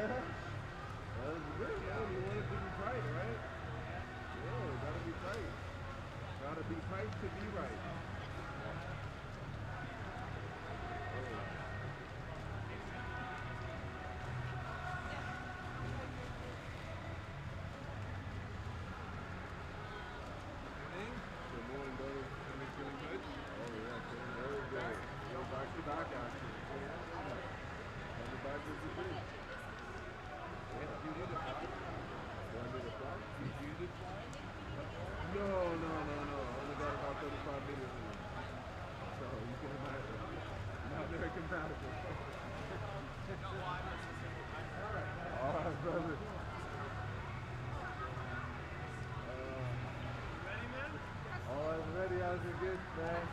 was good, man. You want it to be tight, right? Yeah, it gotta be tight. Gotta be tight to be right. Good morning, brother. Feeling good? Oh, yeah, feeling very good. Go back to back, actually. And the back is the big. Yeah. You need a fly? Do I need a fly? You use it fly? No. I only got about 35 meters in it. So you can imagine. Not very compatible. All right, brother. Oh, I'm ready as it gets, man.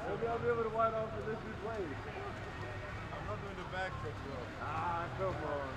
Maybe I'll be able to white off for this replay. I'm not doing the backstroke though. Ah, come on.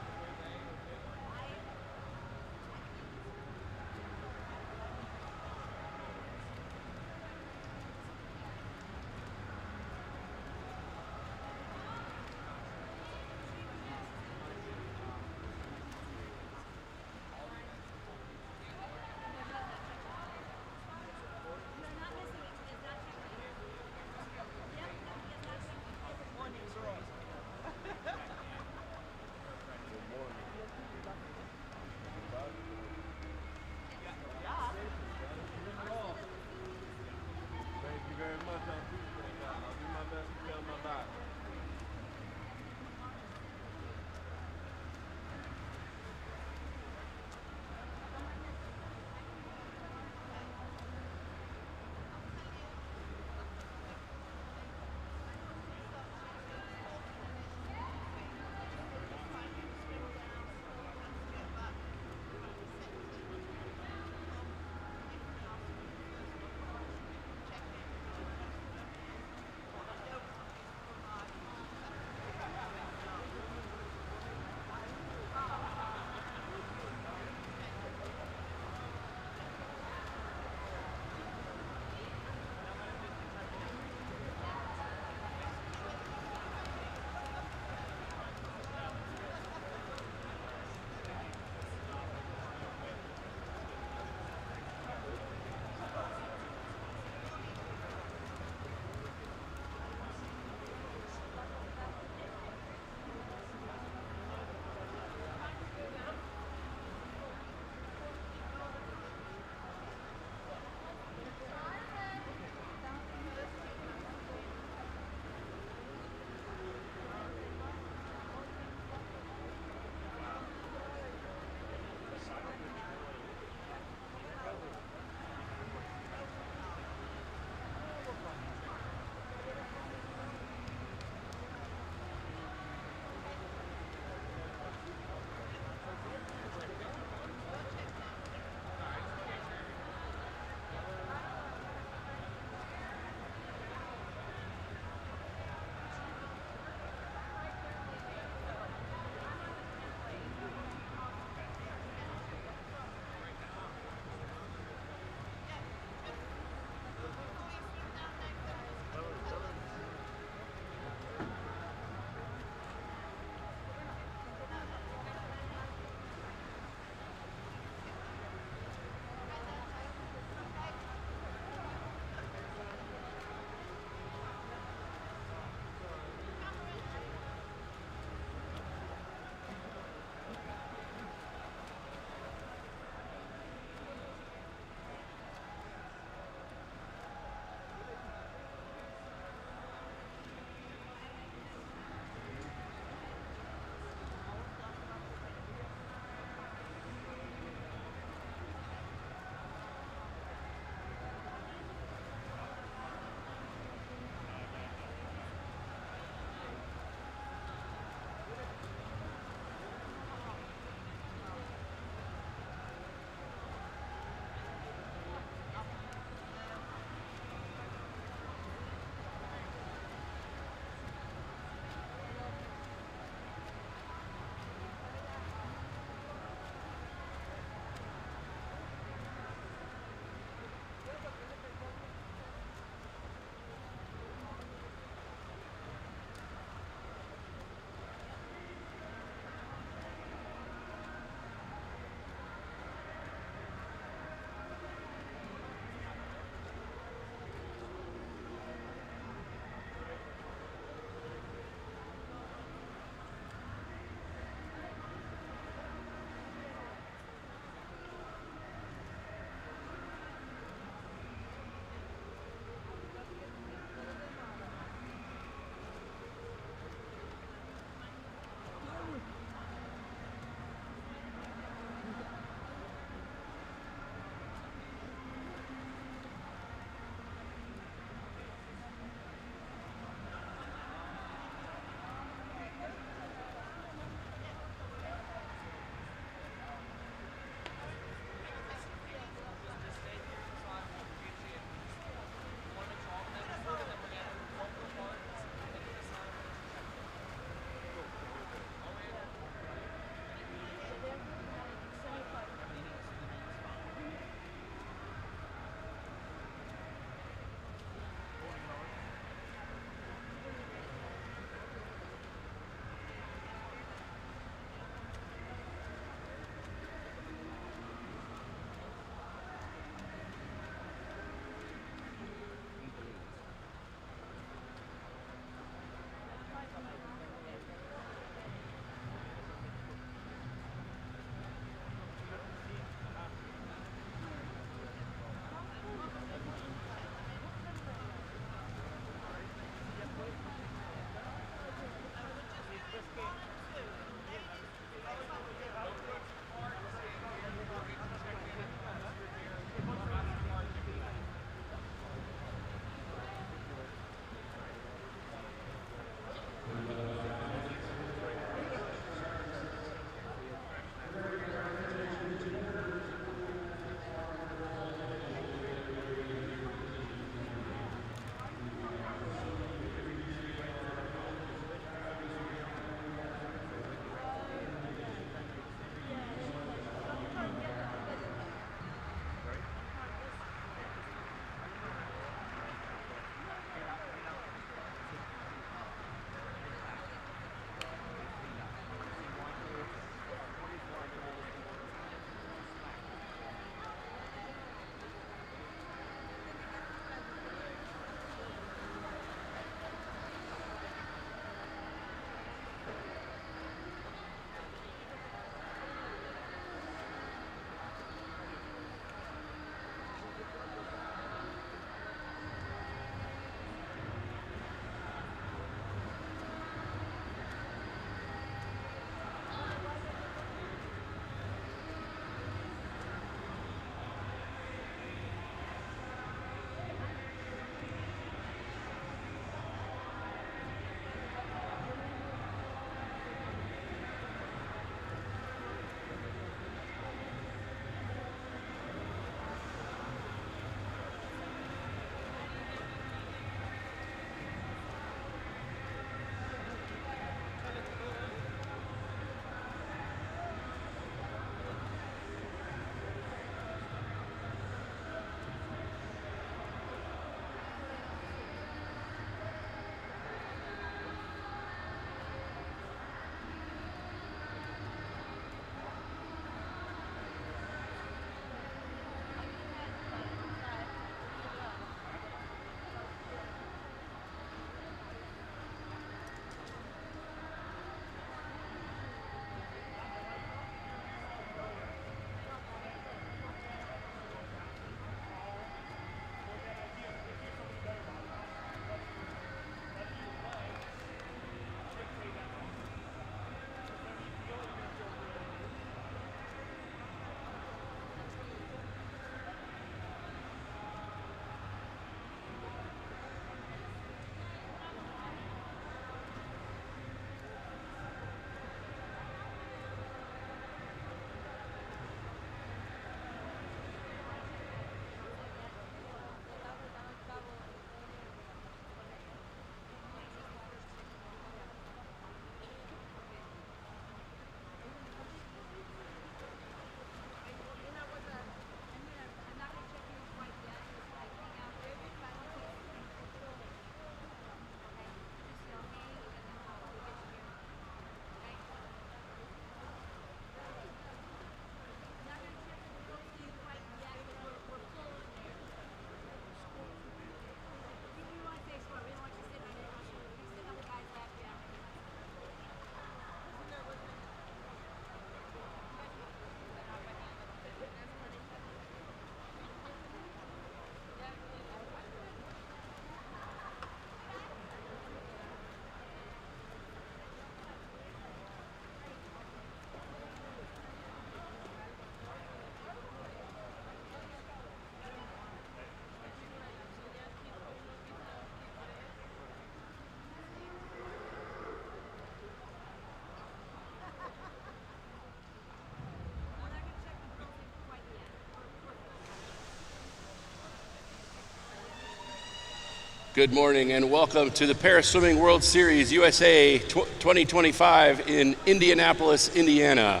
Good morning and welcome to the Paraswimming World Series USA 2025 in Indianapolis, Indiana.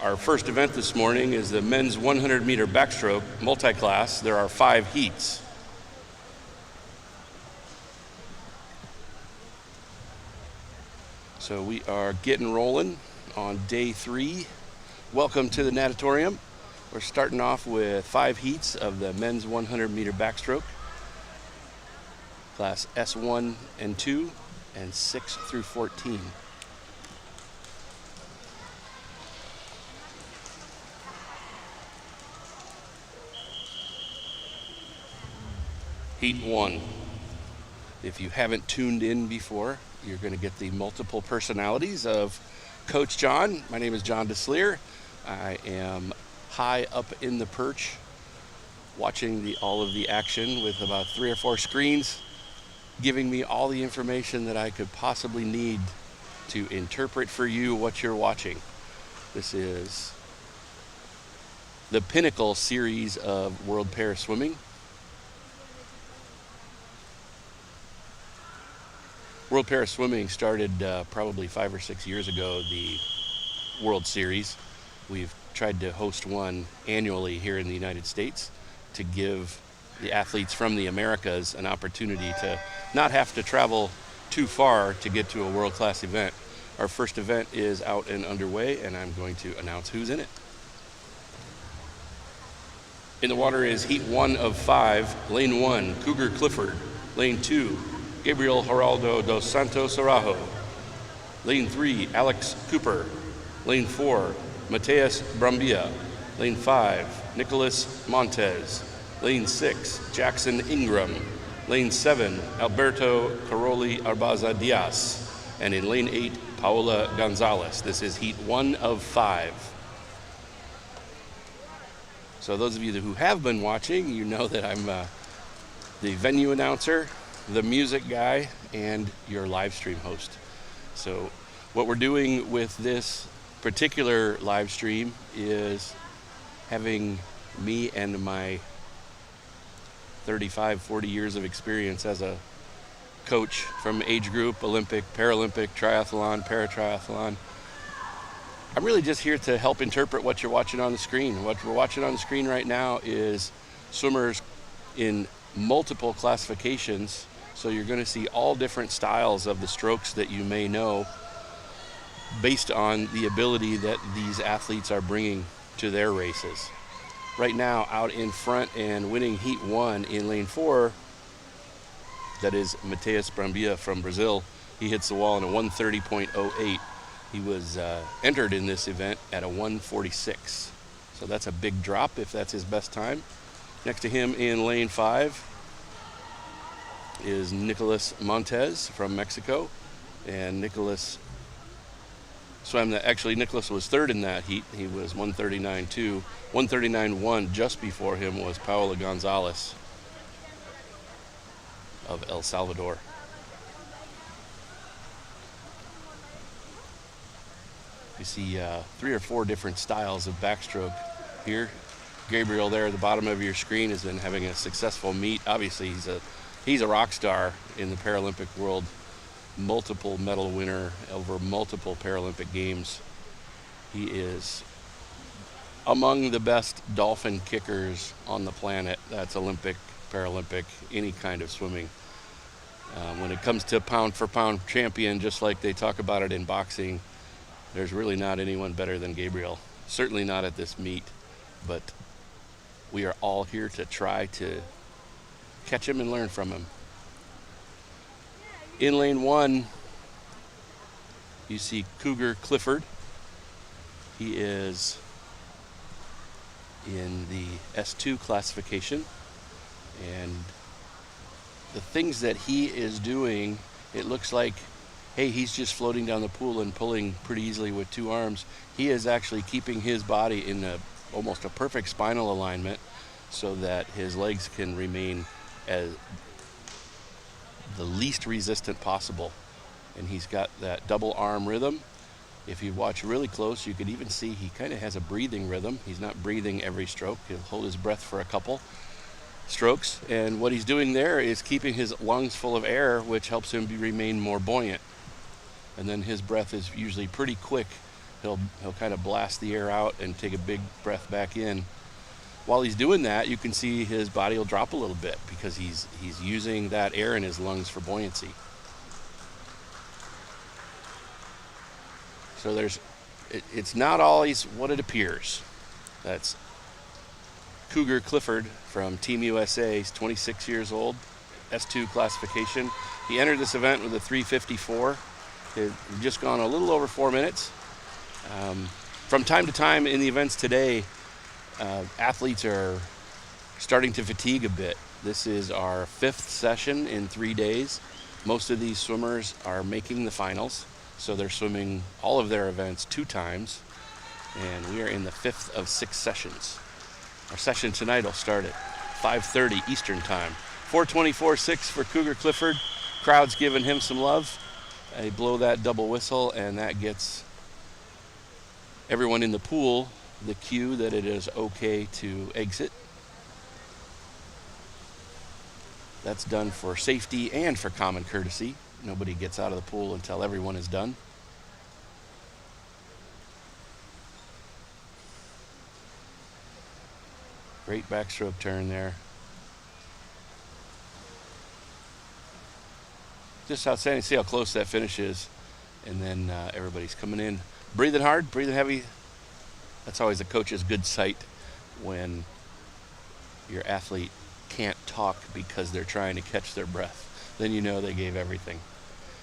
Our first event this morning is the men's 100-meter backstroke multi-class. There are 5 heats. So we are getting rolling on day 3. Welcome to the Natatorium. We're starting off with 5 heats of the men's 100-meter backstroke, class S1 and 2, and 6 through 14. Heat 1. If you haven't tuned in before, you're going to get the multiple personalities of Coach John. My name is John DeSleer. I am high up in the perch watching all of the action with about 3 or 4 screens giving me all the information that I could possibly need to interpret for you what you're watching. This is the pinnacle series of World Paraswimming. World Paraswimming started probably 5 or 6 years ago, the World Series. We've tried to host one annually here in the United States to give the athletes from the Americas an opportunity to not have to travel too far to get to a world-class event. Our first event is out and underway, and I'm going to announce who's in it. In the water is Heat 1 of 5, Lane 1, Cougar Clifford. Lane 2, Gabriel Geraldo dos Santos Araujo. Lane 3, Alex Cooper. Lane 4, Mateus Brambilla. Lane 5, Nicholas Montez. Lane 6, Jackson Ingram. Lane 7, Alberto Caroli Arbaza Diaz. And in lane 8, Paola Gonzalez. This is Heat 1 of 5. So those of you who have been watching, you know that I'm the venue announcer, the music guy, and your live stream host. So what we're doing with this particular live stream is having me and my 35, 40 years of experience as a coach from age group, Olympic, Paralympic, triathlon, paratriathlon. I'm really just here to help interpret what you're watching on the screen. What we're watching on the screen right now is swimmers in multiple classifications. So you're going to see all different styles of the strokes that you may know based on the ability that these athletes are bringing to their races. Right now, out in front and winning Heat 1 in lane 4, that is Mateus Brambilla from Brazil. He hits the wall in a 130.08. He was entered in this event at a 146. So that's a big drop if that's his best time. Next to him in lane 5 is Nicholas Montez from Mexico. And Nicholas swam that. Actually, Nicholas was third in that heat. He was 139.2. 139.1 just before him was Paola Gonzalez of El Salvador. You see 3 or 4 different styles of backstroke here. Gabriel there at the bottom of your screen has been having a successful meet. Obviously, he's a rock star in the Paralympic world, multiple medal winner over multiple Paralympic games. He is among the best dolphin kickers on the planet. That's Olympic, Paralympic, any kind of swimming. When it comes to pound for pound champion, just like they talk about it in boxing, there's really not anyone better than Gabriel. Certainly not at this meet, but we are all here to try to catch him and learn from him. In lane 1, you see Cougar Clifford. He is in the S2 classification, and the things that he is doing, it looks like, hey, he's just floating down the pool and pulling pretty easily with 2 arms. He is actually keeping his body in almost a perfect spinal alignment so that his legs can remain as the least resistant possible. And he's got that double arm rhythm. If you watch really close, you could even see he kind of has a breathing rhythm. He's not breathing every stroke. He'll hold his breath for a couple strokes, and what he's doing there is keeping his lungs full of air, which helps him remain more buoyant. And then his breath is usually pretty quick. He'll kind of blast the air out and take a big breath back in. While he's doing that, you can see his body will drop a little bit because he's using that air in his lungs for buoyancy. So it's not always what it appears. That's Cougar Clifford from Team USA. He's 26 years old, S2 classification. He entered this event with a 3:54. They've just gone a little over 4 minutes. From time to time in the events today, athletes are starting to fatigue a bit. This is our 5th session in 3 days. Most of these swimmers are making the finals, so they're swimming all of their events 2 times, and we are in the 5th of 6 sessions. Our session tonight will start at 5:30 Eastern Time. 4:24.6 for Cougar Clifford. Crowd's giving him some love. They blow that double whistle, and that gets everyone in the pool the cue that it is okay to exit. That's done for safety and for common courtesy. Nobody gets out of the pool until everyone is done. Great backstroke turn there. Just outstanding. See how close that finish is. And then everybody's coming in. Breathing hard, breathing heavy. That's always a coach's good sight when your athlete can't talk because they're trying to catch their breath. Then you know they gave everything.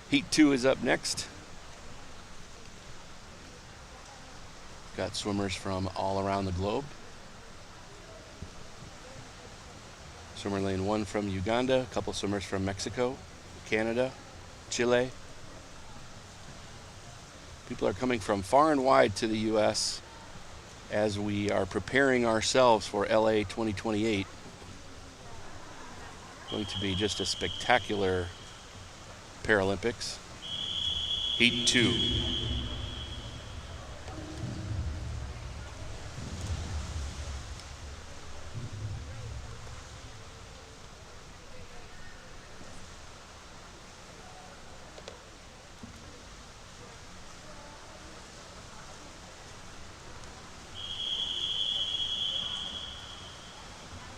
Heat 2 is up next. Got swimmers from all around the globe. Swimmer lane 1 from Uganda, a couple swimmers from Mexico, Canada, Chile. People are coming from far and wide to the U.S. as we are preparing ourselves for LA 2028. Going to be just a spectacular Paralympics. Heat 2.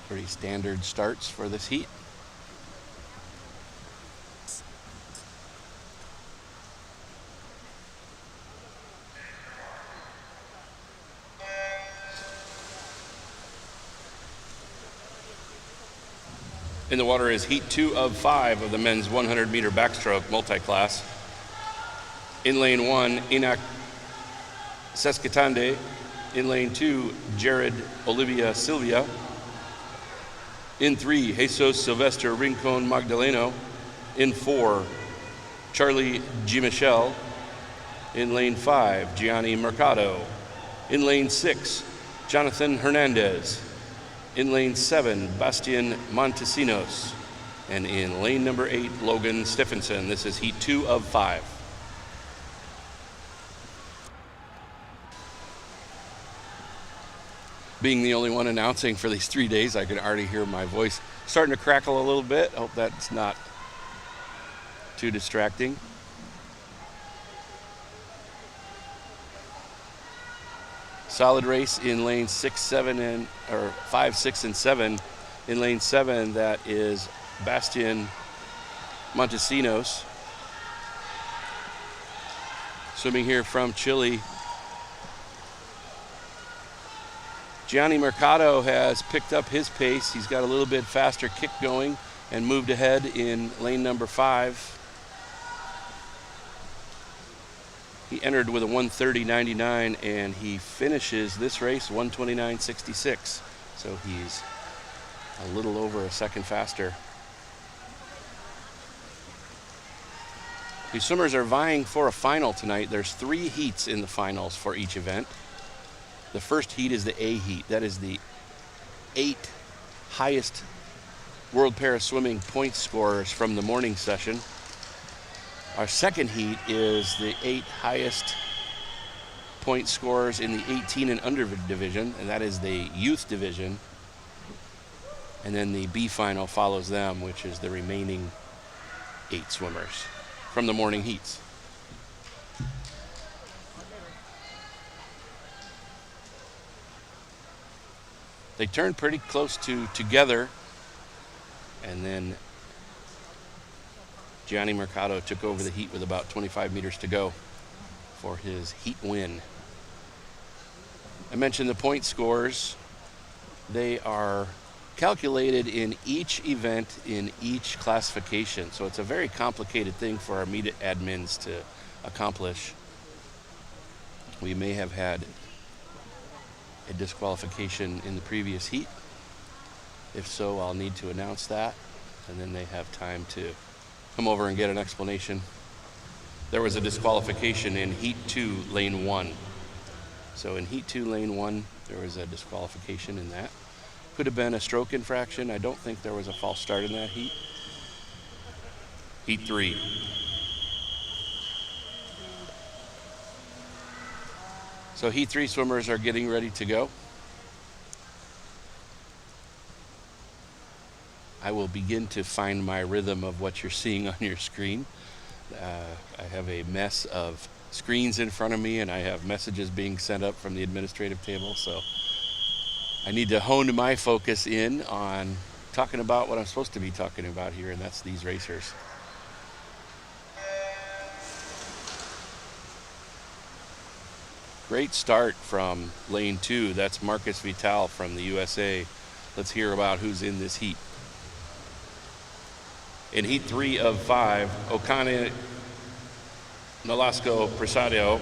Pretty standard starts for this heat. In the water is heat 2 of 5 of the men's 100-meter backstroke multi-class. In lane 1, Enoch Seskatande. In lane 2, Jared Olivia Silvia. In 3, Jesus Silvestre Rincon Magdaleno. In 4, Charlie G. Michel. In lane 5, Gianni Mercado. In lane 6, Jonathan Hernandez. In lane 7, Bastian Montesinos. And in lane number 8, Logan Stephenson. This is heat 2 of 5. Being the only one announcing for these 3 days, I can already hear my voice starting to crackle a little bit. Hope that's not too distracting. Solid race in lane 5, 6, and 7. In lane 7, that is Bastian Montesinos. Swimming here from Chile. Gianni Mercado has picked up his pace. He's got a little bit faster kick going and moved ahead in lane number 5. He entered with a 1:30.99 and he finishes this race 1:29.66. So he's a little over a second faster. These swimmers are vying for a final tonight. There's 3 heats in the finals for each event. The first heat is the A heat. That is the 8 highest World Para Swimming point scorers from the morning session. Our second heat is the 8 highest point scorers in the 18 and under division, and that is the youth division. And then the B final follows them, which is the remaining 8 swimmers from the morning heats. They turned pretty close together, and then Gianni Mercado took over the heat with about 25 meters to go for his heat win. I mentioned the point scores. They are calculated in each event in each classification, so it's a very complicated thing for our meet admins to accomplish. We may have had a disqualification in the previous heat. If so, I'll need to announce that, and then they have time to come over and get an explanation. There was a disqualification in Heat 2, Lane 1. So in Heat 2, Lane 1, there was a disqualification in that. Could have been a stroke infraction. I don't think there was a false start in that heat. Heat 3. So Heat 3 swimmers are getting ready to go. I will begin to find my rhythm of what you're seeing on your screen. I have a mess of screens in front of me, and I have messages being sent up from the administrative table, so I need to hone my focus in on talking about what I'm supposed to be talking about here, and that's these racers. Great start from lane 2. That's Marcus Vital from the USA. Let's hear about who's in this heat. In Heat 3 of 5, Okane Nolasco Presidio.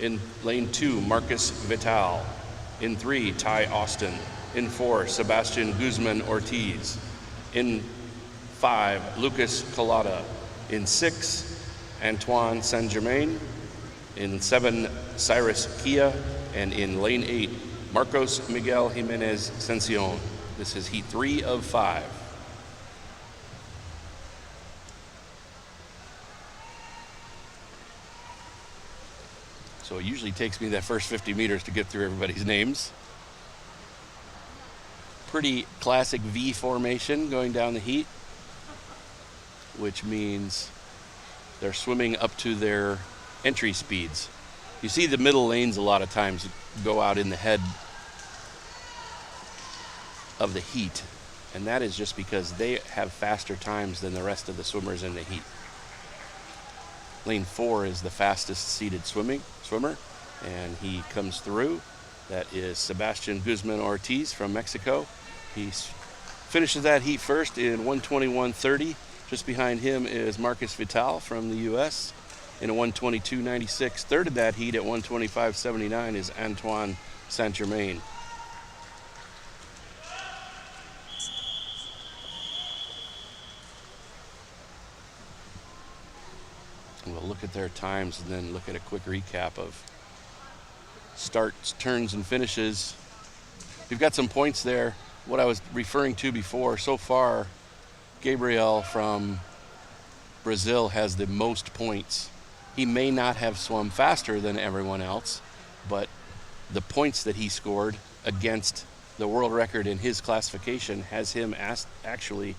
In lane 2, Marcus Vital. In 3, Ty Austin. In 4, Sebastian Guzman Ortiz. In 5, Lucas Collada. In 6, Antoine Saint-Germain. In 7, Cyrus Kia. And in lane 8, Marcos Miguel Jimenez Cencion. This is Heat 3 of 5. So it usually takes me that first 50 meters to get through everybody's names. Pretty classic V formation going down the heat, which means they're swimming up to their entry speeds. You see the middle lanes a lot of times go out in the head of the heat, and that is just because they have faster times than the rest of the swimmers in the heat. Lane 4 is the fastest seated swimmer, and he comes through. That is Sebastian Guzman Ortiz from Mexico. He finishes that heat first in 1:21:30. Just behind him is Marcus Vital from the U.S. in a 1:22:96. Third of that heat at 1:25:79 is Antoine Saint-Germain. We'll look at their times and then look at a quick recap of starts, turns, and finishes. We've got some points there. What I was referring to before, so far, Gabriel from Brazil has the most points. He may not have swum faster than everyone else, but the points that he scored against the world record in his classification has him actually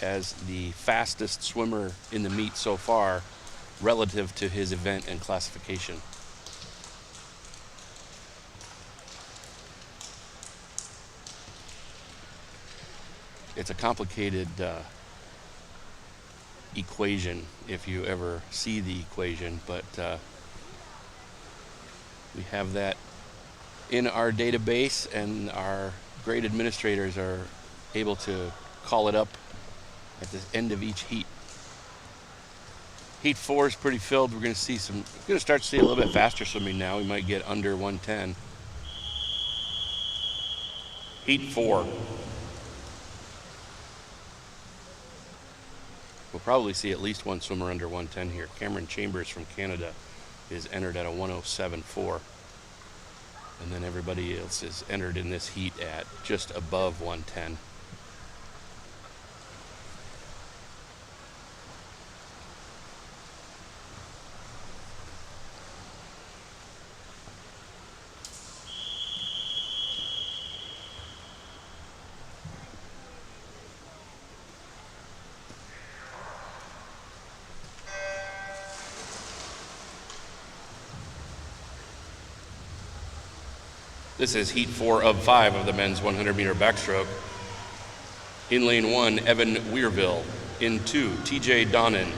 as the fastest swimmer in the meet so far, relative to his event and classification. It's a complicated equation if you ever see the equation, but we have that in our database, and our grade administrators are able to call it up at the end of each heat. Heat 4 is pretty filled. We're going to start to see a little bit faster swimming now. We might get under 1:10. Heat 4. We'll probably see at least one swimmer under 1:10 here. Cameron Chambers from Canada is entered at a 1:07.4. And then everybody else is entered in this heat at just above 1:10. This is heat 4 of 5 of the men's 100-meter backstroke. In lane 1, Evan Weirville. In 2, TJ Donnan.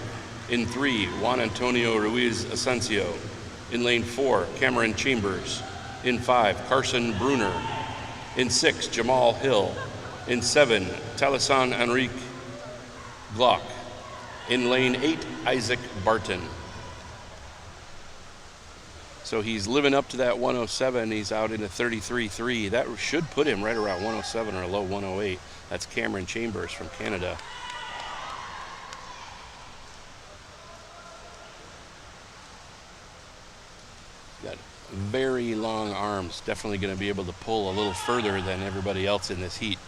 In 3, Juan Antonio Ruiz Asensio. In lane 4, Cameron Chambers. In 5, Carson Bruner. In 6, Jamal Hill. In 7, Talisan Enrique Glock. In lane 8, Isaac Barton. So he's living up to that 107. He's out in a 33.3. That should put him right around 107 or a low 108. That's Cameron Chambers from Canada. Got very long arms. Definitely going to be able to pull a little further than everybody else in this heat.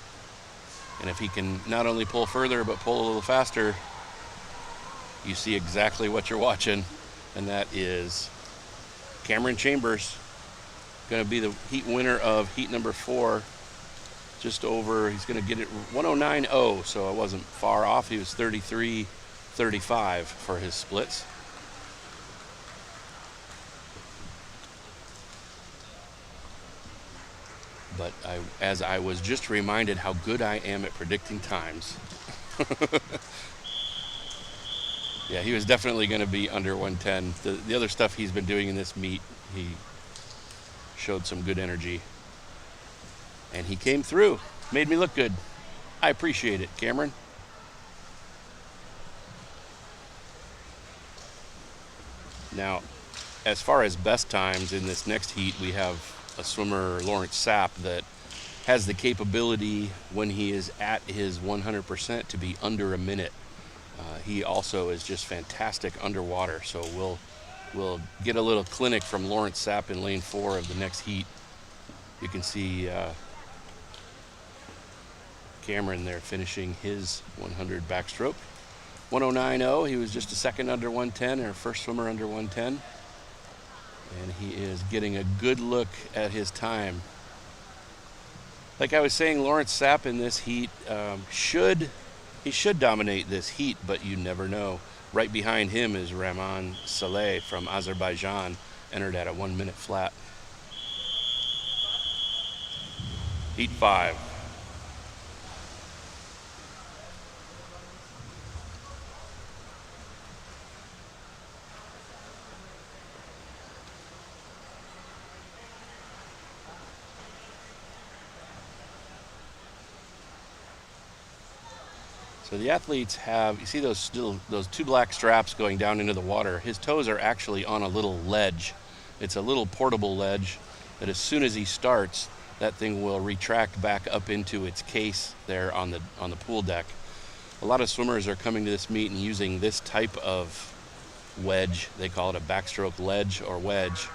And if he can not only pull further, but pull a little faster, you see exactly what you're watching. And that is Cameron Chambers, going to be the heat winner of heat number 4. Just over, he's going to get it 109.0, so it wasn't far off. He was 33.35 for his splits. But as I was just reminded how good I am at predicting times. Yeah, he was definitely going to be under 110. The other stuff he's been doing in this meet, he showed some good energy. And he came through, made me look good. I appreciate it, Cameron. Now, as far as best times in this next heat, we have a swimmer, Lawrence Sapp, that has the capability when he is at his 100% to be under a minute. He also is just fantastic underwater, so we'll get a little clinic from Lawrence Sapp in lane 4 of the next heat. You can see Cameron there finishing his 100 backstroke. 109.0, he was just a second under 110, or first swimmer under 110. And he is getting a good look at his time. Like I was saying, Lawrence Sapp in this heat should dominate this heat, but you never know. Right behind him is Rahman Saleh from Azerbaijan, entered at a 1 minute flat. Heat 5. So the athletes have, you see those two black straps going down into the water. His toes are actually on a little ledge. It's a little portable ledge that as soon as he starts, that thing will retract back up into its case there on the pool deck. A lot of swimmers are coming to this meet and using this type of wedge. They call it a backstroke ledge or wedge.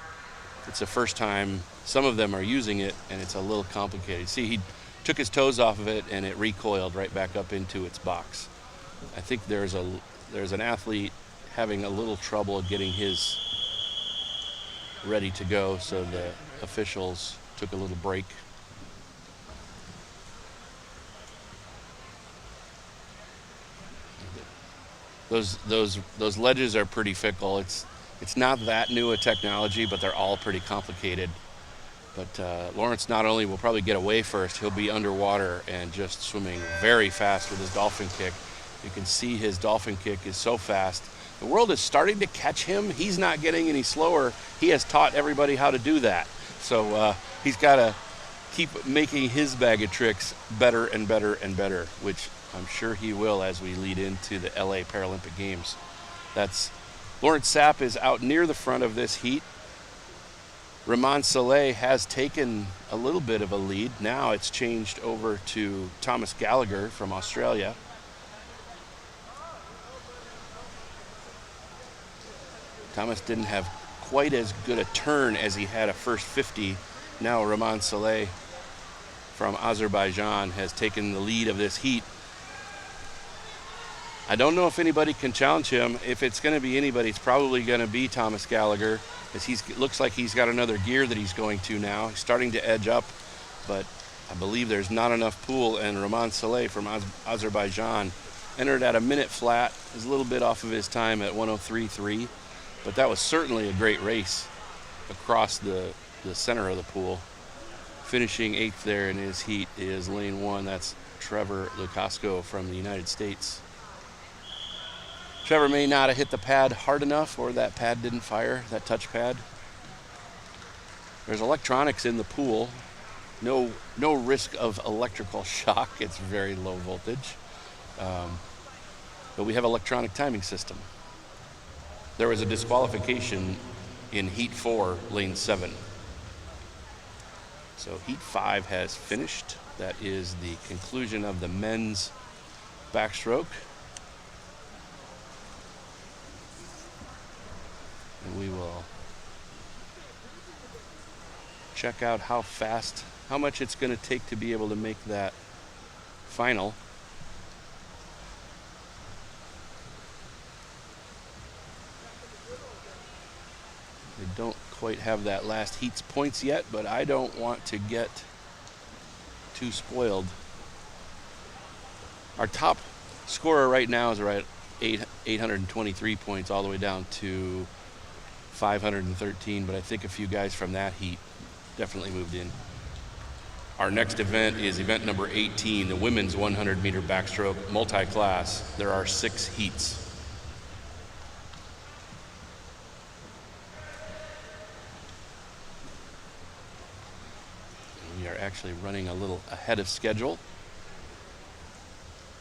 It's the first time some of them are using it, and it's a little complicated. See, he took his toes off of it and it recoiled right back up into its box. I think there's an athlete having a little trouble getting his ready to go, so the officials took a little break. Those ledges are pretty fickle. It's not that new a technology, but they're all pretty complicated. But Lawrence not only will probably get away first, he'll be underwater and just swimming very fast with his dolphin kick. You can see his dolphin kick is so fast. The world is starting to catch him. He's not getting any slower. He has taught everybody how to do that. So he's got to keep making his bag of tricks better and better and better, which I'm sure he will as we lead into the LA Paralympic Games. That's Lawrence Sapp is out near the front of this heat. Rahman Saleh has taken a little bit of a lead. Now it's changed over to Thomas Gallagher from Australia. Thomas didn't have quite as good a turn as he had a first 50. Now Rahman Saleh from Azerbaijan has taken the lead of this heat. I don't know if anybody can challenge him. If it's going to be anybody, it's probably going to be Thomas Gallagher, as looks like he's got another gear that he's going to now. He's starting to edge up, but I believe there's not enough pool, and Rahman Saleh from Azerbaijan entered at a minute flat. Is a little bit off of his time at 103.3, but that was certainly a great race across the center of the pool. Finishing 8th there in his heat is lane 1. That's Trevor Lukasco from the United States. Trevor may not have hit the pad hard enough, or that pad didn't fire, that touch pad. There's electronics in the pool. No risk of electrical shock. It's very low voltage. But we have electronic timing system. There was a disqualification in heat 4, lane 7. So heat 5 has finished. That is the conclusion of the men's backstroke. And we will check out how much it's going to take to be able to make that final. They don't quite have that last heat's points yet, but I don't want to get too spoiled. Our top scorer right now is right 823 points, all the way down to 513, but I think a few guys from that heat definitely moved in. Our next event is event number 18, the women's 100-meter backstroke multi-class. There are 6 heats. We are actually running a little ahead of schedule.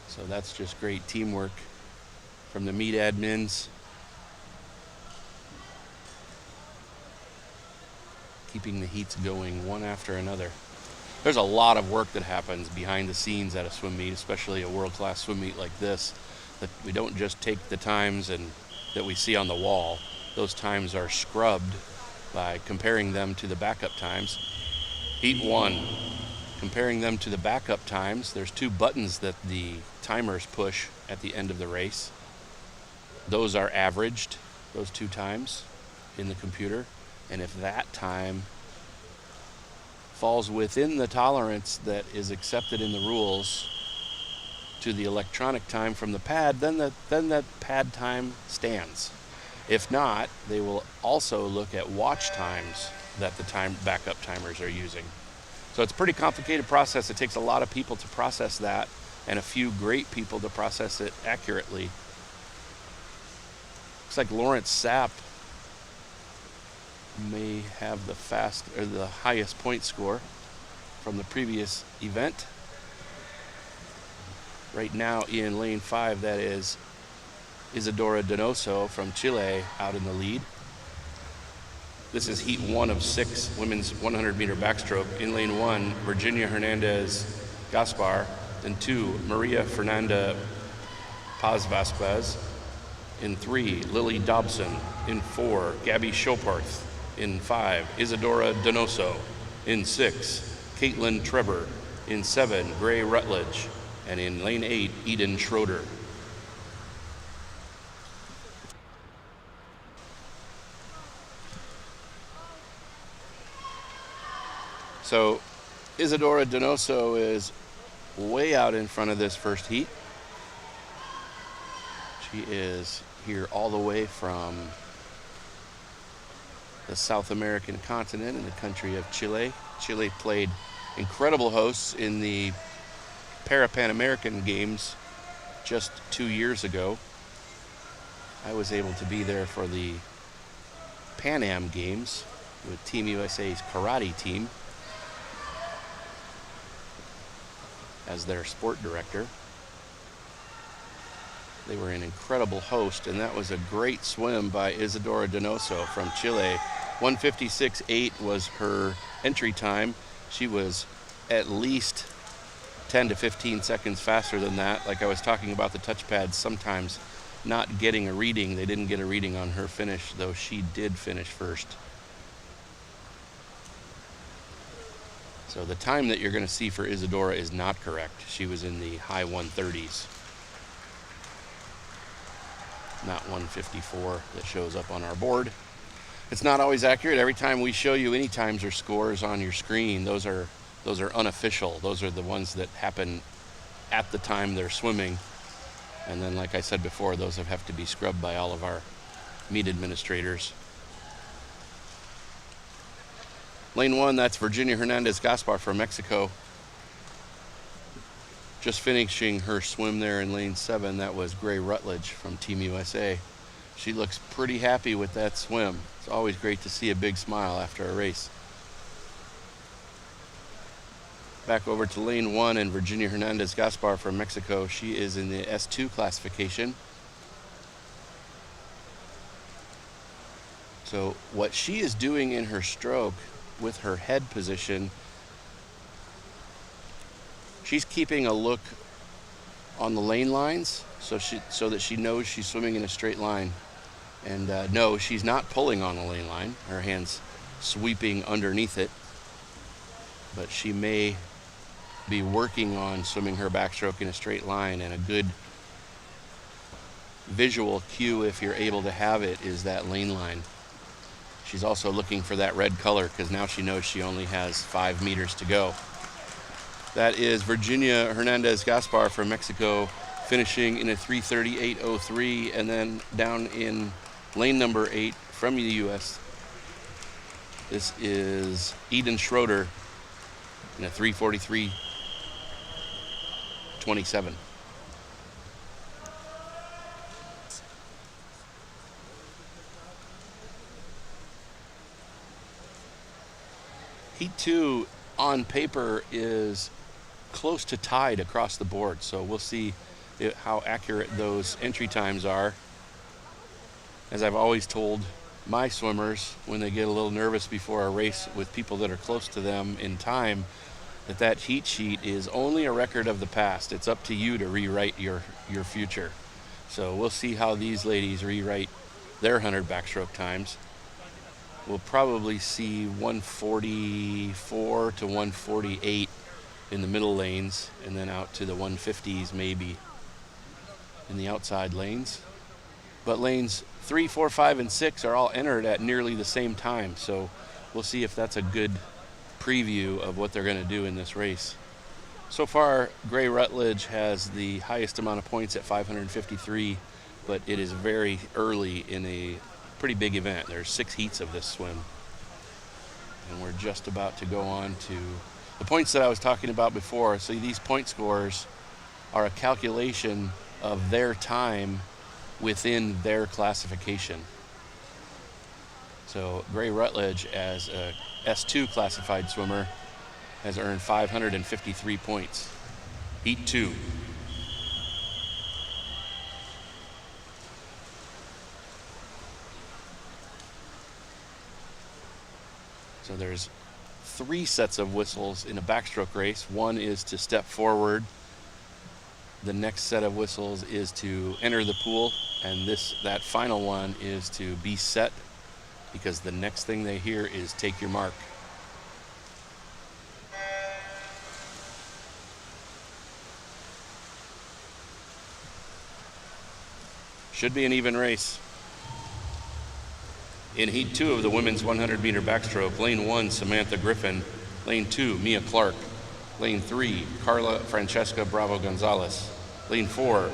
So that's just great teamwork from the meet admins. Keeping the heats going one after another. There's a lot of work that happens behind the scenes at a swim meet, especially a world-class swim meet like this, that we don't just take the times and that we see on the wall. Those times are scrubbed by comparing them to the backup times. Heat 1, comparing them to the backup times, there's 2 buttons that the timers push at the end of the race. Those are averaged, those 2 times in the computer. And if that time falls within the tolerance that is accepted in the rules to the electronic time from the pad, then that pad time stands. If not, they will also look at watch times that the backup timers are using. So it's a pretty complicated process. It takes a lot of people to process that, and a few great people to process it accurately. Looks like Lawrence Sapp may have the highest point score from the previous event. Right now in lane 5, that is Isadora Donoso from Chile out in the lead. This is heat 1 of 6 women's 100-meter backstroke. In lane 1, Virginia Hernandez Gaspar. Then 2, Maria Fernanda Paz Vasquez. In 3, Lily Dobson. In 4, Gabby Schoparth. In 5, Isadora Donoso. In 6, Caitlin Trevor. In 7, Gray Rutledge. And in lane 8, Eden Schroeder. So Isadora Donoso is way out in front of this first heat. She is here all the way from the South American continent in the country of Chile. Chile played incredible hosts in the Pan American Games just 2 years ago. I was able to be there for the Pan Am Games with Team USA's karate team as their sport director. They were an incredible host, and that was a great swim by Isadora Donoso from Chile. 1:56.8 was her entry time. She was at least 10 to 15 seconds faster than that. Like I was talking about the touchpads sometimes not getting a reading. They didn't get a reading on her finish, though she did finish first. So the time that you're going to see for Isadora is not correct. She was in the high 130s. Not 154 that shows up on our board. It's not always accurate. Every time we show you any times or scores on your screen, those are unofficial. Those are the ones that happen at the time they're swimming. And then, like I said before, those have to be scrubbed by all of our meet administrators. Lane 1, that's Virginia Hernandez-Gaspar from Mexico. Just finishing her swim there in lane 7, that was Gray Rutledge from Team USA. She looks pretty happy with that swim. It's always great to see a big smile after a race. Back over to lane 1 and Virginia Hernandez-Gaspar from Mexico. She is in the S2 classification. So what she is doing in her stroke with her head position, she's keeping a look on the lane lines so that she knows she's swimming in a straight line. And no, she's not pulling on the lane line. Her hand's sweeping underneath it. But she may be working on swimming her backstroke in a straight line, and a good visual cue, if you're able to have it, is that lane line. She's also looking for that red color because now she knows she only has 5 meters to go. That is Virginia Hernandez-Gaspar from Mexico, finishing in a 3:38.03, and then down in lane number 8 from the U.S., this is Eden Schroeder in a 3:43.27. Heat 2 on paper is close to tied across the board, so we'll see how accurate those entry times are. As I've always told my swimmers when they get a little nervous before a race with people that are close to them in time, that heat sheet is only a record of the past. It's up to you to rewrite your future. So we'll see how these ladies rewrite their 100 backstroke times. We'll probably see 144 to 148 in the middle lanes, and then out to the 150s maybe in the outside lanes. But lanes 3, 4, 5, and 6 are all entered at nearly the same time, so we'll see if that's a good preview of what they're going to do in this race. So far, Gray Rutledge has the highest amount of points at 553, but it is very early in a pretty big event. There's 6 heats of this swim, and we're just about to go on to the points that I was talking about before. So these point scores are a calculation of their time within their classification. So Gray Rutledge, as a S2 classified swimmer, has earned 553 points. Heat 2. So there's 3 sets of whistles in a backstroke race. One is to step forward. The next set of whistles is to enter the pool, and that final one is to be set, because the next thing they hear is take your mark. Should be an even race. In Heat 2 of the women's 100-meter backstroke, Lane 1, Samantha Griffin. Lane 2, Mia Clark. Lane 3, Carla Francesca Bravo Gonzalez. Lane 4,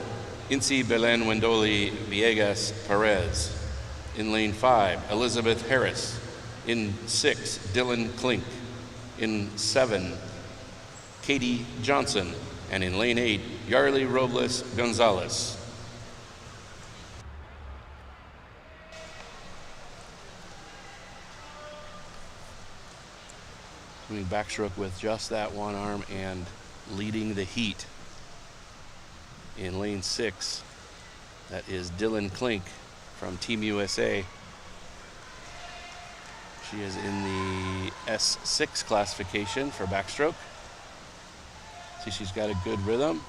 Incy Belen Wendoli Villegas Perez. In Lane 5, Elizabeth Harris. In 6, Dylan Klink. In 7, Katie Johnson. And in Lane 8, Yarly Robles Gonzalez. Swimming backstroke with just that one arm and leading the heat. In lane 6, that is Dylan Klink from Team USA. She is in the S6 classification for backstroke. See, she's got a good rhythm.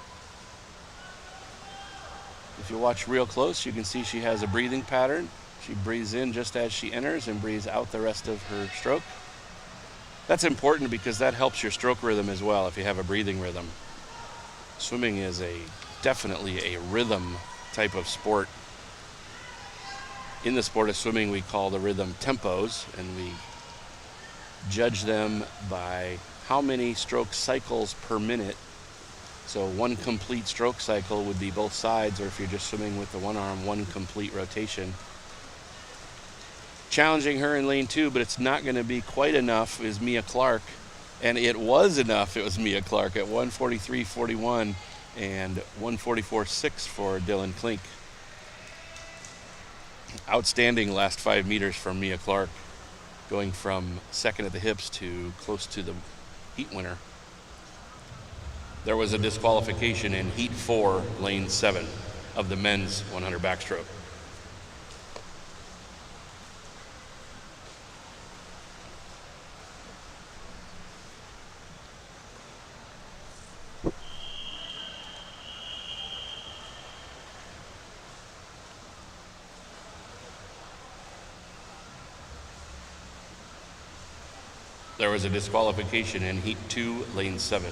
If you watch real close, you can see she has a breathing pattern. She breathes in just as she enters and breathes out the rest of her stroke. That's important because that helps your stroke rhythm as well if you have a breathing rhythm. Swimming is definitely a rhythm type of sport. In the sport of swimming, we call the rhythm tempos, and we judge them by how many stroke cycles per minute. So one complete stroke cycle would be both sides, or if you're just swimming with the one arm, one complete rotation. Challenging her in lane 2, but it's not going to be quite enough, is Mia Clark. And it was enough. It was Mia Clark at 1:43.41 and 1:44.6 for Dylan Klink. Outstanding last 5 meters from Mia Clark, going from second at the hips to close to the heat winner. There was a disqualification in heat 4, lane 7 of the men's 100 backstroke. There was a disqualification in heat 2, lane 7.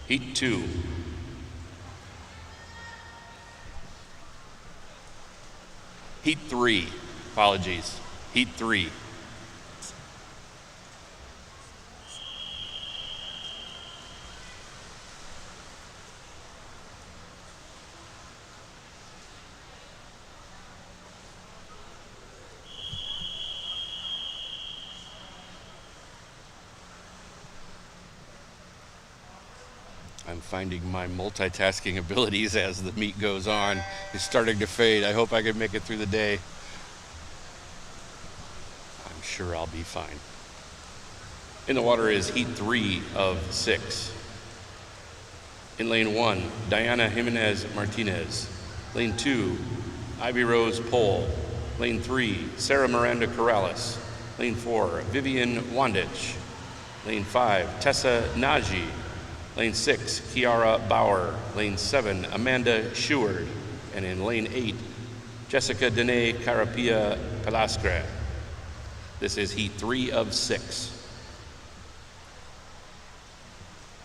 Heat 2. Heat 3. Apologies. Heat 3. I'm finding my multitasking abilities as the meet goes on is starting to fade. I hope I can make it through the day. I'm sure I'll be fine. In the water is heat 3 of 6. In lane 1, Diana Jimenez Martinez. Lane 2, Ivy Rose Pohl. Lane 3, Sarah Miranda Corrales. Lane 4, Vivian Wandich. Lane 5, Tessa Nagy. Lane 6, Kiara Bauer. Lane 7, Amanda Sheward. And in lane 8, Jessica Dene Carapia Pelastre. This is heat 3 of 6.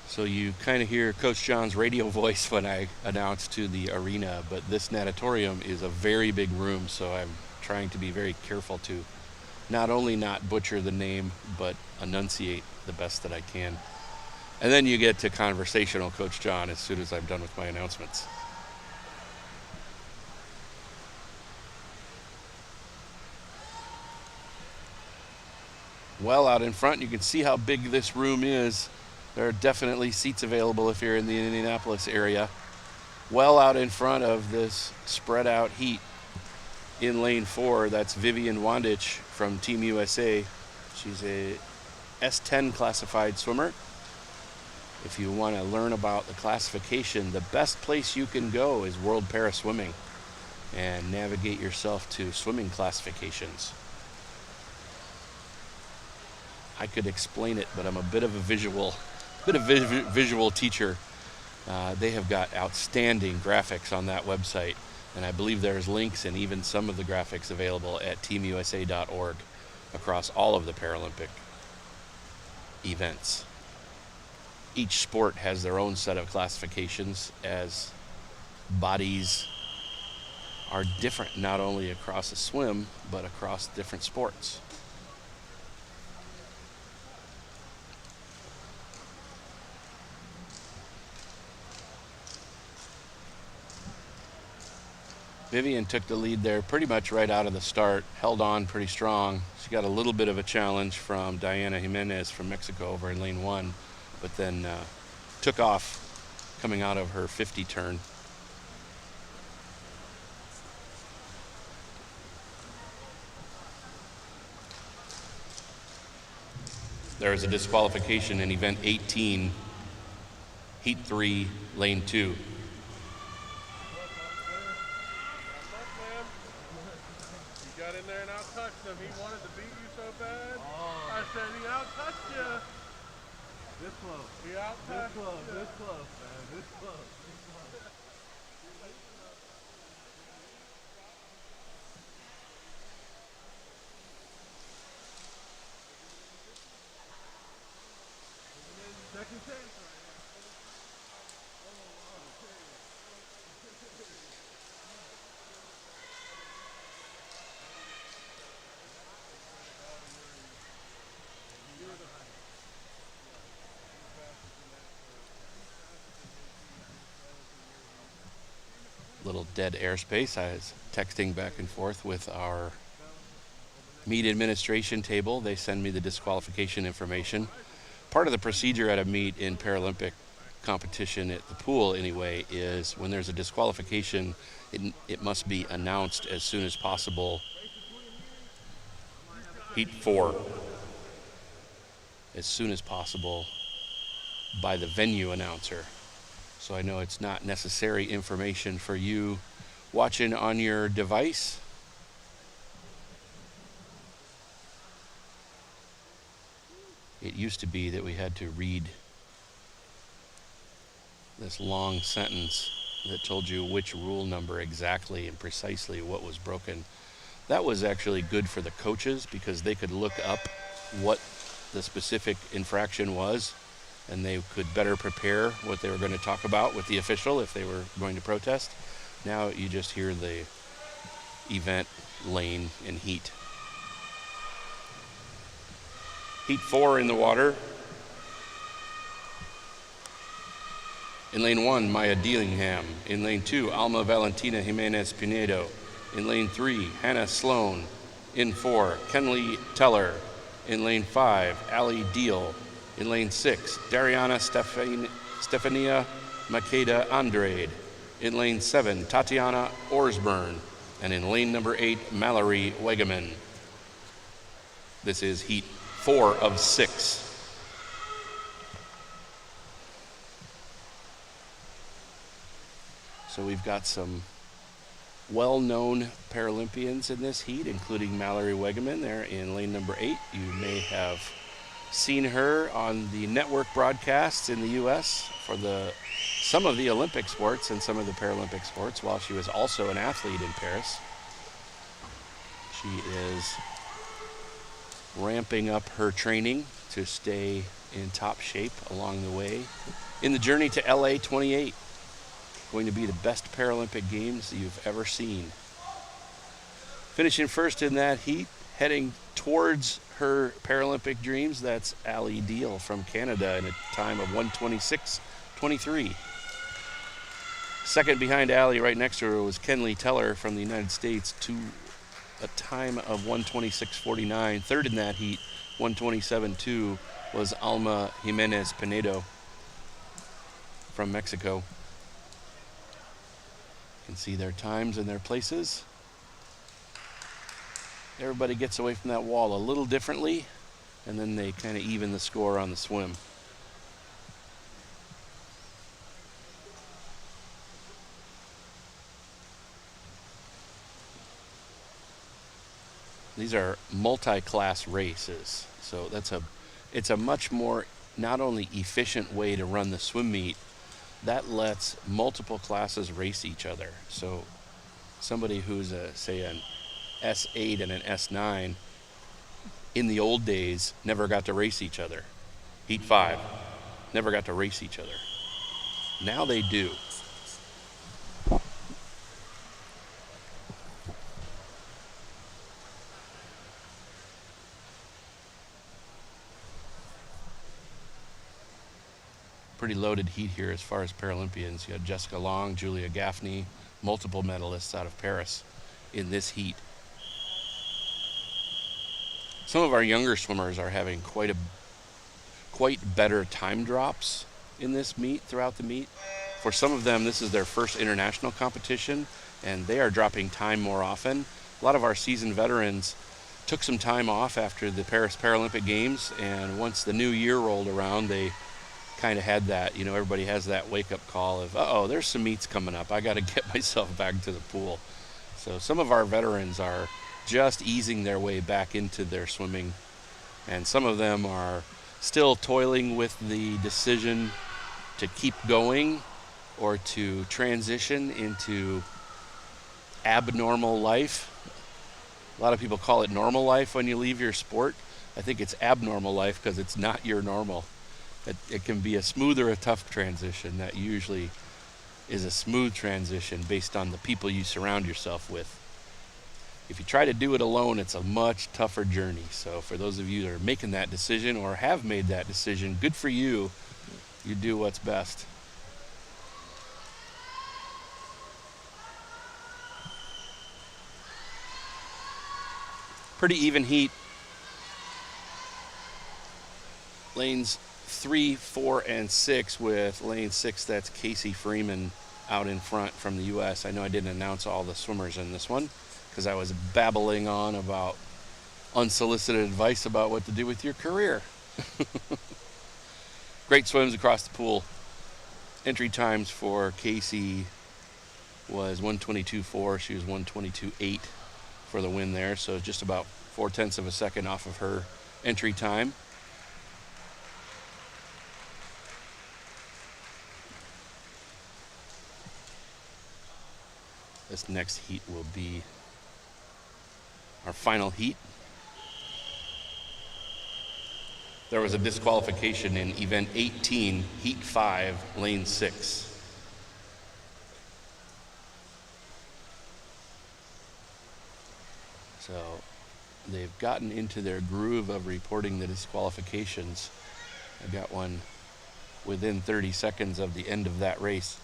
So you kind of hear Coach John's radio voice when I announce to the arena, but this natatorium is a very big room, so I'm trying to be very careful to not only not butcher the name, but enunciate the best that I can. And then you get to conversational Coach John as soon as I'm done with my announcements. Well, out in front, you can see how big this room is. There are definitely seats available if you're in the Indianapolis area. Well out in front of this spread out heat in lane 4, that's Vivian Wandich from Team USA. She's a S10 classified swimmer. If you want to learn about the classification, the best place you can go is World Para Swimming and navigate yourself to swimming classifications. I could explain it, but I'm a bit of a visual teacher. They have got outstanding graphics on that website, and I believe there's links and even some of the graphics available at teamusa.org across all of the Paralympic events. Each sport has their own set of classifications, as bodies are different not only across a swim, but across different sports. Vivian took the lead there pretty much right out of the start, held on pretty strong. She got a little bit of a challenge from Diana Jimenez from Mexico over in lane 1, but then took off coming out of her 50 turn. There is a disqualification in event 18, heat 3, lane 2. You got got in there and out-touched him. He wanted to beat you so bad. I said, he out-touched you. This close. He out-touched you. This close, man. This close. Second chance. Little dead airspace. I was texting back and forth with our meet administration table. They send me the disqualification information. Part of the procedure at a meet in Paralympic competition at the pool anyway is when there's a disqualification, it must be announced as soon as possible. Heat 4. As soon as possible by the venue announcer. So I know it's not necessary information for you watching on your device. It used to be that we had to read this long sentence that told you which rule number exactly and precisely what was broken. That was actually good for the coaches because they could look up what the specific infraction was, and they could better prepare what they were going to talk about with the official if they were going to protest. Now you just hear the event, lane, and heat. Heat 4 in the water. In lane 1, Maya Dillingham. In lane 2, Alma Valentina Jimenez Pinedo. In lane 3, Hannah Sloan. In 4, Kenley Teller. In lane 5, Ali Deal. In lane 6, Dariana Stefania Makeda Andrade. In lane 7, Tatiana Orsburn. And in lane number 8, Mallory Wegeman. This is heat 4 of 6. So we've got some well-known Paralympians in this heat, including Mallory Wegeman there in lane number 8. You may have seen her on the network broadcasts in the U.S. for some of the Olympic sports and some of the Paralympic sports, while she was also an athlete in Paris. She is ramping up her training to stay in top shape along the way in the journey to LA 28. Going to be the best Paralympic Games you've ever seen. Finishing first in that heat, heading towards her Paralympic dreams, that's Ali Deal from Canada in a time of 1:26.23. Second behind Ali, right next to her, was Kenley Teller from the United States to a time of 1:26.49. Third in that heat, 1:27.2, was Alma Jimenez Pinedo from Mexico. You can see their times and their places. Everybody gets away from that wall a little differently, and then they kind of even the score on the swim. These are multi-class races, so it's a much more not only efficient way to run the swim meet, that lets multiple classes race each other. So somebody who's say an S8 and an S9 in the old days never got to race each other. Heat 5 never got to race each other. Now they do. Pretty loaded heat here as far as Paralympians. You had Jessica Long, Julia Gaffney, multiple medalists out of Paris in this heat. Some of our younger swimmers are having quite better time drops in this meet, throughout the meet. For some of them, this is their first international competition, and they are dropping time more often. A lot of our seasoned veterans took some time off after the Paris Paralympic Games, and once the new year rolled around, they kind of had that, everybody has that wake-up call of, uh-oh, there's some meets coming up. I got to get myself back to the pool. So some of our veterans are just easing their way back into their swimming. And some of them are still toiling with the decision to keep going or to transition into abnormal life. A lot of people call it normal life when you leave your sport. I think it's abnormal life because it's not your normal. It can be a smooth or a tough transition. That usually is a smooth transition based on the people you surround yourself with. If you try to do it alone, it's a much tougher journey. So for those of you that are making that decision or have made that decision, good for you. You do what's best. Pretty even heat. Lanes 3, 4, and 6 with lane 6, that's Casey Freeman out in front from the U.S. I know I didn't announce all the swimmers in this one because I was babbling on about unsolicited advice about what to do with your career. Great swims across the pool. Entry times for Casey was 1:22.4. She was 1:22.8 for the win there, so just about 0.4 of a second off of her entry time. This next heat will be our final heat. There was a disqualification in event 18, heat 5, lane 6. So they've gotten into their groove of reporting the disqualifications. I got one within 30 seconds of the end of that race.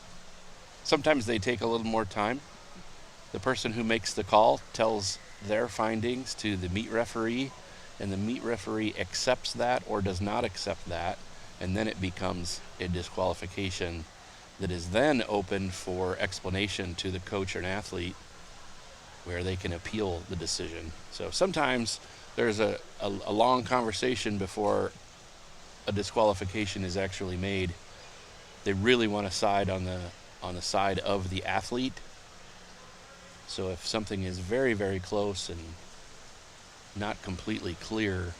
Sometimes they take a little more time. The person who makes the call tells their findings to the meet referee, and the meet referee accepts that or does not accept that, and then it becomes a disqualification that is then open for explanation to the coach or an athlete where they can appeal the decision. So sometimes there's a long conversation before a disqualification is actually made. They really want to side on the side of the athlete. So if something is very, very close and not completely clear,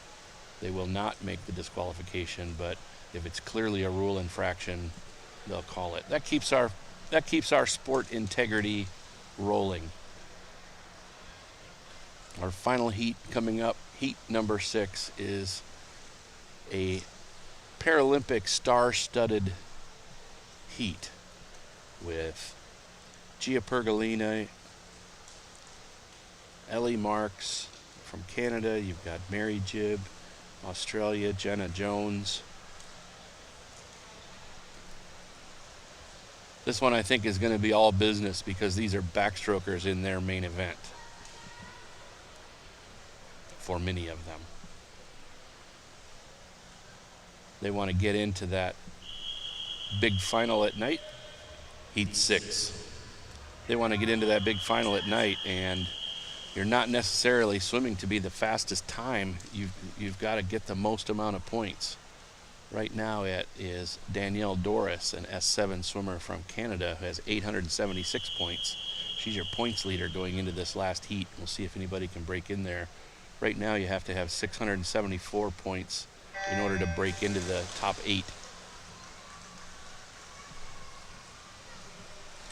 they will not make the disqualification, but if it's clearly a rule infraction, they'll call it. That keeps our sport integrity rolling. Our final heat coming up, heat number 6, is a Paralympic star-studded heat with Gia Pergolini, Ellie Marks from Canada. You've got Mary Jibb, Australia, Jenna Jones. This one I think is going to be all business because these are backstrokers in their main event for many of them. They want to get into that big final at night, heat 6. They want to get into that big final at night, and you're not necessarily swimming to be the fastest time. You've got to get the most amount of points. Right now it is Danielle Doris, an S7 swimmer from Canada, who has 876 points. She's your points leader going into this last heat. We'll see if anybody can break in there. Right now you have to have 674 points in order to break into the top 8.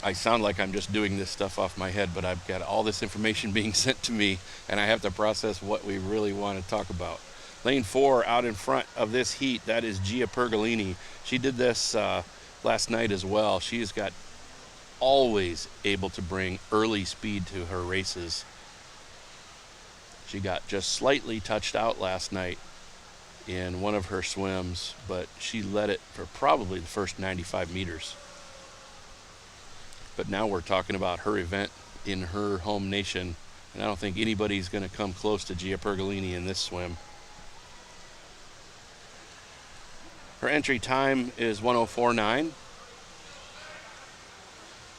I sound like I'm just doing this stuff off my head, but I've got all this information being sent to me, and I have to process what we really want to talk about. Lane 4 out in front of this heat, that is Gia Pergolini. She did this last night as well. She has got always able to bring early speed to her races. She got just slightly touched out last night in one of her swims, but she led it for probably the first 95 meters. But now we're talking about her event in her home nation, and I don't think anybody's going to come close to Gia Pergolini in this swim. Her entry time is 1:04.9.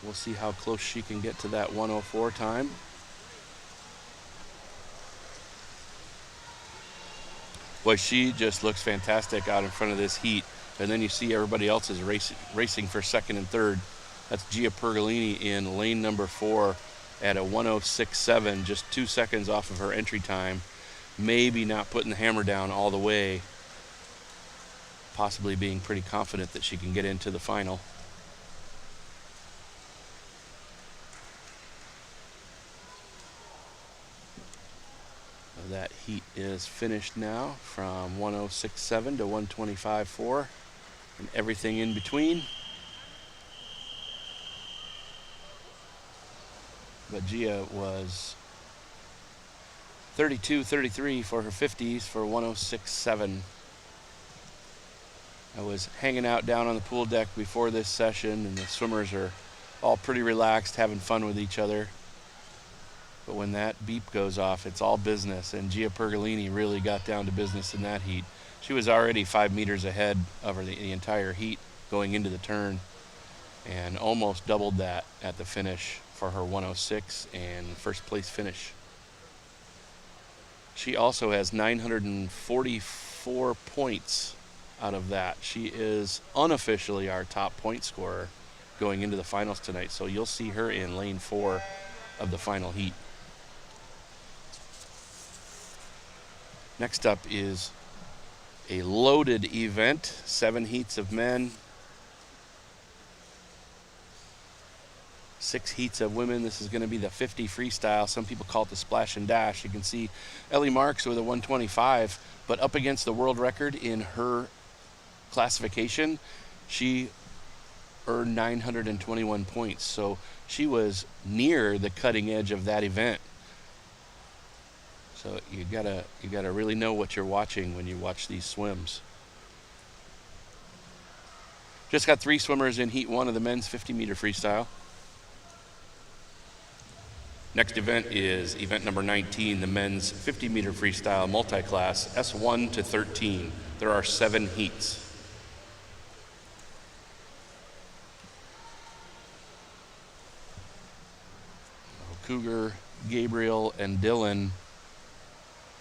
We'll see how close she can get to that 1:04 time. Boy, she just looks fantastic out in front of this heat. And then you see everybody else is racing for second and third. That's Gia Pergolini in lane number 4 at a 106.7, just 2 seconds off of her entry time. Maybe not putting the hammer down all the way, possibly being pretty confident that she can get into the final. That heat is finished now, from 106.7 to 125.4 and everything in between. But Gia was 32.33 for her 50s for 106.7. I was hanging out down on the pool deck before this session, and the swimmers are all pretty relaxed, having fun with each other. But when that beep goes off, it's all business, and Gia Pergolini really got down to business in that heat. She was already 5 meters ahead of her the entire heat going into the turn, and almost doubled that at the finish for her 106 and first place finish. She also has 944 points out of that. She is unofficially our top point scorer going into the finals tonight, so you'll see her in lane 4 of the final heat. Next up is a loaded event, 7 heats of men, 6 heats of women. This is going to be the 50 freestyle. Some people call it the splash and dash. You can see Ellie Marks with a 125, but up against the world record in her classification, she earned 921 points. So she was near the cutting edge of that event. So you gotta really know what you're watching when you watch these swims. Just got 3 swimmers in heat 1 of the men's 50-meter freestyle. Next event is event number 19, the men's 50-meter freestyle multi-class S1 to 13. There are 7 heats. Cougar, Gabriel, and Dylan.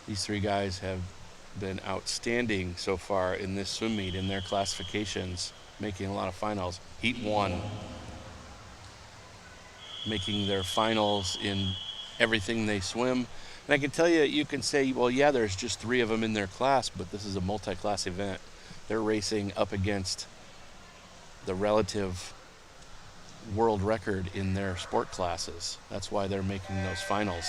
These 3 guys have been outstanding so far in this swim meet in their classifications, making a lot of finals. Heat 1, making their finals in everything they swim. And I can tell you, you can say, well, yeah, there's just 3 of them in their class, but this is a multi-class event. They're racing up against the relative world record in their sport classes. That's why they're making those finals.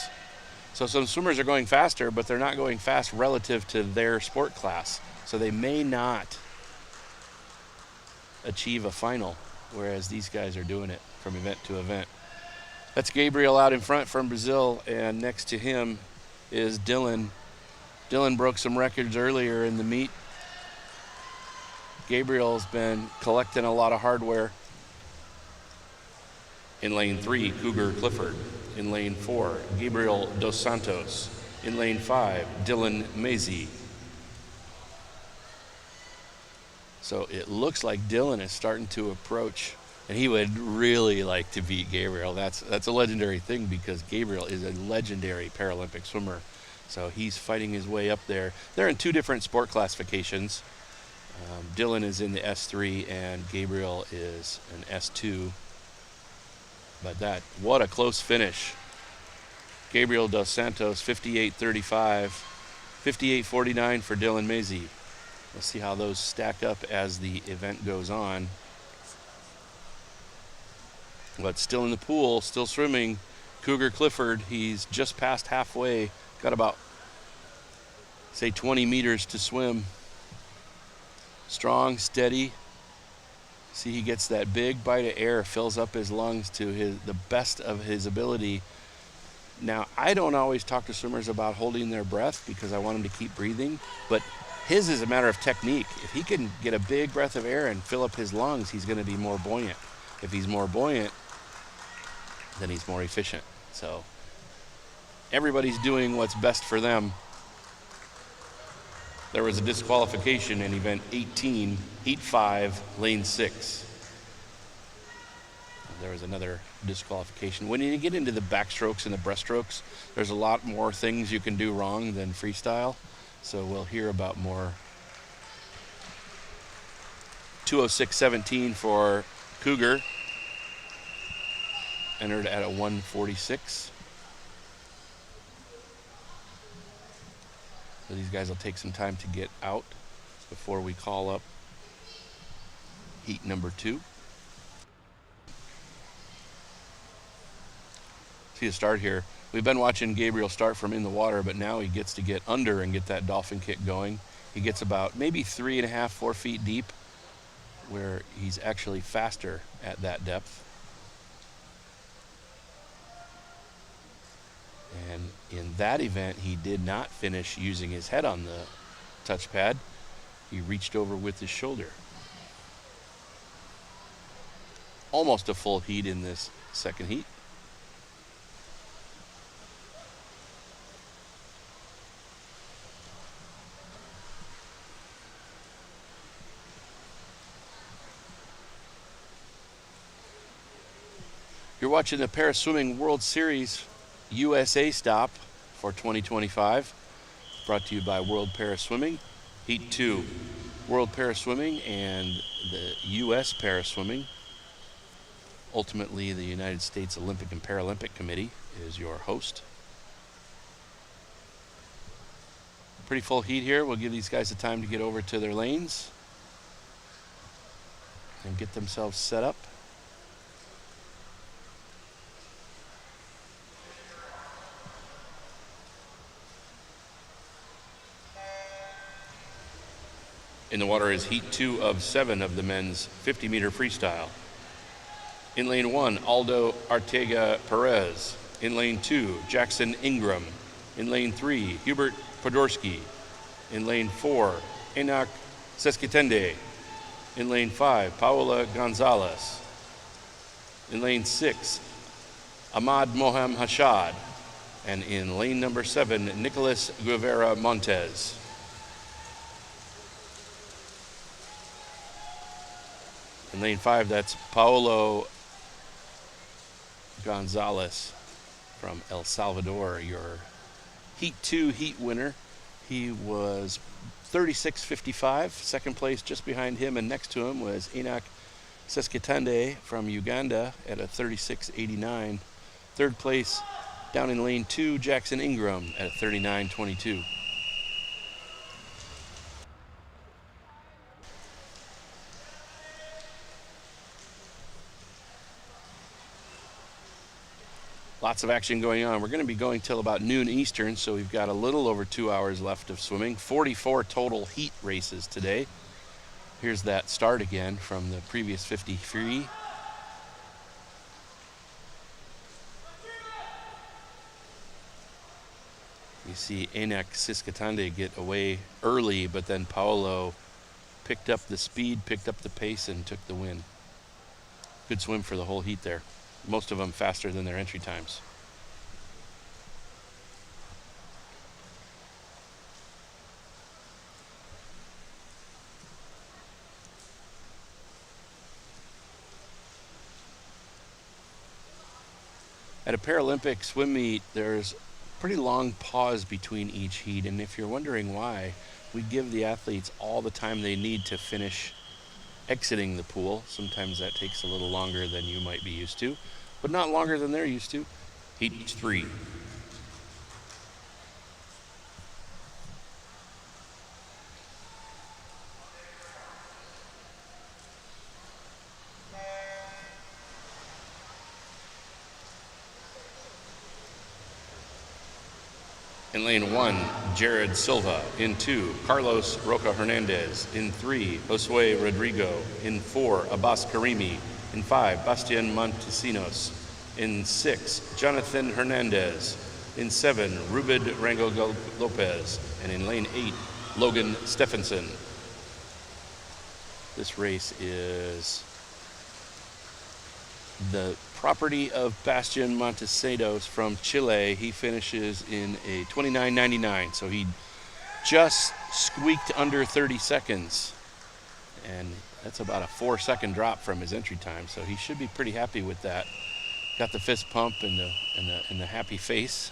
So some swimmers are going faster, but they're not going fast relative to their sport class. So they may not achieve a final, whereas these guys are doing it from event to event. That's Gabriel out in front from Brazil, and next to him is Dylan. Dylan broke some records earlier in the meet. Gabriel's been collecting a lot of hardware. In lane 3, Cougar Clifford. In lane 4, Gabriel Dos Santos. In lane 5, Dylan Mazie. So it looks like Dylan is starting to approach, and he would really like to beat Gabriel. That's a legendary thing, because Gabriel is a legendary Paralympic swimmer. So he's fighting his way up there. They're in 2 different sport classifications. Dylan is in the S3 and Gabriel is an S2. But what a close finish. Gabriel Dos Santos, 58.35, 58.49 for Dylan Mazie. We'll see how those stack up as the event goes on. But still in the pool, still swimming, Cougar Clifford. He's just past halfway, got about, say, 20 meters to swim. Strong, steady. See, he gets that big bite of air, fills up his lungs to the best of his ability. Now, I don't always talk to swimmers about holding their breath because I want them to keep breathing, but his is a matter of technique. If he can get a big breath of air and fill up his lungs, he's going to be more buoyant. If he's more buoyant, then he's more efficient. So everybody's doing what's best for them. There was a disqualification in event 18, heat 5, lane 6. There was another disqualification. When you get into the backstrokes and the breaststrokes, there's a lot more things you can do wrong than freestyle. So we'll hear about more. 206.17 for Cougar. entered at a 1:46. So these guys will take some time to get out before we call up heat number 2. See a start here. We've been watching Gabriel start from in the water, but now he gets to get under and get that dolphin kick going. He gets about maybe 3.5, 4 feet deep, where he's actually faster at that depth. And in that event, he did not finish using his head on the touchpad. He reached over with his shoulder. Almost a full heat in this second heat. You're watching the Paraswimming World Series USA stop for 2025, brought to you by World Paraswimming, Heat 2, World Paraswimming and the US Paraswimming. Ultimately, the United States Olympic and Paralympic Committee is your host. Pretty full heat here. We'll give these guys the time to get over to their lanes and get themselves set up. In the water is heat 2 of 7 of the men's 50-meter freestyle. In lane 1, Aldo Arteaga Perez. In lane 2, Jackson Ingram. In lane 3, Hubert Podorski. In lane 4, Enoch Seskitende. In lane 5, Paola Gonzalez. In lane 6, Ahmad Moham Hashad. And in lane number 7, Nicolas Guevara Montes. In lane 5, that's Paolo Gonzalez from El Salvador, your Heat 2 heat winner. He was 36.55, second place just behind him, and next to him was Enoch Seskitande from Uganda at a 36.89. Third place down in lane 2, Jackson Ingram at a 39.22. Lots of action going on. We're going to be going till about noon Eastern, so we've got a little over 2 hours left of swimming. 44 total heat races today. Here's that start again from the previous 53. You see Enoch Siskatande get away early, but then Paolo picked up the speed, picked up the pace, and took the win. Good swim for the whole heat there. Most of them faster than their entry times. At a Paralympic swim meet, there's a pretty long pause between each heat, and if you're wondering why, we give the athletes all the time they need to finish exiting the pool. Sometimes that takes a little longer than you might be used to, but not longer than they're used to. Heat 3. In lane 1, Jared Silva. In 2, Carlos Roca Hernandez. In 3, Josue Rodrigo. In 4, Abbas Karimi. In 5, Bastian Montesinos. In 6, Jonathan Hernandez. In 7, Rubid Rango Lopez. And in lane 8, Logan Stephenson. This race is the property of Bastian Montesinos from Chile. He finishes in a 29.99, so he just squeaked under 30 seconds, and that's about a 4-second drop from his entry time, so he should be pretty happy with that. Got the fist pump and the happy face.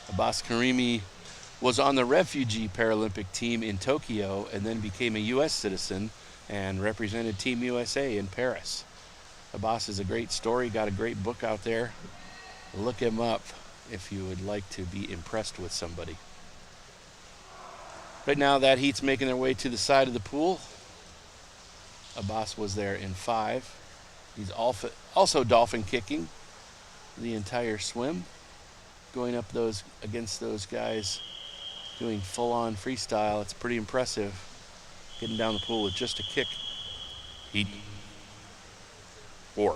Abbas Karimi was on the refugee Paralympic team in Tokyo and then became a U.S. citizen and represented Team USA in Paris. Abbas is a great story, got a great book out there. Look him up if you would like to be impressed with somebody. Right now that heat's making their way to the side of the pool. Abbas was there in 5. He's also dolphin kicking the entire swim, going up those against those guys doing full-on freestyle. It's pretty impressive, getting down the pool with just a kick. Heat 4.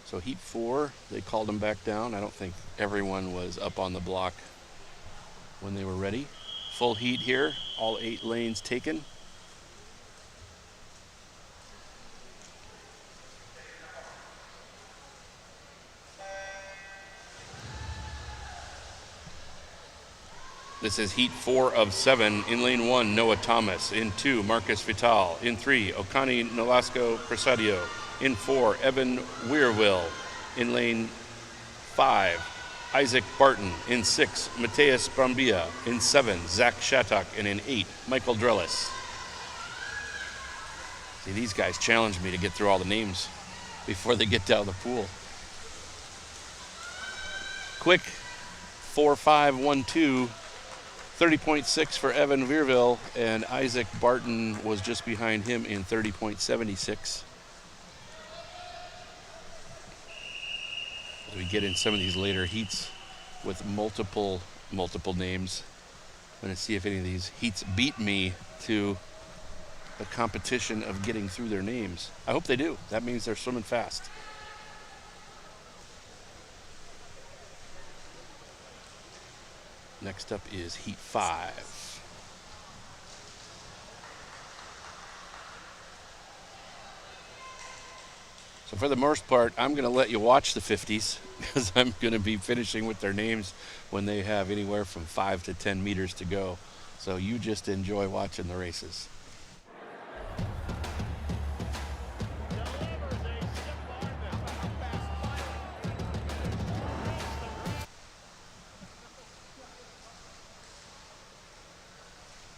So heat 4, they called them back down. I don't think everyone was up on the block when they were ready. Full heat here, all 8 lanes taken. This is heat 4 of 7. In lane 1, Noah Thomas. In 2, Marcus Vital. In 3, Okani Nolasco Presadio. In 4, Evan Weirwill. In lane 5, Isaac Barton. In 6, Mateus Brambilla. In 7, Zach Shattuck. And in 8, Michael Drellis. See, these guys challenged me to get through all the names before they get down the pool. Quick 4.512. 30.6 for Evan Weirwill, and Isaac Barton was just behind him in 30.76. As we get in some of these later heats with multiple names, I'm going to see if any of these heats beat me to the competition of getting through their names. I hope they do. That means they're swimming fast. Next up is heat 5. So for the most part, I'm going to let you watch the 50s because I'm going to be finishing with their names when they have anywhere from 5 to 10 meters to go. So you just enjoy watching the races.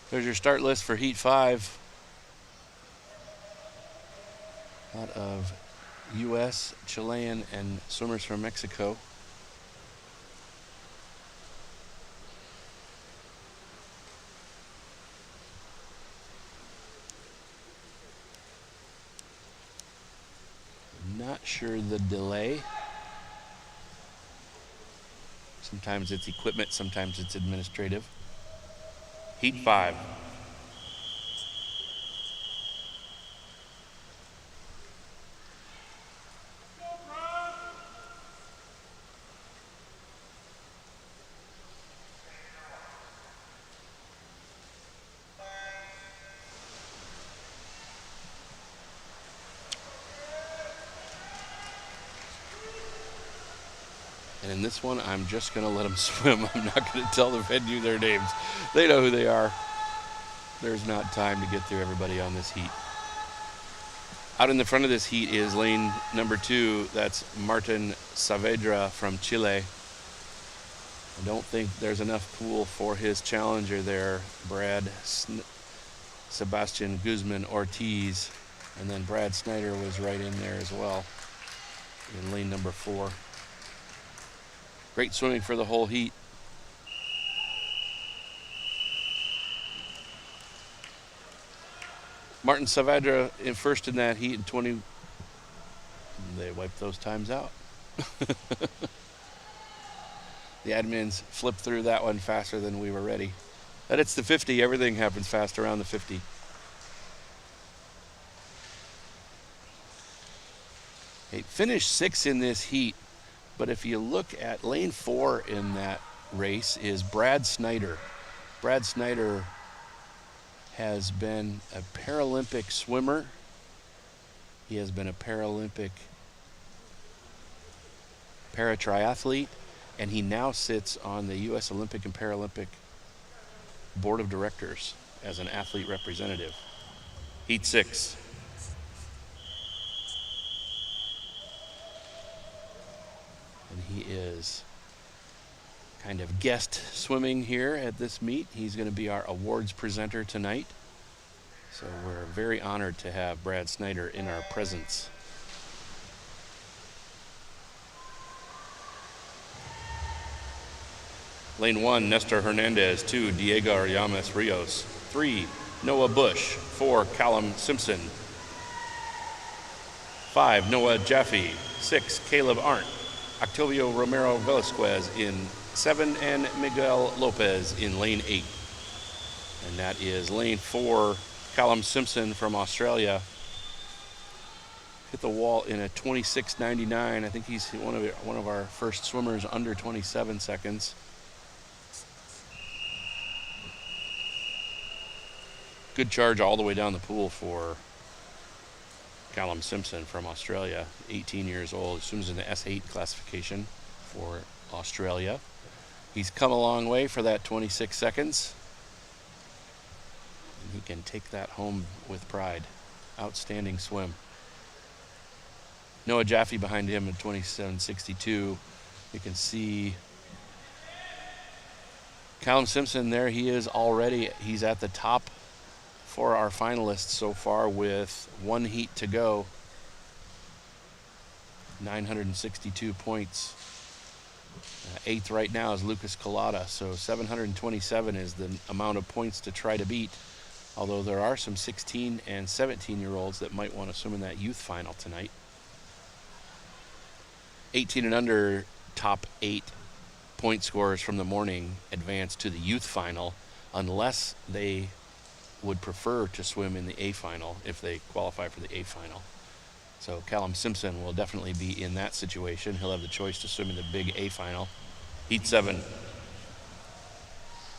There's your start list for heat 5. A lot of U.S., Chilean, and swimmers from Mexico. Not sure the delay. Sometimes it's equipment, sometimes it's administrative. Heat 5. And in this one, I'm just going to let them swim. I'm not going to tell the venue their names. They know who they are. There's not time to get through everybody on this heat. Out in the front of this heat is lane number 2. That's Martin Saavedra from Chile. I don't think there's enough pool for his challenger there, Sebastian Guzman Ortiz. And then Brad Snyder was right in there as well in lane number 4. Great swimming for the whole heat. Martin Saavedra in first in that heat in 20. They wiped those times out. The admins flipped through that one faster than we were ready. But it's the 50. Everything happens fast around the 50. He finished 6th in this heat, but if you look at lane 4 in that race is Brad Snyder. Brad Snyder has been a Paralympic swimmer. He has been a Paralympic paratriathlete, and he now sits on the U.S. Olympic and Paralympic Board of Directors as an athlete representative. Heat 6. And he is kind of guest swimming here at this meet. He's going to be our awards presenter tonight. So we're very honored to have Brad Snyder in our presence. Lane 1, Nestor Hernandez. 2, Diego Ariames Rios. 3, Noah Bush. 4, Callum Simpson. 5, Noah Jaffe. 6, Caleb Arndt. Octavio Romero Velasquez in 7, and Miguel Lopez in lane 8. And that is lane 4, Callum Simpson from Australia. Hit the wall in a 26.99. I think he's one of our first swimmers under 27 seconds. Good charge all the way down the pool for Callum Simpson from Australia, 18 years old. Swims in the S8 classification for Australia. He's come a long way for that 26 seconds. And he can take that home with pride. Outstanding swim. Noah Jaffe behind him at 27.62. You can see Callum Simpson there. He is already, he's at the top for our finalists so far with 1 heat to go. 962 points. 8th right now is Lucas Collada, so 727 is the amount of points to try to beat, although there are some 16 and 17-year-olds that might want to swim in that youth final tonight. 18 and under top 8 point scorers from the morning advance to the youth final, unless they would prefer to swim in the A final if they qualify for the A final. So Callum Simpson will definitely be in that situation. He'll have the choice to swim in the big A final. Heat 7.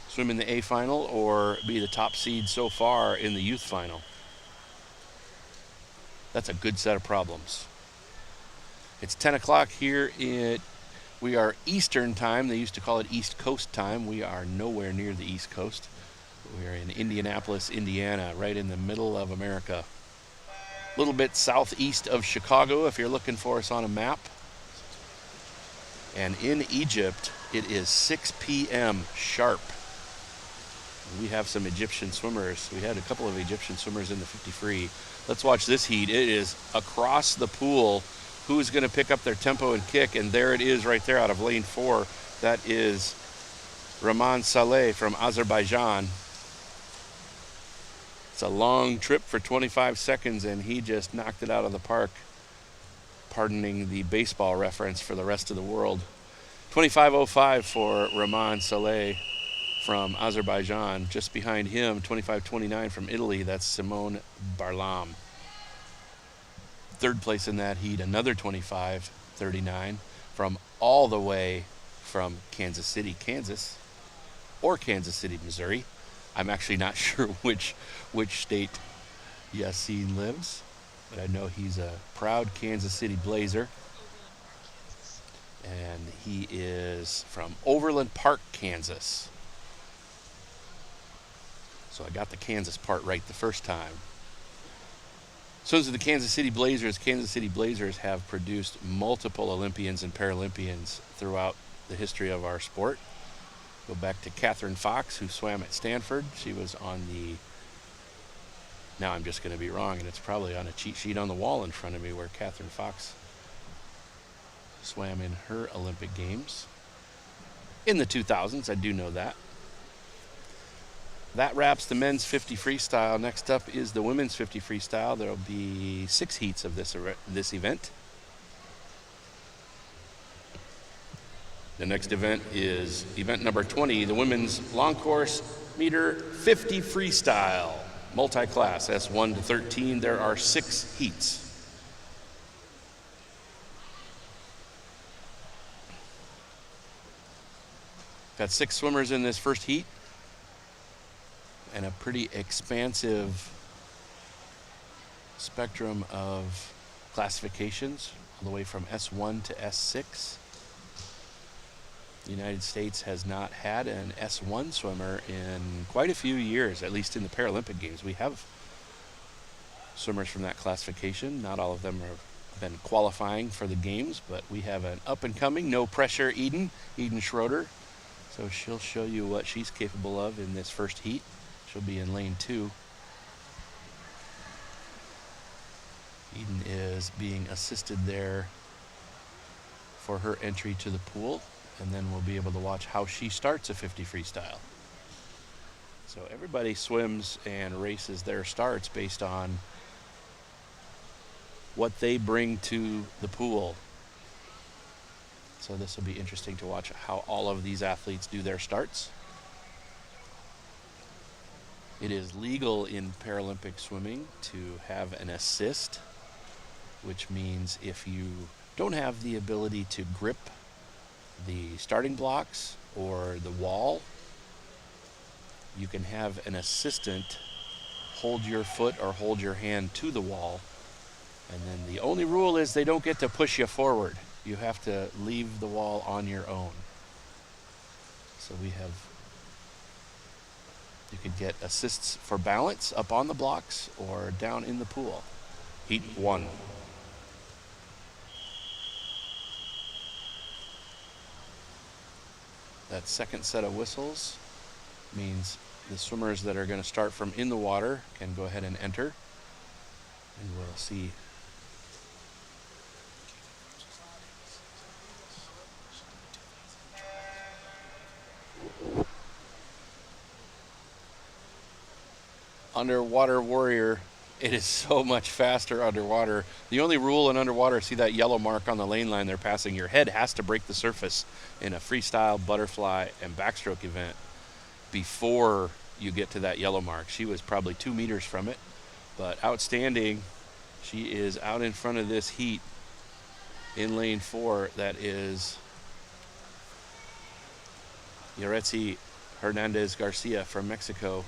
Swim in the A final or be the top seed so far in the youth final. That's a good set of problems. It's 10 o'clock here. We are Eastern time. They used to call it East Coast time. We are nowhere near the East Coast. We are in Indianapolis, Indiana, right in the middle of America. A little bit southeast of Chicago if you're looking for us on a map. And in Egypt, it is 6 p.m. sharp. We have some Egyptian swimmers. We had a couple of Egyptian swimmers in the 50 free. Let's watch this heat. It is across the pool. Who's going to pick up their tempo and kick? And there it is right there out of lane 4. That is Rahman Saleh from Azerbaijan. It's a long trip for 25 seconds, and he just knocked it out of the park, pardoning the baseball reference for the rest of the world. 25.05 for Rahman Saleh from Azerbaijan. Just behind him, 25.29 from Italy, that's Simone Barlam. 3rd place in that heat, another 25.39 from all the way from Kansas City, Kansas, or Kansas City, Missouri. I'm actually not sure which state Yassine lives, but I know he's a proud Kansas City Blazer. And he is from Overland Park, Kansas. So I got the Kansas part right the first time. So the Kansas City Blazers have produced multiple Olympians and Paralympians throughout the history of our sport. Go back to Catherine Fox, who swam at Stanford. She was on the, now I'm just going to be wrong, and it's probably on a cheat sheet on the wall in front of me where Catherine Fox swam in her Olympic Games. In the 2000s, I do know that. That wraps the men's 50 freestyle. Next up is the women's 50 freestyle. There will be 6 heats of this event. The next event is event number 20, the women's long course meter 50 freestyle, multi-class S1 to 13. There are 6 heats. Got 6 swimmers in this first heat, and a pretty expansive spectrum of classifications, all the way from S1 to S6. The United States has not had an S1 swimmer in quite a few years, at least in the Paralympic Games. We have swimmers from that classification. Not all of them have been qualifying for the games, but we have an up-and-coming, no pressure Eden Schroeder. So she'll show you what she's capable of in this first heat. She'll be in lane 2. Eden is being assisted there for her entry to the pool, and then we'll be able to watch how she starts a 50 freestyle. So everybody swims and races their starts based on what they bring to the pool. So this will be interesting to watch how all of these athletes do their starts. It is legal in Paralympic swimming to have an assist, which means if you don't have the ability to grip the starting blocks or the wall, you can have an assistant hold your foot or hold your hand to the wall. And then the only rule is they don't get to push you forward. You have to leave the wall on your own. So you could get assists for balance up on the blocks or down in the pool. Heat 1. That second set of whistles means the swimmers that are going to start from in the water can go ahead and enter. And we'll see. Underwater Warrior, it is so much faster underwater. The only rule in underwater, see that yellow mark on the lane line they're passing, your head has to break the surface in a freestyle, butterfly, and backstroke event before you get to that yellow mark. She was probably 2 meters from it, but outstanding. She is out in front of this heat in lane 4. That is Yaretsi Hernandez Garcia from Mexico.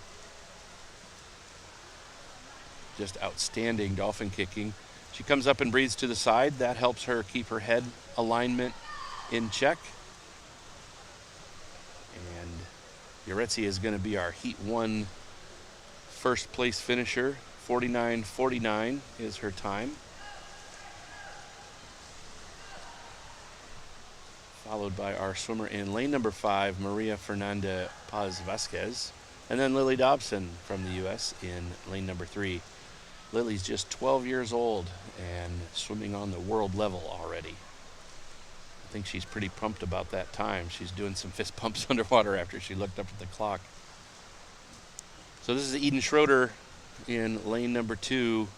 Just outstanding dolphin kicking. She comes up and breathes to the side. That helps her keep her head alignment in check. And Yaretsi is going to be our Heat 1 first place finisher. 49.49 is her time. Followed by our swimmer in lane number 5, Maria Fernanda Paz Vasquez. And then Lily Dobson from the U.S. in lane number 3. Lily's just 12 years old and swimming on the world level already. I think she's pretty pumped about that time. She's doing some fist pumps underwater after she looked up at the clock. So this is Eden Schroeder in lane number 2,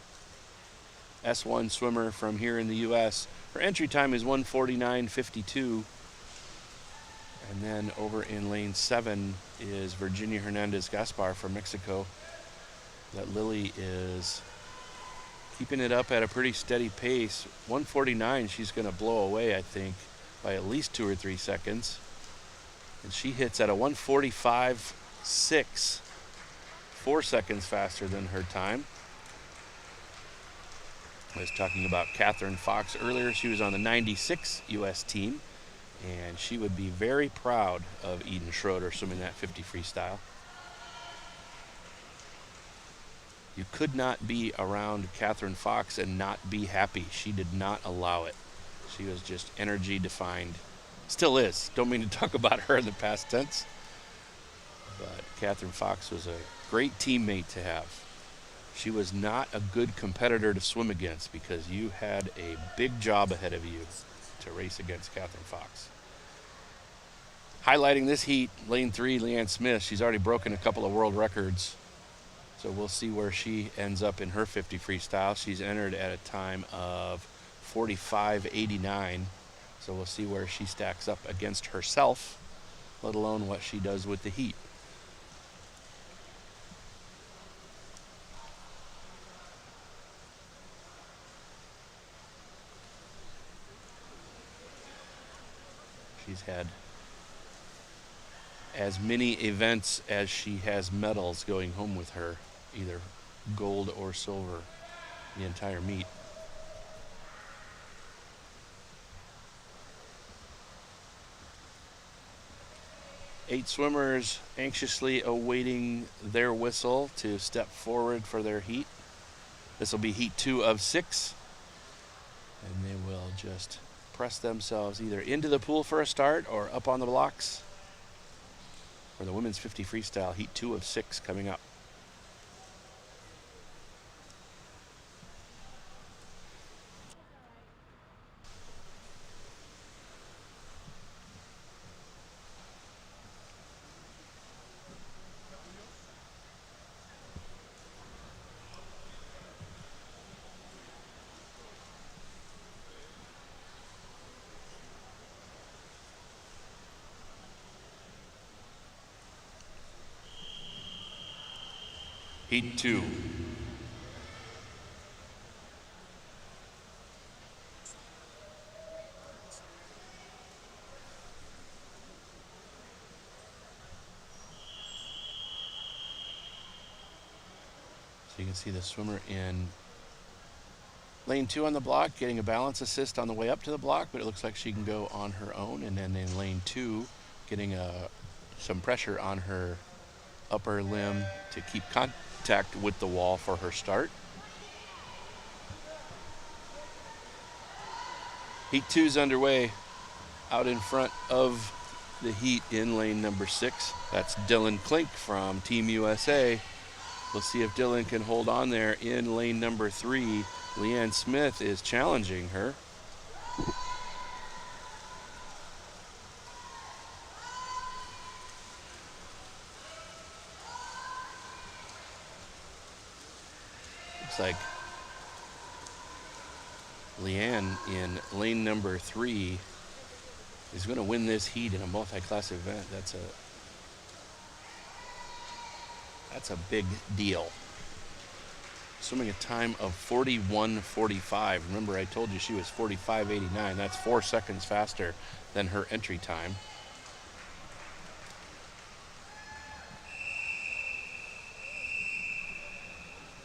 S1 swimmer from here in the U.S. Her entry time is 1:49.52. And then over in lane 7 is Virginia Hernandez Gaspar from Mexico. That Lily is keeping it up at a pretty steady pace. 1:49, she's going to blow away, I think, by at least 2 or 3 seconds. And she hits at a 1:45.6, 4 seconds faster than her time. I was talking about Catherine Fox earlier. She was on the 96 U.S. team, and she would be very proud of Eden Schroeder swimming that 50 freestyle. You could not be around Catherine Fox and not be happy. She did not allow it. She was just energy defined. Still is. Don't mean to talk about her in the past tense. But Catherine Fox was a great teammate to have. She was not a good competitor to swim against because you had a big job ahead of you to race against Catherine Fox. Highlighting this heat, lane 3, Leanne Smith. She's already broken a couple of world records. So we'll see where she ends up in her 50 freestyle. She's entered at a time of 45.89. So we'll see where she stacks up against herself, let alone what she does with the heat. She's had as many events as she has medals going home with her, either gold or silver, the entire meet. Eight swimmers anxiously awaiting their whistle to step forward for their heat. This will be heat 2 of 6. And they will just press themselves either into the pool for a start or up on the blocks for the women's 50 freestyle, heat 2 of 6 coming up. Heat 2. So you can see the swimmer in lane 2 on the block getting a balance assist on the way up to the block, but it looks like she can go on her own. And then in lane 2 getting some pressure on her upper limb to keep contact with the wall for her start. Heat 2's underway. Out in front of the heat in lane number 6. That's Dylan Klink from Team USA. We'll see if Dylan can hold on there in lane number 3. Leanne Smith is challenging her. Looks like Leanne in lane number 3 is going to win this heat in a multi-class event. That's a big deal. Swimming a time of 41:45. Remember, I told you she was 45:89. That's 4 seconds faster than her entry time.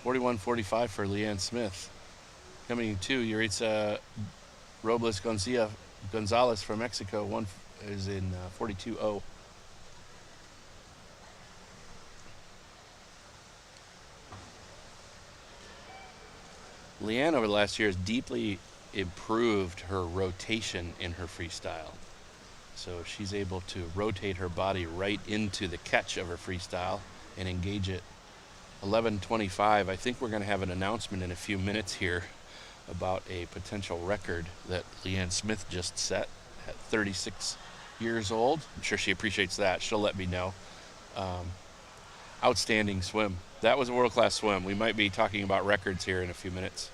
(41:45) for Leanne Smith. Coming to Yuritsa Robles Gonzalez from Mexico. One is in 42:0. Leanne over the last year has deeply improved her rotation in her freestyle. So she's able to rotate her body right into the catch of her freestyle and engage it. 11:25. I think we're going to have an announcement in a few minutes here about a potential record that Leanne Smith just set at 36 years old. I'm sure she appreciates that. She'll let me know. Outstanding swim. That was a world-class swim. We might be talking about records here in a few minutes.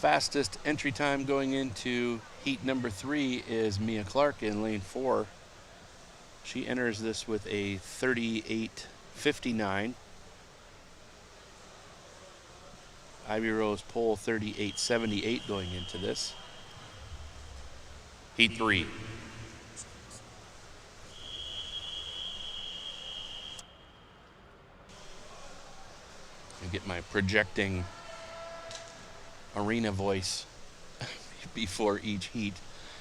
Fastest entry time going into heat number 3 is Mia Clark in lane 4. She enters this with a 38:59. Ivy Rose Pole 38:78 going into this. Heat 3. I get my projecting arena voice before each heat.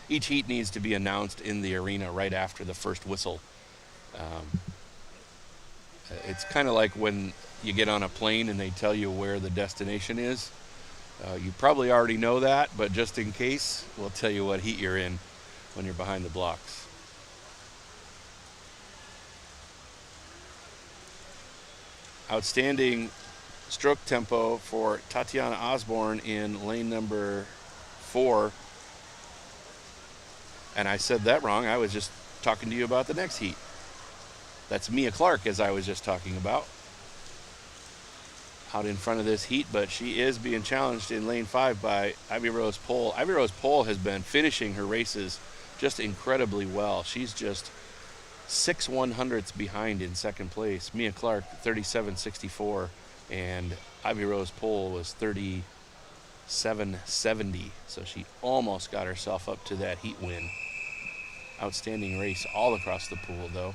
Each heat needs to be announced in the arena right after the first whistle. It's kind of like when you get on a plane and they tell you where the destination is. You probably already know that, but just in case, we'll tell you what heat you're in when you're behind the blocks. Outstanding stroke tempo for Tatiana Osborne in lane number 4. And I said that wrong. I was just talking to you about the next heat. That's Mia Clark, as I was just talking about. Out in front of this heat, but she is being challenged in lane 5 by Ivy Rose Pole. Ivy Rose Pole has been finishing her races just incredibly well. She's just 6/100ths behind in second place. Mia Clark, 37:64. And Ivy Rose Pole was 37:70, so she almost got herself up to that heat win. Outstanding race all across the pool, though.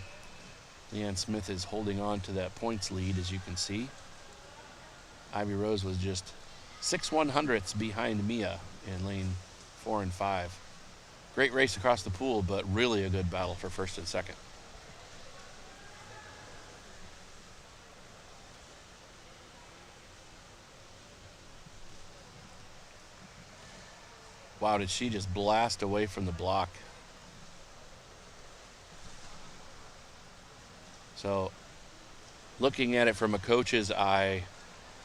Leanne Smith is holding on to that points lead, as you can see. Ivy Rose was just 6/100ths behind Mia in lane 4 and 5. Great race across the pool, but really a good battle for first and second. Wow, did she just blast away from the block. So, looking at it from a coach's eye,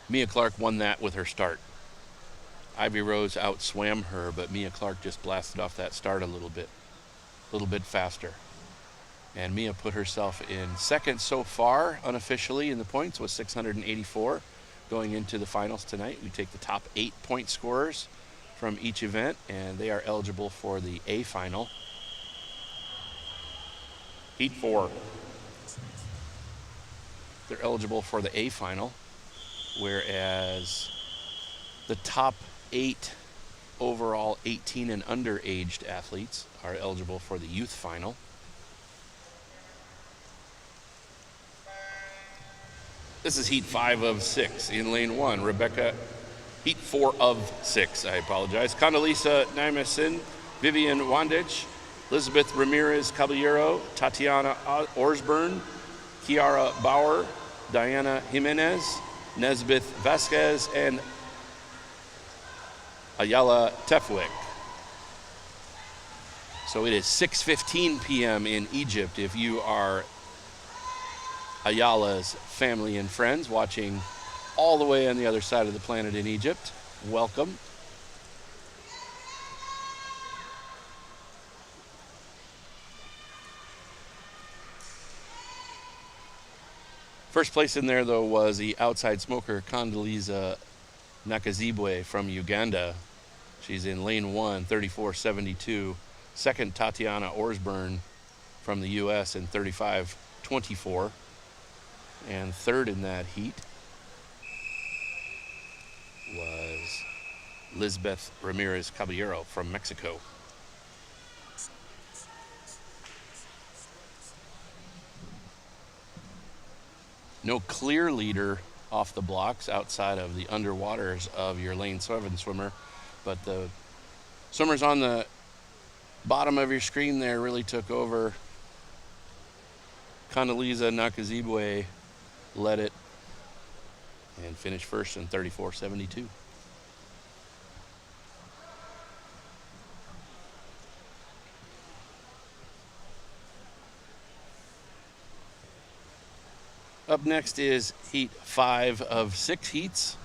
Mia Clark won that with her start. Ivy Rose outswam her, but Mia Clark just blasted off that start a little bit faster. And Mia put herself in second so far, unofficially, in the points with 684. Going into the finals tonight, we take the top 8 point scorers from each event, and they are eligible for the A final. Heat 4. They're eligible for the A final, whereas the top 8 overall 18 and under aged athletes are eligible for the youth final. This is heat 5 of 6 in lane 1. Heat 4 of 6, I apologize. Condoleezza Nymasin, Vivian Wandich, Elizabeth Ramirez Caballero, Tatiana Orsburn, Kiara Bauer, Diana Jimenez, Nesbeth Vasquez, and Ayala Tefwick. So it is 6:15 p.m. in Egypt. If you are Ayala's family and friends watching all the way on the other side of the planet in Egypt, welcome. First place in there, though, was the outside smoker Condoleezza Nakazibwe from Uganda. She's in lane 1, 34.72. Second, Tatiana Orsburn from the U.S. in 35.24. And third in that heat was Lisbeth Ramirez Caballero from Mexico. No clear leader off the blocks outside of the underwaters of your lane 7 swimmer, but the swimmers on the bottom of your screen there really took over. Condoleezza Nakazibwe led it and finished first in 34.72. Up next is heat 5 of 6 heats.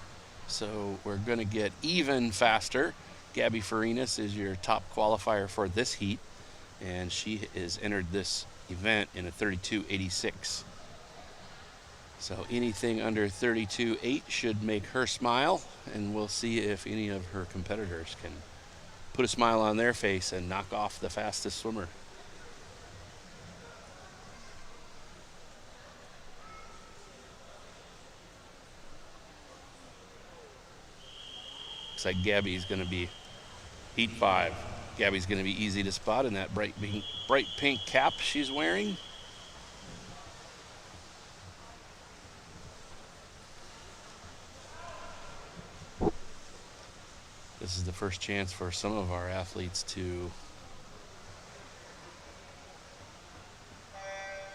So we're going to get even faster. Gabby Farinas is your top qualifier for this heat, and she has entered this event in a 32.86. So anything under 32.8 should make her smile, and we'll see if any of her competitors can put a smile on their face and knock off the fastest swimmer. Looks like Gabby's going to be heat 5. Gabby's going to be easy to spot in that bright pink cap she's wearing. This is the first chance for some of our athletes to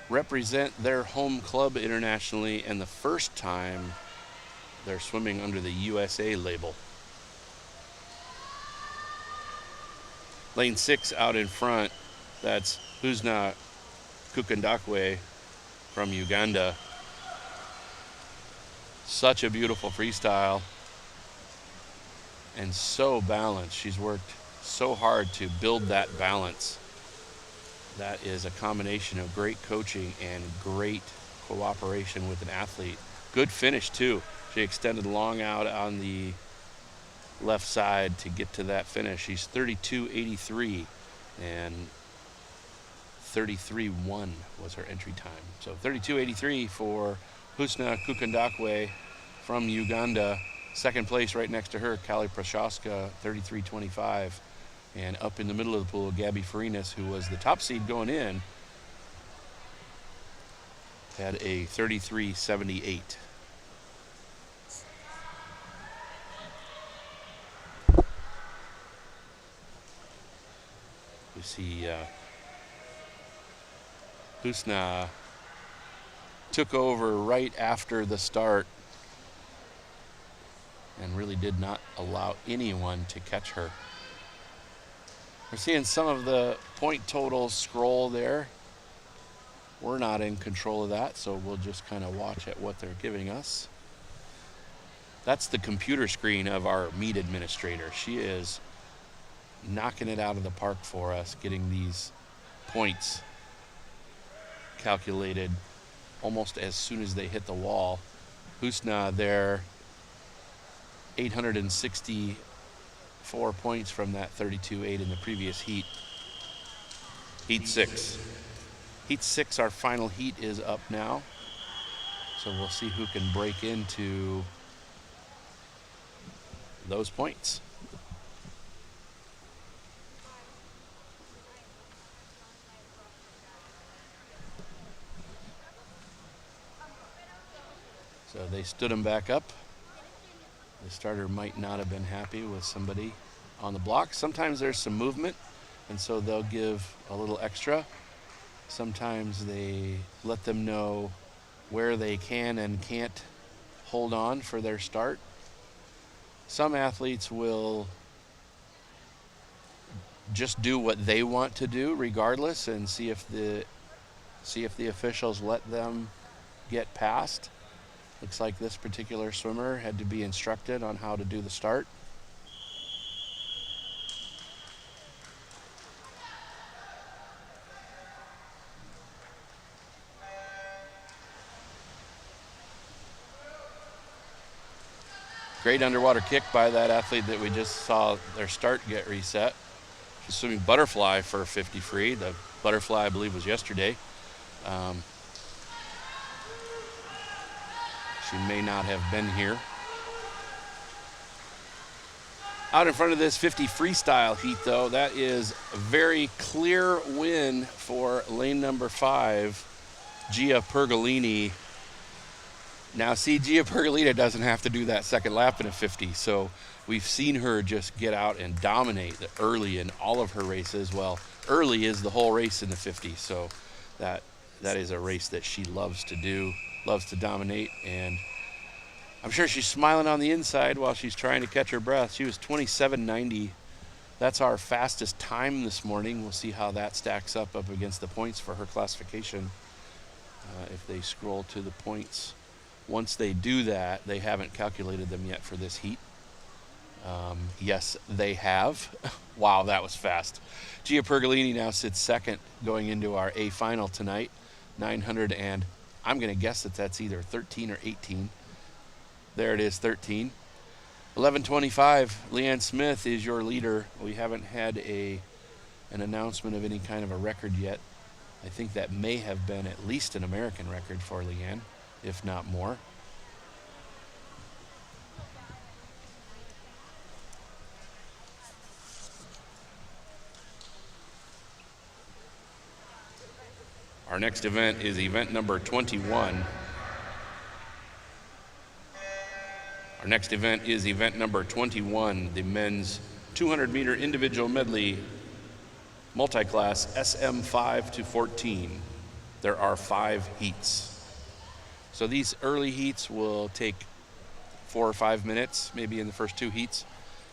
represent their home club internationally, and the first time they're swimming under the USA label. Lane 6 out in front, that's Husna Kukandakwe from Uganda. Such a beautiful freestyle and so balanced. She's worked so hard to build that balance. That is a combination of great coaching and great cooperation with an athlete. Good finish too. She extended long out on the left side to get to that finish. She's 32.83 and 33.1 was her entry time. So 32.83 for Husna Kukandakwe from Uganda. Second place right next to her, Kali Prashaska, 33.25. And up in the middle of the pool, Gabby Farinas, who was the top seed going in, had a 33.78. You see Husna took over right after the start and really did not allow anyone to catch her. We're seeing some of the point totals scroll there. We're not in control of that, so we'll just kind of watch at what they're giving us. That's the computer screen of our meet administrator. She is knocking it out of the park for us, getting these points calculated almost as soon as they hit the wall. Husna there, 864 points from that 32.8 in the previous heat. Heat 6. Heat 6, our final heat, is up now. So we'll see who can break into those points. So they stood him back up. The starter might not have been happy with somebody on the block. Sometimes there's some movement, and so they'll give a little extra. Sometimes they let them know where they can and can't hold on for their start. Some athletes will just do what they want to do regardless and see if the officials let them get past. Looks like this particular swimmer had to be instructed on how to do the start. Great underwater kick by that athlete that we just saw their start get reset. She's swimming butterfly for 50 free. The butterfly, I believe, was yesterday. She may not have been here. Out in front of this 50 freestyle heat, though, that is a very clear win for lane number 5, Gia Pergolini. Now, see, Gia Pergolini doesn't have to do that second lap in a 50, so we've seen her just get out and dominate early in all of her races. Well, early is the whole race in the 50, so that is a race that she loves to do, loves to dominate, and I'm sure she's smiling on the inside while she's trying to catch her breath. She was 27.90. That's our fastest time this morning. We'll see how that stacks up against the points for her classification if they scroll to the points. Once they do that, they haven't calculated them yet for this heat. Yes, they have. Wow, that was fast. Gia Pergolini now sits second going into our A final tonight. 900, and I'm going to guess that that's either 13 or 18. There it is, 13. 11:25, Leanne Smith is your leader. We haven't had an announcement of any kind of a record yet. I think that may have been at least an American record for Leanne, if not more. Our next event is event number 21. Our next event is event number 21, the men's 200-meter individual medley multi-class SM5 to 14. There are 5 heats. So these early heats will take 4 or 5 minutes, maybe in the first 2 heats,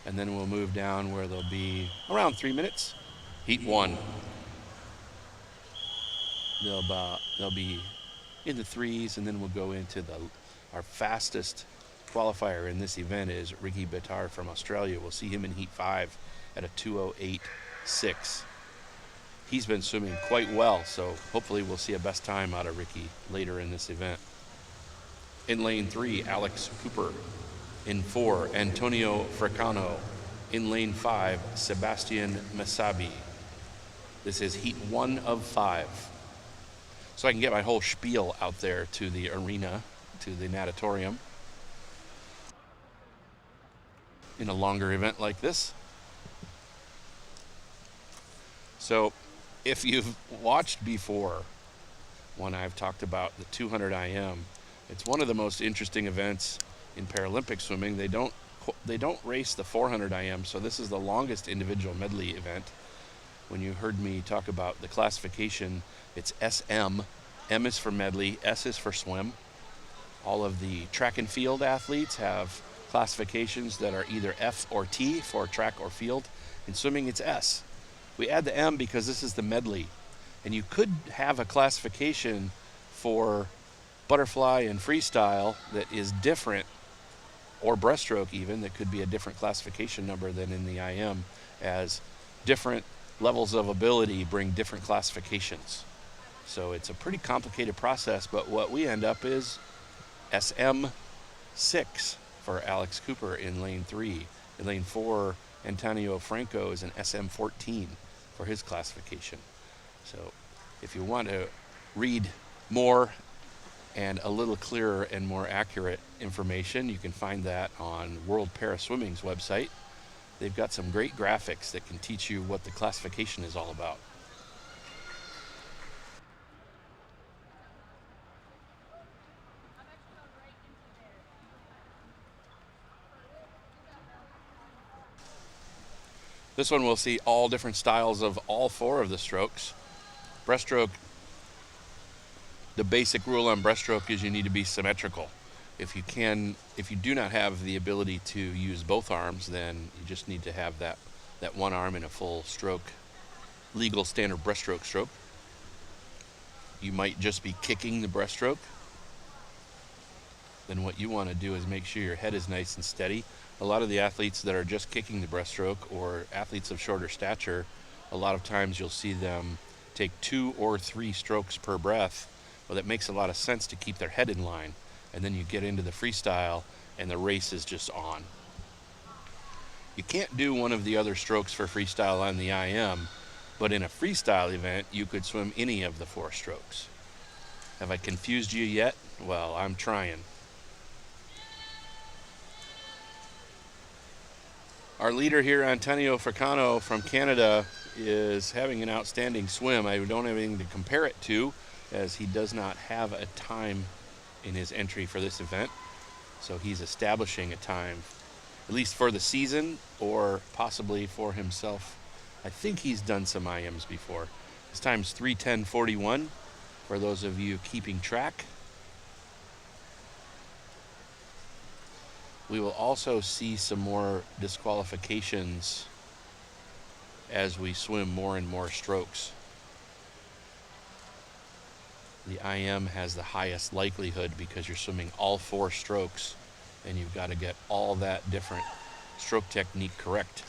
and then we'll move down where they'll be around 3 minutes. Heat 1. They'll be in the 3s, and then we'll go into our fastest qualifier in this event is Ricky Bitar from Australia. We'll see him in Heat 5 at a 2:08.6. He's been swimming quite well, so hopefully we'll see a best time out of Ricky later in this event. In lane 3, Alex Cooper. In 4, Antonio Fricano. In lane 5, Sebastian Mesabi. This is Heat 1 of 5. So I can get my whole spiel out there to the arena, to the Natatorium, in a longer event like this. So if you've watched before when I've talked about the 200 IM, it's one of the most interesting events in Paralympic swimming. They don't race the 400 IM, so this is the longest individual medley event. when you heard me talk about the classification, it's SM. M is for medley, S is for swim. All of the track and field athletes have classifications that are either F or T for track or field. In swimming, it's S. We add the M because this is the medley. And you could have a classification for butterfly and freestyle that is different, or breaststroke even, that could be a different classification number than in the IM, as different levels of ability bring different classifications. So it's a pretty complicated process, but what we end up is SM6 for Alex Cooper in lane 3. In lane 4, Antonio Franco is an SM14 for his classification. So if you want to read more and a little clearer and more accurate information, you can find that on World Para Swimming's website. They've got some great graphics that can teach you what the classification is all about. This one we'll see all different styles of all 4 of the strokes. Breaststroke, the basic rule on breaststroke is you need to be symmetrical. If you do not have the ability to use both arms, then you just need to have that one arm in a full stroke, legal standard breaststroke stroke. You might just be kicking the breaststroke. Then what you want to do is make sure your head is nice and steady. A lot of the athletes that are just kicking the breaststroke, or athletes of shorter stature, a lot of times you'll see them take 2 or 3 strokes per breath. Well, that makes a lot of sense to keep their head in line. And then you get into the freestyle and the race is just on. You can't do one of the other strokes for freestyle on the IM, but in a freestyle event, you could swim any of the 4 strokes. Have I confused you yet? Well, I'm trying. Our leader here, Antonio Franco from Canada, is having an outstanding swim. I don't have anything to compare it to, as he does not have a time in his entry for this event. So he's establishing a time, at least for the season, or possibly for himself. I think he's done some IMs before. His time's 3:10:41 for those of you keeping track. We will also see some more disqualifications as we swim more and more strokes. The IM has the highest likelihood because you're swimming all 4 strokes and you've got to get all that different stroke technique correct.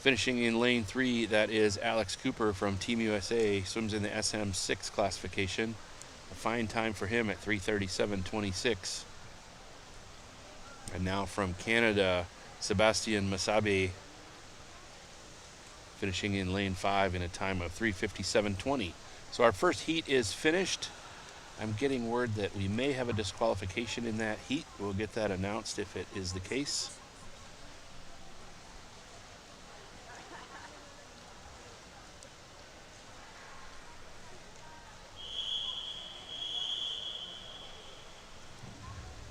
Finishing in lane 3, that is Alex Cooper from Team USA, swims in the SM6 classification. A fine time for him at 3:37:26. And now from Canada, Sebastian Masabe, finishing in lane 5 in a time of 3:57:20. So our first heat is finished. I'm getting word that we may have a disqualification in that heat. We'll get that announced if it is the case.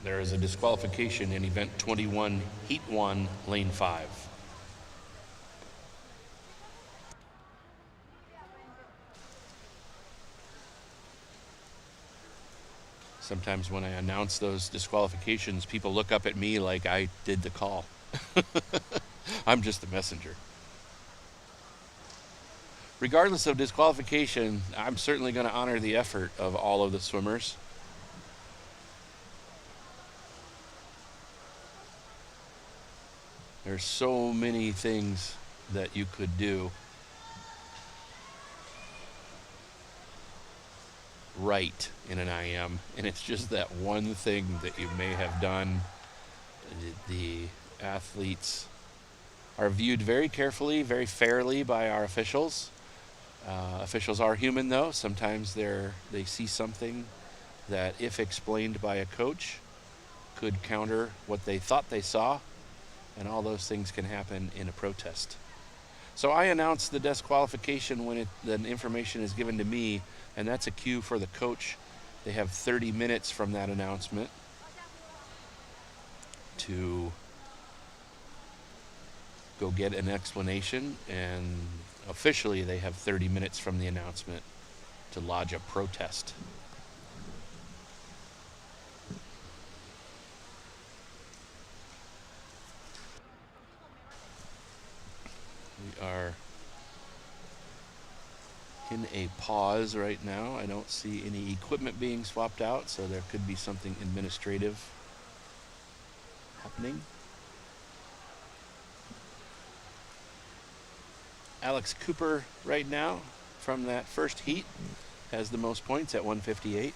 There is a disqualification in event 21, heat 1, lane 5. Sometimes when I announce those disqualifications, people look up at me like I did the call. I'm just the messenger. Regardless of disqualification, I'm certainly going to honor the effort of all of the swimmers. There's so many things that you could do right in an IM, and it's just that one thing that you may have done. The athletes are viewed very carefully, very fairly by our officials. Officials are human, though. Sometimes they see something that, if explained by a coach, could counter what they thought they saw, and all those things can happen in a protest. So I announce the disqualification when the information is given to me, and that's a cue for the coach. They have 30 minutes from that announcement to go get an explanation, and Officially, they have 30 minutes from the announcement to lodge a protest. We are in a pause right now. I don't see any equipment being swapped out, so there could be something administrative happening. Alex Cooper right now from that first heat has the most points at 158,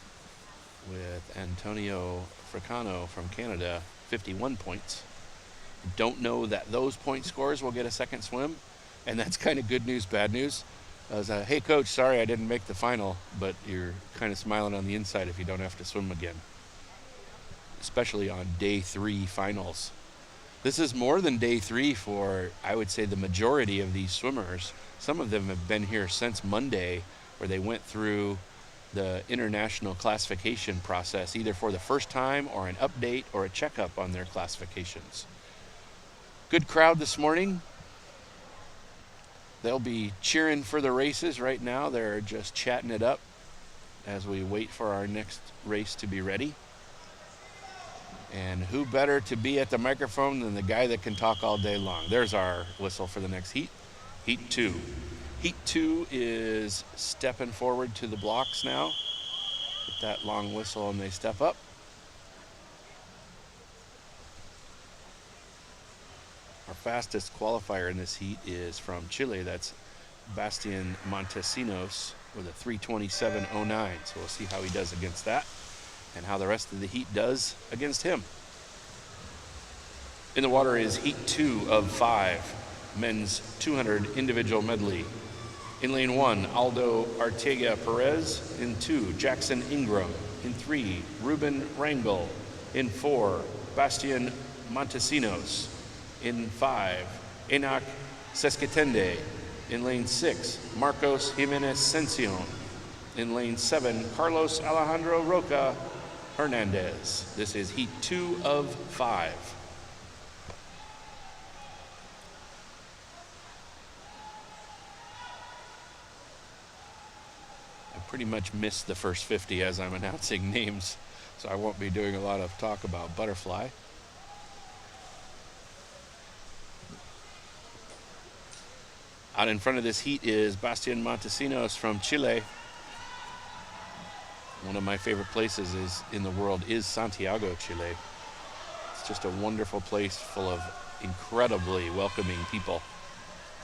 with Antonio Fricano from Canada 51 points. Don't know that those point scores will get a second swim, and that's kind of good news, bad news. I was hey coach, sorry I didn't make the final, but you're kind of smiling on the inside if you don't have to swim again, especially on day 3 finals. This is more than day 3 for, I would say, the majority of these swimmers. Some of them have been here since Monday, where they went through the international classification process, either for the first time or an update or a checkup on their classifications. Good crowd this morning. They'll be cheering for the races right now. They're just chatting it up as we wait for our next race to be ready. And who better to be at the microphone than the guy that can talk all day long? There's our whistle for the next heat. Heat 2. Heat 2 is stepping forward to the blocks now. Get that long whistle and they step up. Our fastest qualifier in this heat is from Chile. That's Bastian Montesinos with a 3:27.09. So we'll see how he does against that and how the rest of the heat does against him. In the water is heat 2 of 5, men's 200 individual medley. In lane 1, Aldo Arteaga Perez. In 2, Jackson Ingram. In 3, Ruben Rangel. In 4, Bastian Montesinos. In 5, Enoch Sesquetende. In lane 6, Marcos Jimenez Sencion. In lane 7, Carlos Alejandro Roca Hernandez. This is heat 2 of 5. I pretty much missed the first 50 as I'm announcing names, so I won't be doing a lot of talk about butterfly. Out in front of this heat is Bastian Montesinos from Chile. One of my favorite places in the world is Santiago, Chile. It's just a wonderful place full of incredibly welcoming people.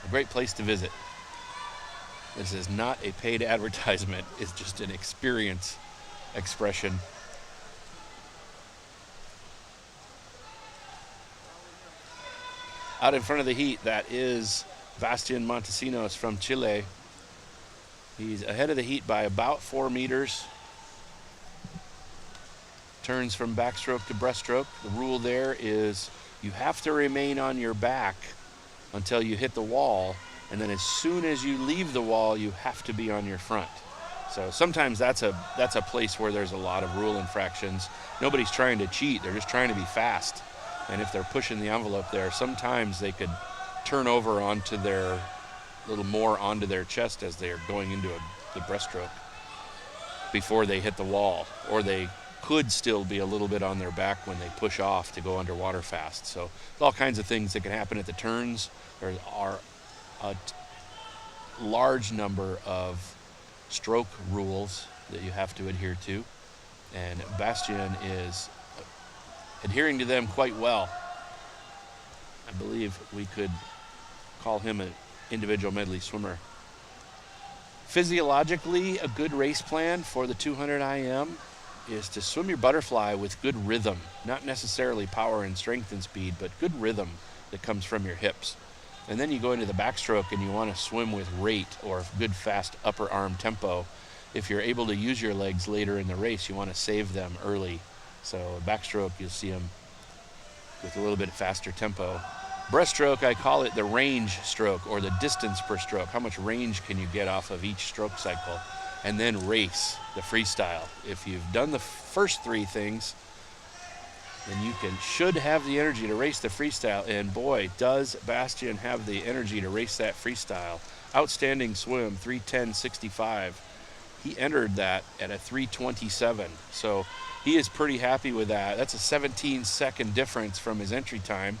A great place to visit. This is not a paid advertisement. It's just an experience expression. Out in front of the heat, that is Bastian Montesinos from Chile. He's ahead of the heat by about 4 meters. Turns from backstroke to breaststroke. The rule there is you have to remain on your back until you hit the wall, and then as soon as you leave the wall, you have to be on your front. So sometimes that's a place where there's a lot of rule infractions. Nobody's trying to cheat, they're just trying to be fast. And if they're pushing the envelope there, sometimes they could turn over onto their little more onto their chest as they're going into the breaststroke before they hit the wall, or they could still be a little bit on their back when they push off to go underwater fast. So there's all kinds of things that can happen at the turns. There are a large number of stroke rules that you have to adhere to, and Bastian is adhering to them quite well. I believe we could call him an individual medley swimmer. Physiologically, a good race plan for the 200 IM is to swim your butterfly with good rhythm, not necessarily power and strength and speed, but good rhythm that comes from your hips. And then you go into the backstroke and you want to swim with rate or good fast upper arm tempo. If you're able to use your legs later in the race, you want to save them early. So backstroke, you'll see them with a little bit faster tempo. Breaststroke, I call it the range stroke, or the distance per stroke. How much range can you get off of each stroke cycle? And then race, the freestyle. If you've done the first 3 things, And you should have the energy to race the freestyle. And boy, does Bastian have the energy to race that freestyle. Outstanding swim, 3:10.65. He entered that at a 3:27. So he is pretty happy with that. That's a 17-second difference from his entry time.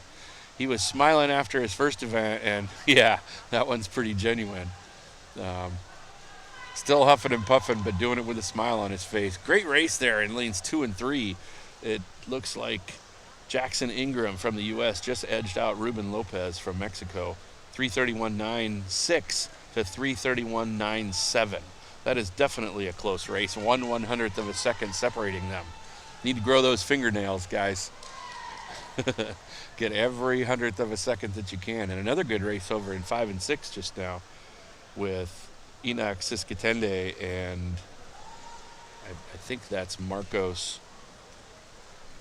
He was smiling after his first event, and yeah, that one's pretty genuine. Still huffing and puffing, but doing it with a smile on his face. Great race there in lanes 2 and 3. It looks like Jackson Ingram from the U.S. just edged out Ruben Lopez from Mexico. 3:31.96 to 3:31.97. That is definitely a close race. 1/100th of a second separating them. Need to grow those fingernails, guys. Get every 100th of a second that you can. And another good race over in 5 and 6 just now with Enoch Siskatende and I think that's Marcos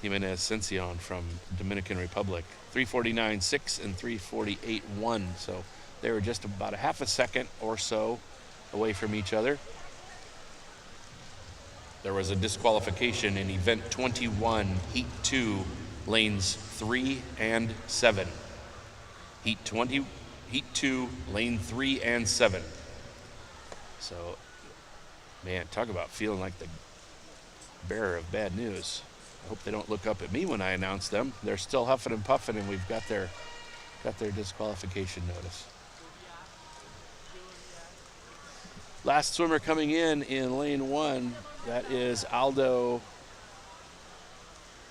Jimenez Cencion from Dominican Republic. 3:49.6 and 3:48.1. So they were just about a half a second or so away from each other. There was a disqualification in event 21, heat 2, lanes 3 and 7. Heat 2, lane 3 and 7. So, man, talk about feeling like the bearer of bad news. I hope they don't look up at me when I announce them. They're still huffing and puffing, and we've got their disqualification notice. Last swimmer coming in lane 1, that is Aldo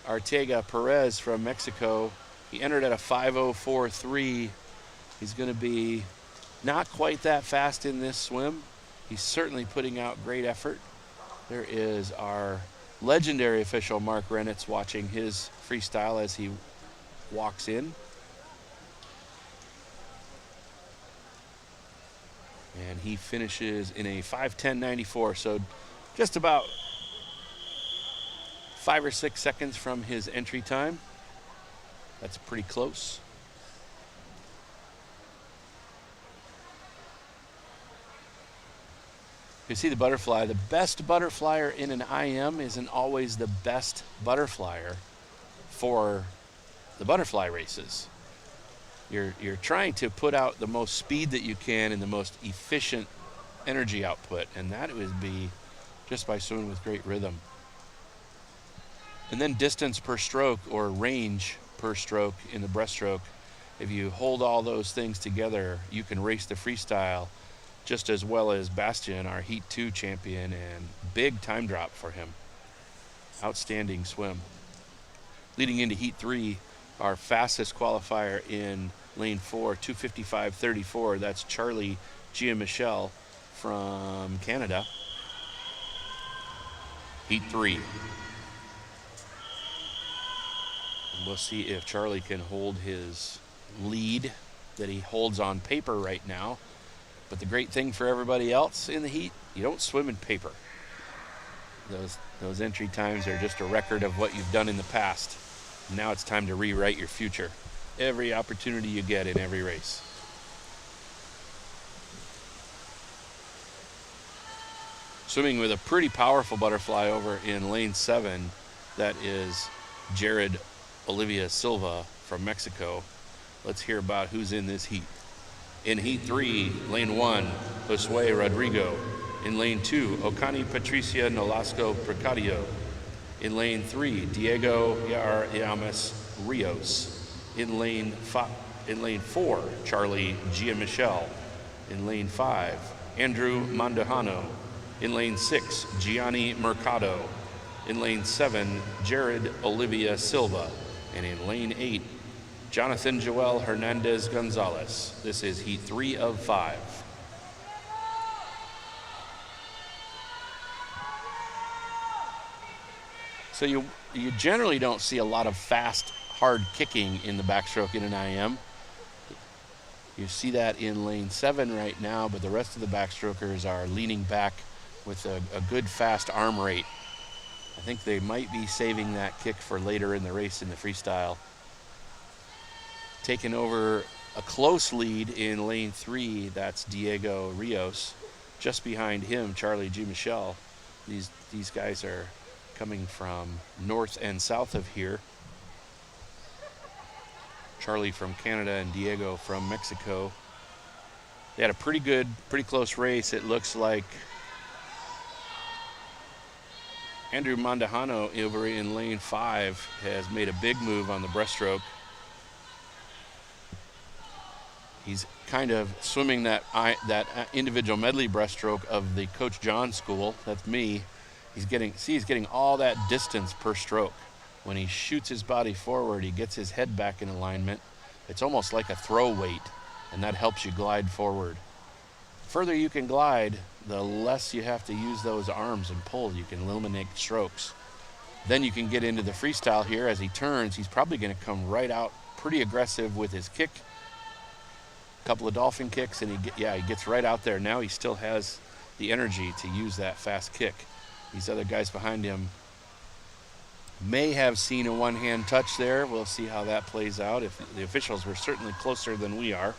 Arteaga Perez from Mexico. He entered at a 5:04.3. He's going to be not quite that fast in this swim. He's certainly putting out great effort. There is our legendary official Mark Renitz watching his freestyle as he walks in. And he finishes in a 5:10.94, so just about 5 or 6 seconds from his entry time. That's pretty close. You see the butterfly. The best butterflyer in an IM isn't always the best butterflyer for the butterfly races. You're trying to put out the most speed that you can and the most efficient energy output, and that would be just by swimming with great rhythm. And then distance per stroke or range per stroke in the breaststroke. If you hold all those things together, you can race the freestyle just as well as Bastian, our Heat 2 champion, and big time drop for him. Outstanding swim. Leading into Heat 3, our fastest qualifier in lane 4, 2:55.34. That's Charlie Giamichel from Canada. Heat 3. We'll see if Charlie can hold his lead that he holds on paper right now. But the great thing for everybody else in the heat, you don't swim in paper. Those entry times are just a record of what you've done in the past. Now it's time to rewrite your future. Every opportunity you get in every race. Swimming with a pretty powerful butterfly over in lane 7, that is Jared Olivia Silva from Mexico. Let's hear about who's in this heat. In Heat 3, lane 1, Josue Rodrigo. In lane 2, Ocani Patricia Nolasco Precadio. In lane 3, Diego Yamas Rios. In lane 4, Charlie Giamichel. In lane 5, Andrew Mandujano. In lane 6, Gianni Mercado. In lane 7, Jared Olivia Silva. And in lane 8, Jonathan Joel Hernandez Gonzalez. This is Heat 3 of 5. So you generally don't see a lot of fast, hard kicking in the backstroke in an IM. You see that in lane 7 right now, but the rest of the backstrokers are leaning back with a good fast arm rate. I think they might be saving that kick for later in the race in the freestyle. Taking over a close lead in lane 3, that's Diego Rios. Just behind him, Charlie Giamichel. These guys are coming from north and south of here. Charlie from Canada and Diego from Mexico. They had a pretty close race. It looks like Andrew Mandujano over in lane 5 has made a big move on the breaststroke. He's kind of swimming that individual medley breaststroke of the Coach John school. That's me. He's getting all that distance per stroke. When he shoots his body forward, he gets his head back in alignment. It's almost like a throw weight, and that helps you glide forward. The further you can glide, the less you have to use those arms and pull. You can eliminate strokes. Then you can get into the freestyle here. As he turns, he's probably going to come right out pretty aggressive with his kick. A couple of dolphin kicks, and he gets right out there. Now he still has the energy to use that fast kick. These other guys behind him may have seen a one-hand touch there. We'll see how that plays out. If the officials were certainly closer than we are.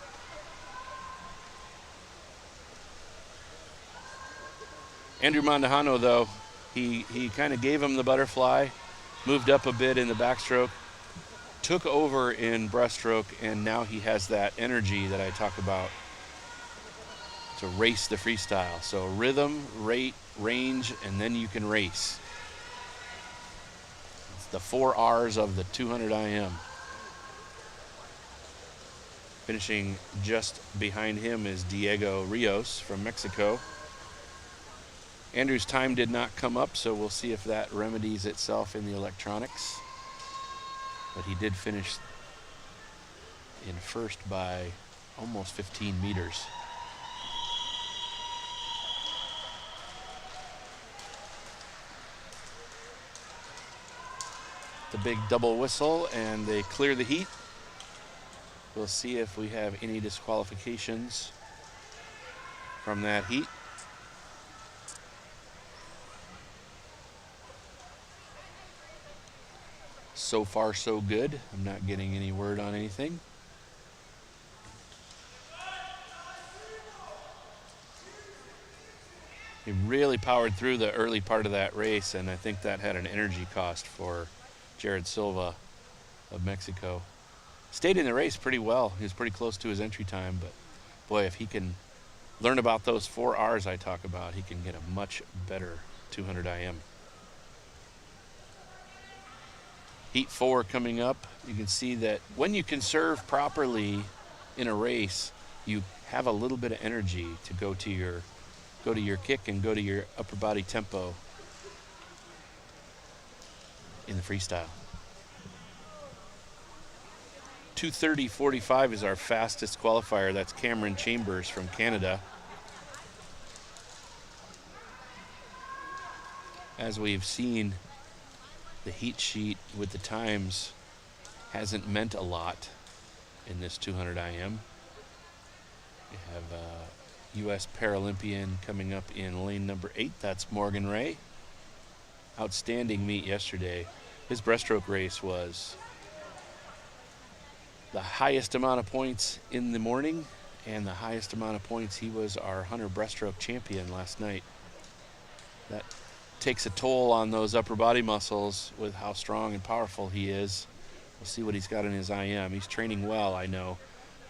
Andrew Mandujano, though, he kind of gave him the butterfly, moved up a bit in the backstroke, took over in breaststroke, and now he has that energy that I talk about to race the freestyle. So rhythm, rate, range, and then you can race. It's the 4 R's of the 200 IM. Finishing just behind him is Diego Rios from Mexico. Andrew's time did not come up, so we'll see if that remedies itself in the electronics. But he did finish in first by almost 15 meters. The big double whistle, and they clear the heat. We'll see if we have any disqualifications from that heat. So far, so good. I'm not getting any word on anything. He really powered through the early part of that race, and I think that had an energy cost for Jared Silva of Mexico. Stayed in the race pretty well. He was pretty close to his entry time, but boy, if he can learn about those 4 R's I talk about, he can get a much better 200 IM. Heat 4 coming up. You can see that when you can serve properly in a race, you have a little bit of energy to go to your kick and go to your upper body tempo in the freestyle. 2:30.45 is our fastest qualifier. That's Cameron Chambers from Canada. As we've seen, the heat sheet with the times hasn't meant a lot in this 200 IM. We have a U.S. Paralympian coming up in lane number 8. That's Morgan Ray. Outstanding meet yesterday. His breaststroke race was the highest amount of points in the morning and the highest amount of points. He was our 100 breaststroke champion last night. That takes a toll on those upper body muscles with how strong and powerful he is. We'll see what he's got in his IM. He's training well, I know,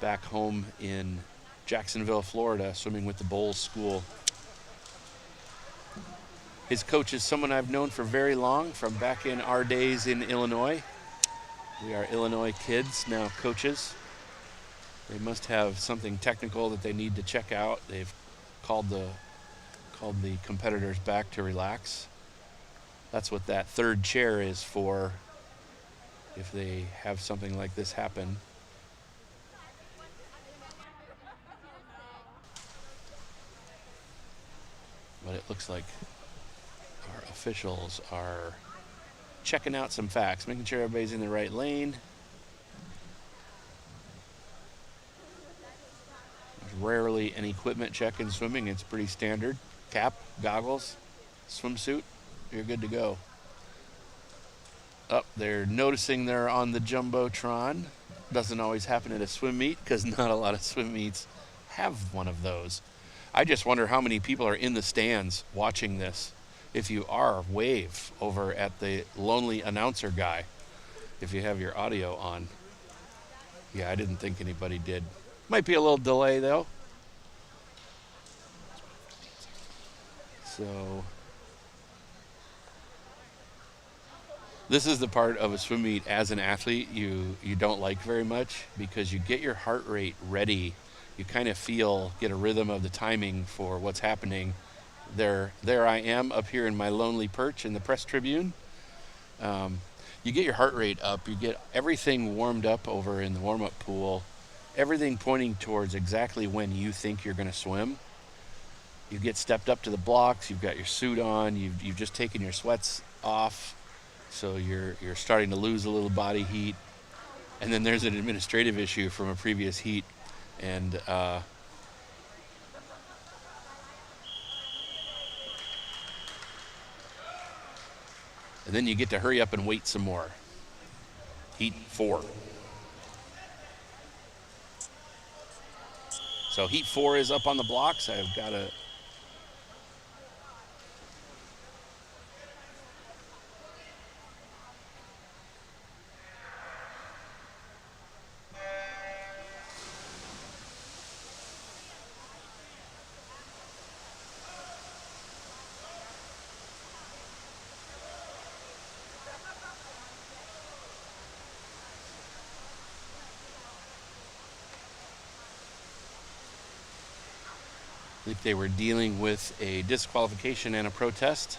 back home in Jacksonville, Florida, swimming with the Bowles School. His coach is someone I've known for very long, from back in our days in Illinois. We are Illinois kids, now coaches. They must have something technical that they need to check out. They've called the competitors back to relax. That's what that third chair is for, if they have something like this happen. But it looks like our officials are checking out some facts, making sure everybody's in the right lane. There's rarely an equipment check in swimming. It's pretty standard. Cap, goggles, swimsuit, you're good to go. They're noticing they're on the Jumbotron. Doesn't always happen at a swim meet, because not a lot of swim meets have one of those. I just wonder how many people are in the stands watching this. If you are, wave over at the lonely announcer guy if you have your audio on. Yeah, I didn't think anybody did. Might be a little delay though. So this is the part of a swim meet as an athlete you don't like very much, because you get your heart rate ready. You kind of get a rhythm of the timing for what's happening. There I am up here in my lonely perch in the press tribune. You get your heart rate up. You get everything warmed up over in the warm-up pool. Everything pointing towards exactly when you think you're going to swim. You get stepped up to the blocks. You've got your suit on. You've just taken your sweats off. So you're starting to lose a little body heat. And then there's an administrative issue from a previous heat. And then you get to hurry up and wait some more. Heat 4. So heat 4 is up on the blocks. I've got to... I think they were dealing with a disqualification and a protest.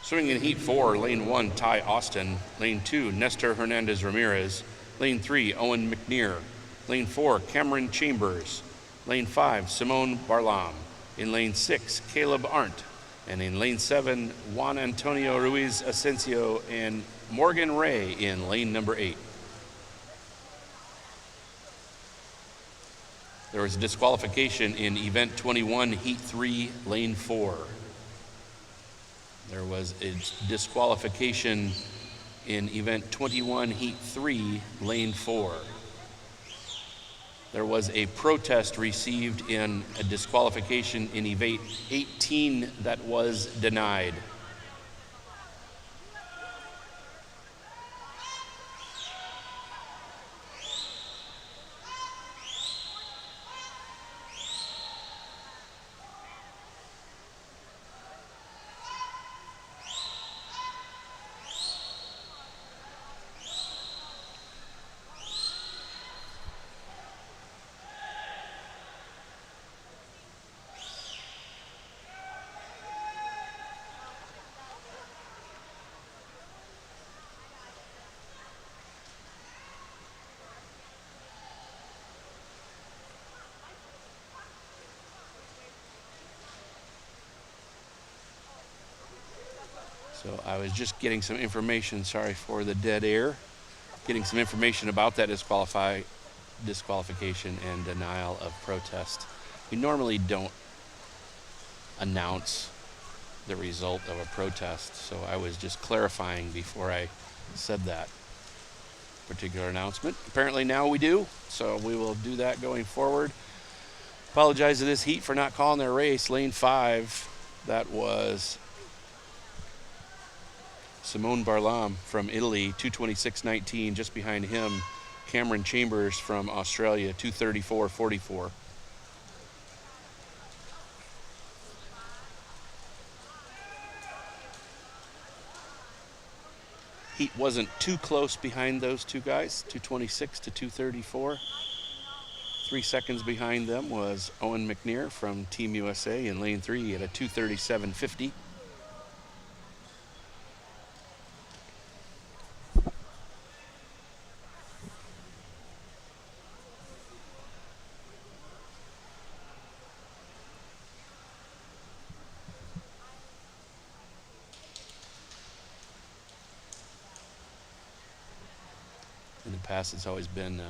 Swimming in Heat 4, Lane 1, Ty Austin. Lane 2, Nestor Hernandez Ramirez. Lane 3, Owen McNear. Lane 4, Cameron Chambers. Lane 5, Simone Barlam. In Lane 6, Caleb Arndt. And in Lane 7, Juan Antonio Ruiz Asensio and Morgan Ray in lane number 8. There was a disqualification in Event 21, Heat 3, Lane 4. There was a disqualification in Event 21, Heat 3, Lane 4. There was a protest received in a disqualification in Event 18 that was denied. So I was just getting some information, sorry for the dead air, getting some information about that disqualification and denial of protest. We normally don't announce the result of a protest, so I was just clarifying before I said that particular announcement. Apparently now we do, so we will do that going forward. Apologize to this heat for not calling their race. Lane 5, that was Simone Barlam from Italy, 2:26.19. Just behind him, Cameron Chambers from Australia, 2:34.44. Heat wasn't too close behind those two guys, 2:26 to 2:34. 3 seconds behind them was Owen McNear from Team USA in lane 3 at a 2:37.50. In the past, it's always been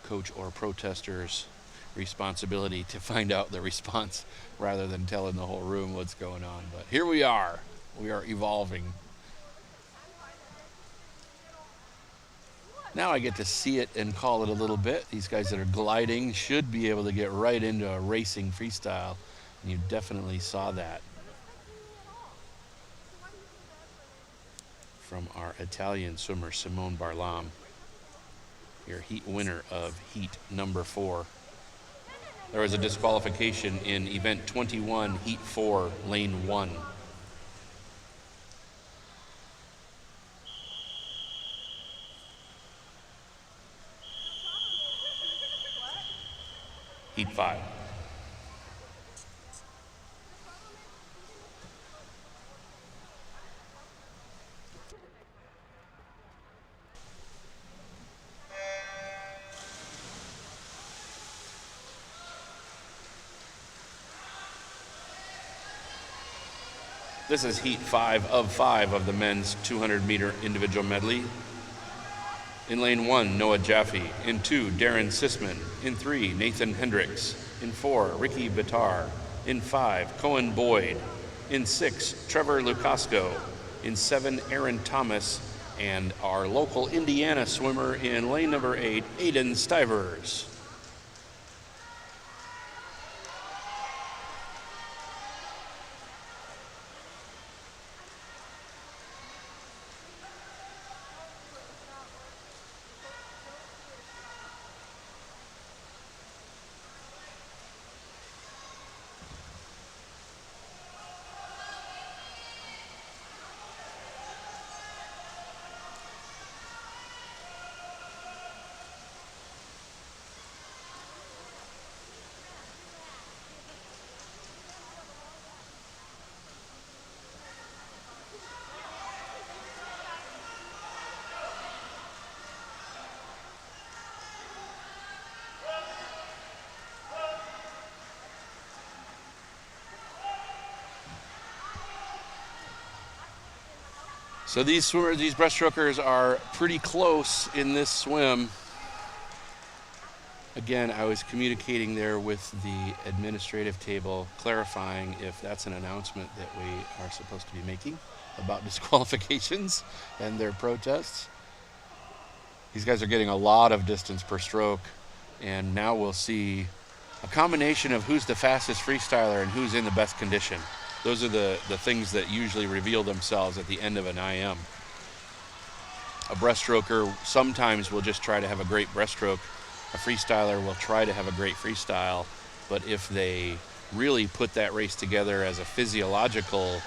coach or protester's responsibility to find out the response rather than telling the whole room what's going on. But here we are. We are evolving. Now I get to see it and call it a little bit. These guys that are gliding should be able to get right into a racing freestyle. And you definitely saw that from our Italian swimmer, Simone Barlam, your heat winner of heat number 4. There was a disqualification in event 21, heat 4, lane 1. Heat 5. This is heat 5 of the men's 200-meter individual medley. In lane 1, Noah Jaffe. In 2, Darren Sisman. In 3, Nathan Hendricks. In 4, Ricky Bitar. In 5, Cohen Boyd. In 6, Trevor Lukasco. In 7, Aaron Thomas. And our local Indiana swimmer in lane number 8, Aiden Stivers. So these swimmers, these breaststrokers are pretty close in this swim. Again, I was communicating there with the administrative table, clarifying if that's an announcement that we are supposed to be making about disqualifications and their protests. These guys are getting a lot of distance per stroke, and now we'll see a combination of who's the fastest freestyler and who's in the best condition. Those are the things that usually reveal themselves at the end of an IM. A breaststroker sometimes will just try to have a great breaststroke. A freestyler will try to have a great freestyle, but if they really put that race together as a physiological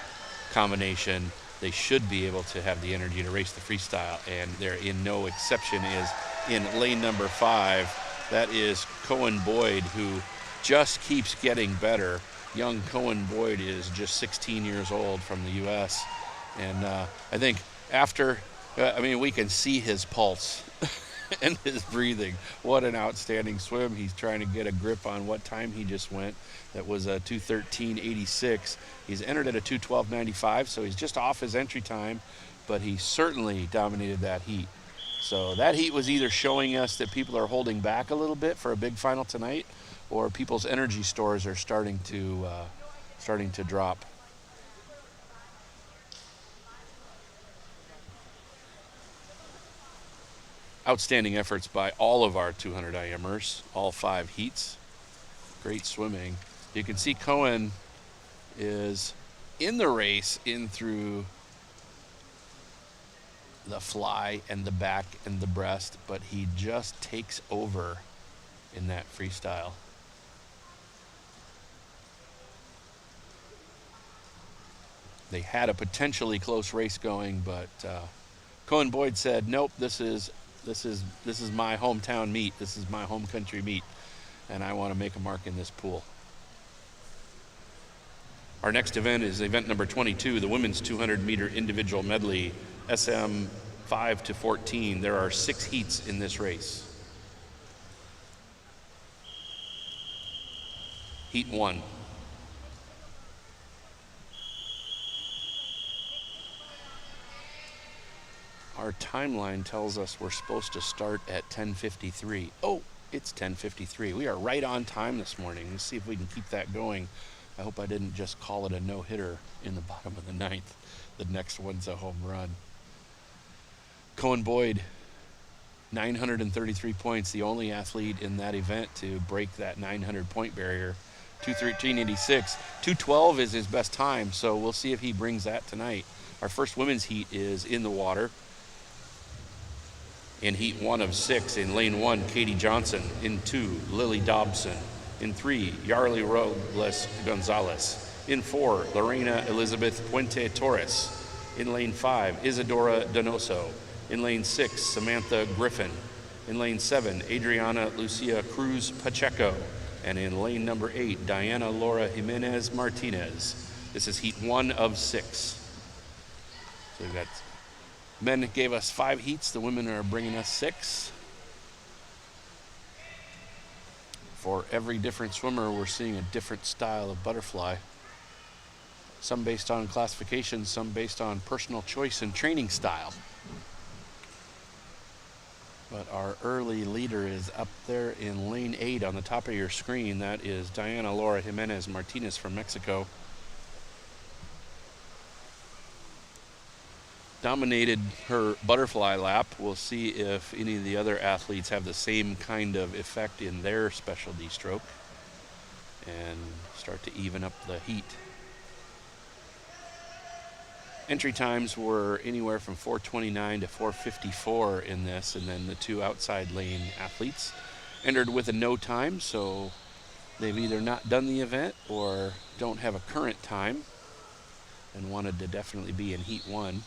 combination, they should be able to have the energy to race the freestyle, and there in no exception is in lane number 5. That is Cohen Boyd, who just keeps getting better. Young Cohen Boyd is just 16 years old from the U.S. And I think after, we can see his pulse and his breathing. What an outstanding swim. He's trying to get a grip on what time he just went. That was a 2:13.86. He's entered at a 2:12.95, so he's just off his entry time, but he certainly dominated that heat. So that heat was either showing us that people are holding back a little bit for a big final tonight, or people's energy stores are starting to drop. Outstanding efforts by all of our 200 IMers, all 5 heats. Great swimming. You can see Cohen is in the race in through the fly and the back and the breast, but he just takes over in that freestyle. They had a potentially close race going, but Cohen Boyd said, "Nope, this is my hometown meet. This is my home country meet, and I want to make a mark in this pool." Our next event is event number 22, the women's 200-meter individual medley, SM 5 to 14. There are 6 heats in this race. Heat 1. Our timeline tells us we're supposed to start at 10:53. Oh, it's 10:53. We are right on time this morning. Let's see if we can keep that going. I hope I didn't just call it a no-hitter in the bottom of the 9th. The next one's a home run. Cohen Boyd 933 points, the only athlete in that event to break that 900 point barrier. 213.86. 212 is his best time, so we'll see if he brings that tonight. Our first women's heat is in the water. In heat 1 of 6, in lane 1, Katie Johnson. In 2, Lily Dobson. In 3, Yarly Robles Gonzalez. In 4, Lorena Elizabeth Puente Torres. In lane 5, Isadora Donoso. In lane 6, Samantha Griffin. In lane 7, Adriana Lucia Cruz Pacheco. And in lane number 8, Diana Laura Jimenez Martinez. This is heat 1 of 6. So we've got men gave us 5 heats. The women are bringing us 6. For every different swimmer, we're seeing a different style of butterfly. Some based on classification, some based on personal choice and training style. But our early leader is up there in lane 8 on the top of your screen. That is Diana Laura Jimenez Martinez from Mexico. Dominated her butterfly lap. We'll see if any of the other athletes have the same kind of effect in their specialty stroke and start to even up the heat. Entry times were anywhere from 4:29 to 4:54 in this, and then the 2 outside lane athletes entered with a no time, so they've either not done the event or don't have a current time and wanted to definitely be in heat 1.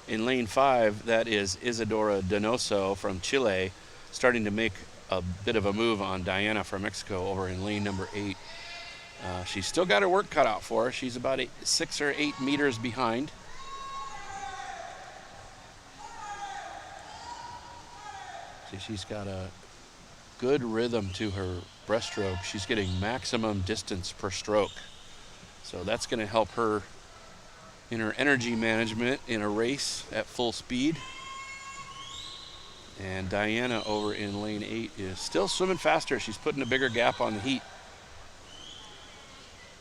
In lane 5, that is Isadora Donoso from Chile, starting to make a bit of a move on Diana from Mexico over in lane number 8. She's still got her work cut out for her. She's about 6 or 8 meters behind. See, she's got a good rhythm to her breaststroke. She's getting maximum distance per stroke. So that's going to help her in her energy management in a race at full speed. And Diana over in lane 8 is still swimming faster. She's putting a bigger gap on the heat.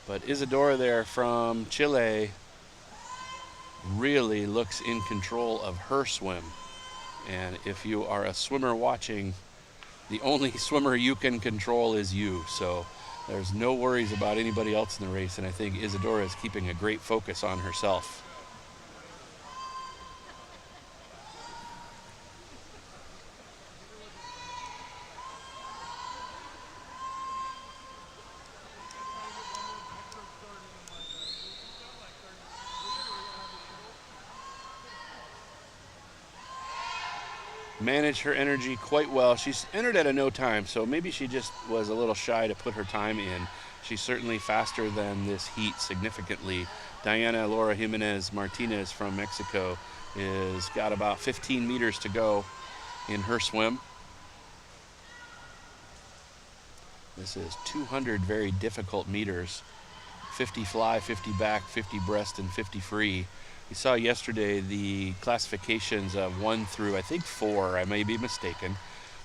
But Isadora there from Chile really looks in control of her swim. And if you are a swimmer watching, the only swimmer you can control is you. So there's no worries about anybody else in the race. And I think Isadora is keeping a great focus on herself. Managed her energy quite well. She's entered at a no time, so maybe she just was a little shy to put her time in. She's certainly faster than this heat significantly. Diana Laura Jimenez Martinez from Mexico is got about 15 meters to go in her swim. This is 200 very difficult meters. 50 fly, 50 back, 50 breast, and 50 free. We saw yesterday the classifications of 1 through, I think, 4, I may be mistaken.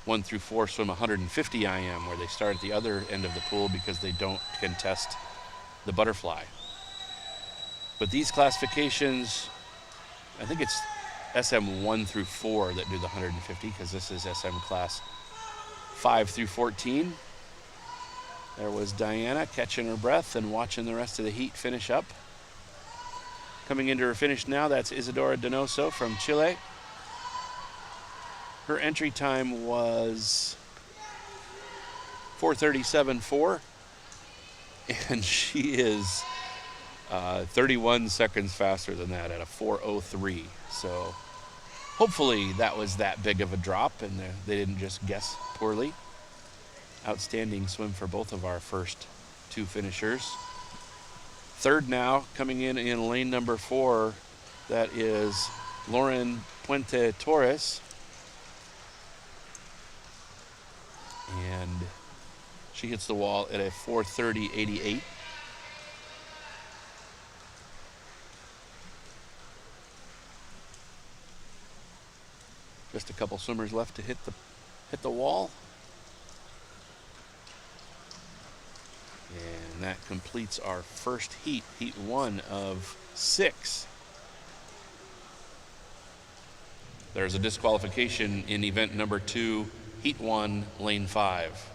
1 through 4 swim 150 IM, where they start at the other end of the pool because they don't contest the butterfly. But these classifications, I think it's SM 1 through 4 that do the 150, because this is SM class 5 through 14. There was Diana catching her breath and watching the rest of the heat finish up. Coming into her finish now, that's Isadora Donoso from Chile. Her entry time was 4:37.4, and she is 31 seconds faster than that at a 4:03. So hopefully that was that big of a drop and they didn't just guess poorly. Outstanding swim for both of our first 2 finishers. Third now, coming in lane number 4, that is Lauren Puente Torres. And she hits the wall at a 4:30.88. Just a couple swimmers left to hit the wall. And And that completes our first heat, heat 1 of 6. There's a disqualification in event number 2, heat 1, lane 5.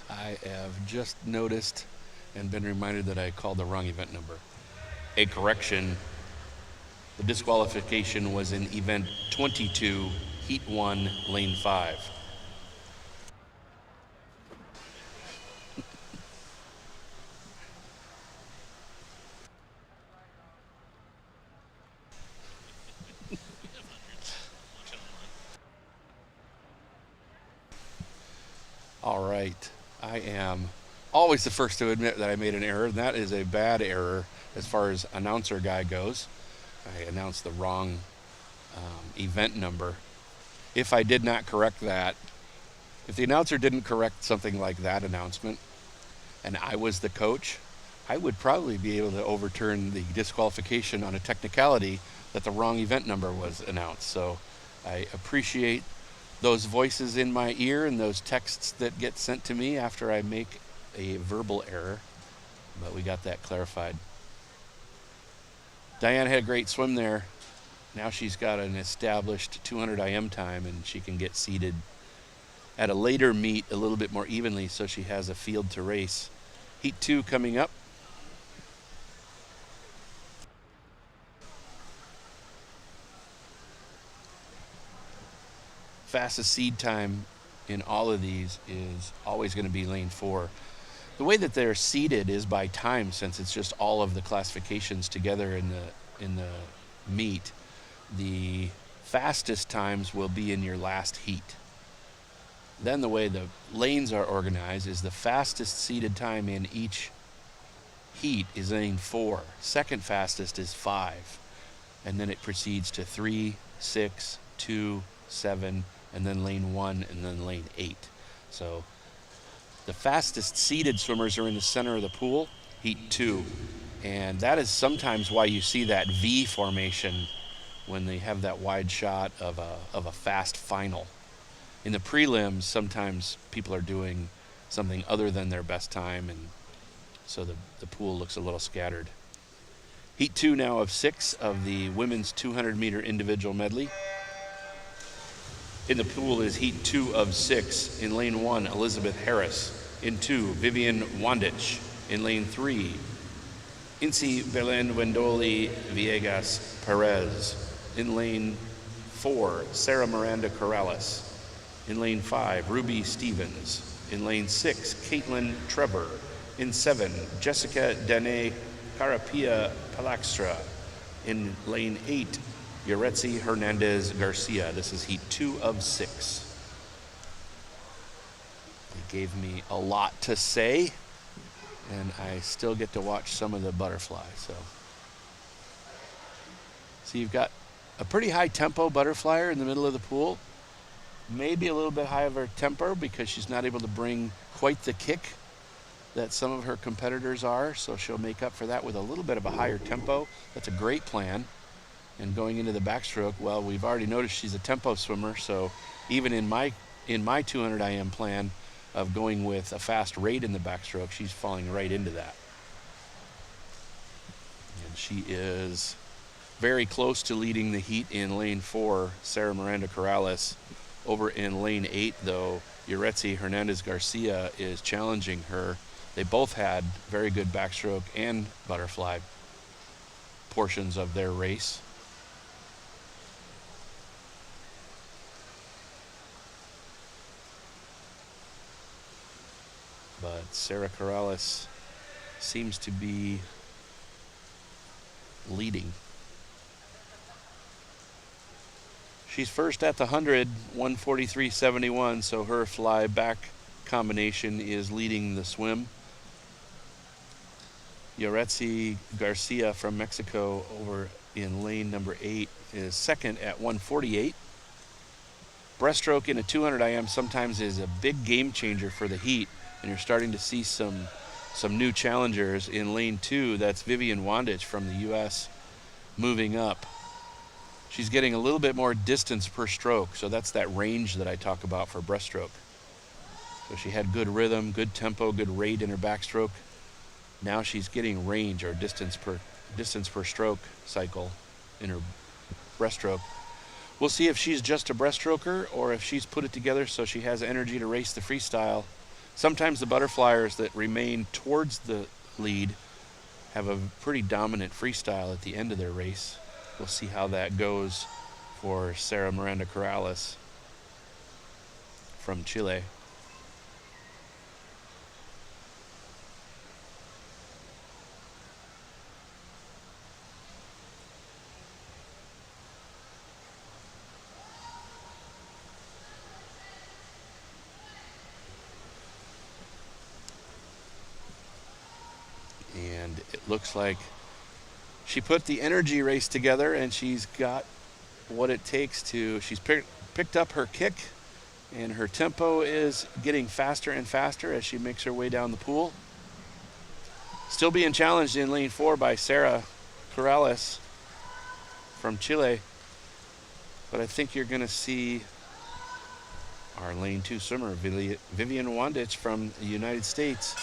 I have just noticed and been reminded that I called the wrong event number. A correction. The disqualification was in event 22, heat 1, lane 5. All right. I am always the first to admit that I made an error, and that is a bad error as far as announcer guy goes. I announced the wrong event number. If I did not correct that, if the announcer didn't correct something like that announcement, and I was the coach, I would probably be able to overturn the disqualification on a technicality that the wrong event number was announced. So I appreciate those voices in my ear and those texts that get sent to me after I make a verbal error, but we got that clarified. Diane had a great swim there. Now she's got an established 200 IM time, and she can get seated at a later meet a little bit more evenly so she has a field to race. Heat 2 coming up. Fastest seed time in all of these is always going to be lane 4. The way that they're seeded is by time, since it's just all of the classifications together in the meet. The fastest times will be in your last heat. Then the way the lanes are organized is the fastest seeded time in each heat is lane 4. Second fastest is 5. And then it proceeds to 3, 6, 2, 7, and then lane 1, and then lane 8. So the fastest seeded swimmers are in the center of the pool, heat 2. And that is sometimes why you see that V formation when they have that wide shot of a fast final. In the prelims, sometimes people are doing something other than their best time, and so the pool looks a little scattered. Heat 2 now of 6 of the women's 200-meter individual medley. In the pool is heat 2 of 6. In lane 1, Elizabeth Harris. In 2, Vivian Wandich. In lane 3, Incy Belen Wendoli Villegas Perez. In lane 4, Sarah Miranda Corrales. In lane 5, Ruby Stevens. In lane 6, Caitlin Trevor. In 7, Jessica Dene Carapia Palaxtra. In lane 8, Yoretzi Hernandez Garcia. This is heat 2 of 6. It gave me a lot to say, and I still get to watch some of the butterfly. So you've got a pretty high tempo butterflyer in the middle of the pool. Maybe a little bit high of her tempo because she's not able to bring quite the kick that some of her competitors are, so she'll make up for that with a little bit of a higher tempo. That's a great plan. And going into the backstroke, well, we've already noticed she's a tempo swimmer, so even in my 200 IM plan of going with a fast rate in the backstroke, she's falling right into that. And she is very close to leading the heat in lane 4, Sarah Miranda Corrales. Over in lane 8, though, Yoretzi Hernandez Garcia is challenging her. They both had very good backstroke and butterfly portions of their race. But Sarah Corrales seems to be leading. She's first at the 100, 143.71, so her fly back combination is leading the swim. Yoretzi Garcia from Mexico over in lane number 8 is second at 148. Breaststroke in a 200 IM sometimes is a big game changer for the heat, and you're starting to see some some new challengers in lane 2. That's Vivian Wandich from the U.S. moving up. She's getting a little bit more distance per stroke, so that's that range that I talk about for breaststroke. So she had good rhythm, good tempo, good rate in her backstroke. Now she's getting range or distance per stroke cycle in her breaststroke. We'll see if she's just a breaststroker or if she's put it together so she has energy to race the freestyle. Sometimes the butterflyers that remain towards the lead have a pretty dominant freestyle at the end of their race. We'll see how that goes for Sarah Miranda Corrales from Chile. And it looks like she put the energy race together, and she's got what it takes to, she's picked up her kick, and her tempo is getting faster and faster as she makes her way down the pool. Still being challenged in lane 4 by Sarah Corrales from Chile. But I think you're going to see our lane 2 swimmer, Vivian Wandich from the United States.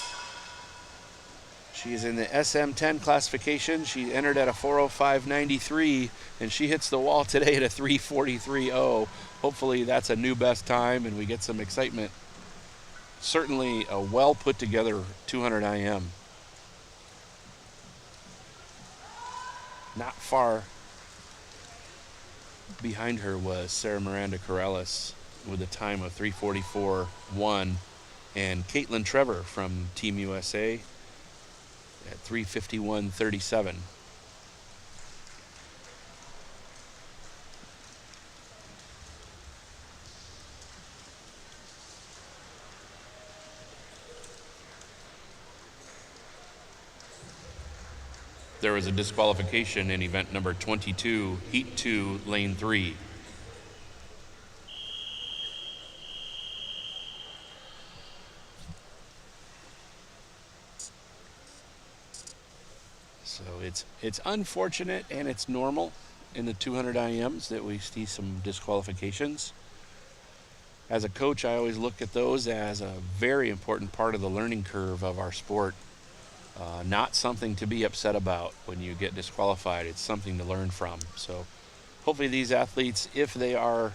She is in the SM10 classification. She entered at a 4:05.93, and she hits the wall today at a 3:43.0. Hopefully that's a new best time and we get some excitement. Certainly a well put together 200 IM. Not far behind her was Sarah Miranda Corrales with a time of 3:44.1, and Caitlin Trevor from Team USA at 3:51.37. There was a disqualification in event number 22, heat 2, lane 3. So it's unfortunate and it's normal in the 200 IMs that we see some disqualifications. As a coach, I always look at those as a very important part of the learning curve of our sport. Not something to be upset about when you get disqualified. It's something to learn from. So hopefully these athletes, if they are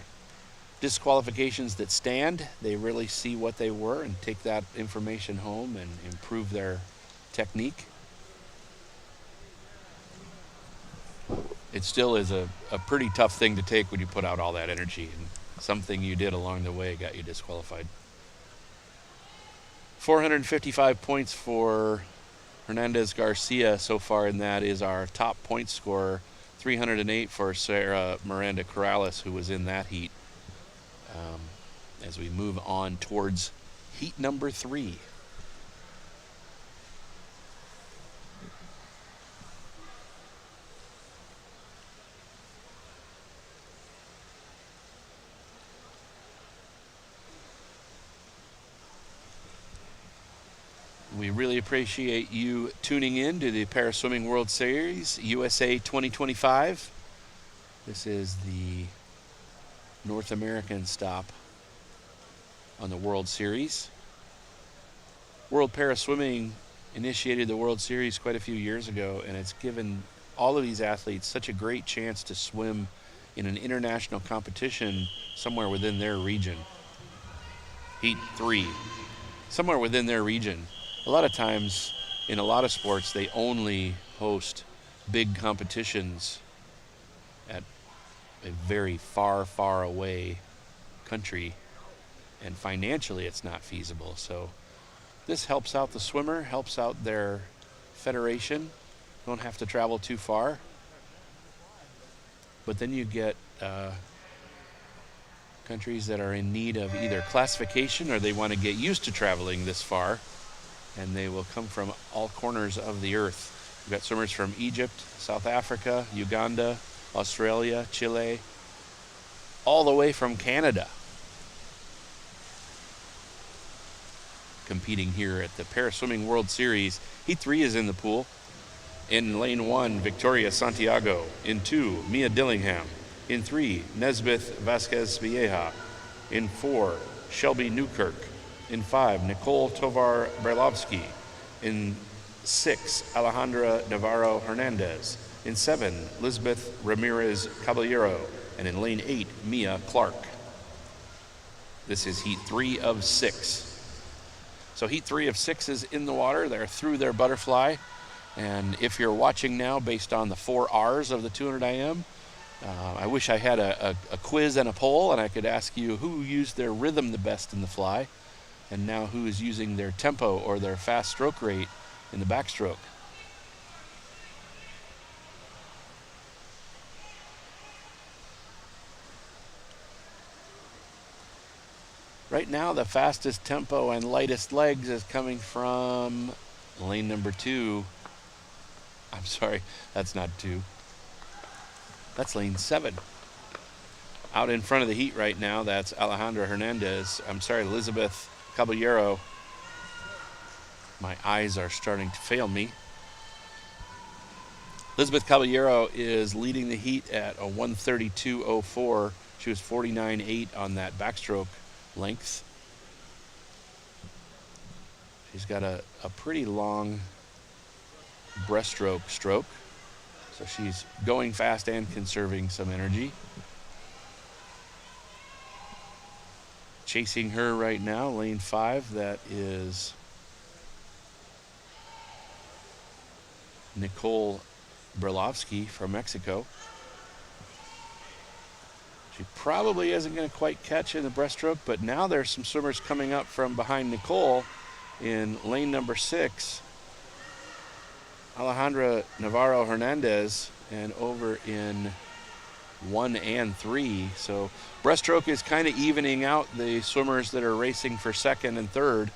disqualifications that stand, they really see what they were and take that information home and improve their technique. It still is a pretty tough thing to take when you put out all that energy, and something you did along the way got you disqualified. 455 points for Hernandez Garcia so far, and that is our top point scorer. 308 for Sarah Miranda Corrales, who was in that heat. As we move on towards heat number 3. We really appreciate you tuning in to the Paraswimming World Series USA 2025. This is the North American stop on the World Series. World Paraswimming initiated the World Series quite a few years ago, and it's given all of these athletes such a great chance to swim in an international competition somewhere within their region. Heat 3, somewhere within their region. A lot of times, in a lot of sports, they only host big competitions at a very far, far away country, and financially it's not feasible. So this helps out the swimmer, helps out their federation. Don't have to travel too far. But then you get countries that are in need of either classification or they want to get used to traveling this far, and they will come from all corners of the earth. We've got swimmers from Egypt, South Africa, Uganda, Australia, Chile, all the way from Canada. competing here at the Paraswimming World Series. Heat 3 is in the pool. In lane 1, Victoria Santiago. In 2, Mia Dillingham. In 3, Nesbeth Vasquez Vieja. In 4, Shelby Newkirk. In 5, Nicole Tovar Berlovsky. In 6, Alejandra Navarro Hernandez. In 7, Lisbeth Ramirez Caballero. And in lane 8, Mia Clark. This is heat 3 of 6. So heat 3 of 6 is in the water. They're through their butterfly. And if you're watching now based on the 4 R's of the 200 IM, I wish I had a quiz and a poll and I could ask you who used their rhythm the best in the fly and now who is using their tempo or their fast stroke rate in the backstroke. Right now, the fastest tempo and lightest legs is coming from lane number 2. I'm sorry, that's not 2. That's lane 7. Out in front of the heat right now, that's Alejandra Hernandez. I'm sorry, Elizabeth Caballero. My eyes are starting to fail me. Elizabeth Caballero is leading the heat at a 1:32.04. She was 49.8 on that backstroke length. She's got a pretty long breaststroke stroke, so she's going fast and conserving some energy. Chasing her right now, lane 5, that is Nicole Berlovsky from Mexico. She probably isn't going to quite catch in the breaststroke, but now there's some swimmers coming up from behind Nicole in lane number 6. Alejandra Navarro Hernandez, and over in 1 and 3. So breaststroke is kind of evening out the swimmers that are racing for 2nd and 3rd.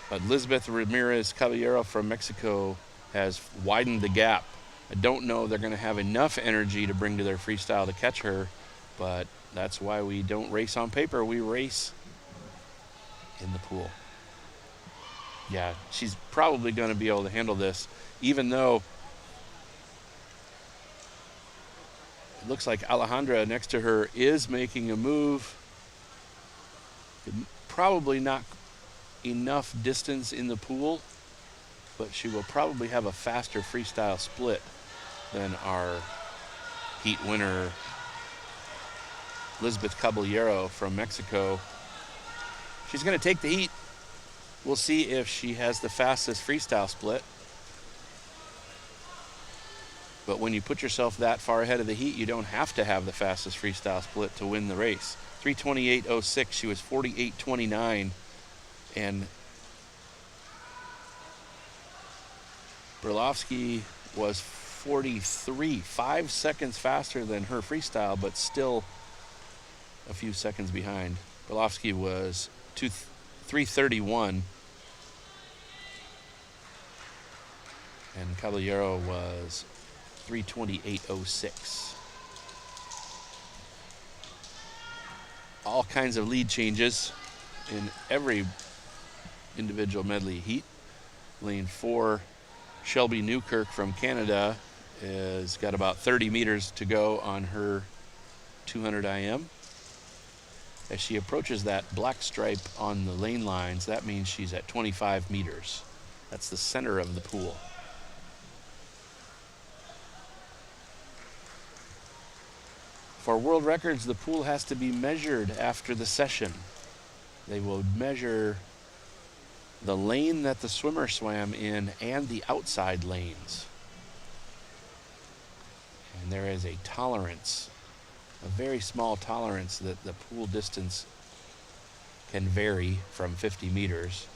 But Lisbeth Ramirez Caballero from Mexico has widened the gap. I don't know they're going to have enough energy to bring to their freestyle to catch her, but that's why we don't race on paper. We race in the pool. Yeah, she's probably going to be able to handle this, even though it looks like Alejandra next to her is making a move. Probably not enough distance in the pool, but she will probably have a faster freestyle split than our heat winner, Lisbeth Caballero from Mexico. She's going to take the heat. We'll see if she has the fastest freestyle split. But when you put yourself that far ahead of the heat, you don't have to have the fastest freestyle split to win the race. 3:28.06, she was 48.29, and Berlovsky was 43, 5 seconds faster than her freestyle, but still a few seconds behind. Berlovsky was 3:31, and Caballero was 3:28.06. All kinds of lead changes in every individual medley heat. Lane 4, Shelby Newkirk from Canada has got about 30 meters to go on her 200 IM. As she approaches that black stripe on the lane lines, that means she's at 25 meters. That's the center of the pool. For world records, the pool has to be measured after the session. They will measure the lane that the swimmer swam in and the outside lanes. And there is a tolerance, a very small tolerance, that the pool distance can vary from 50 meters.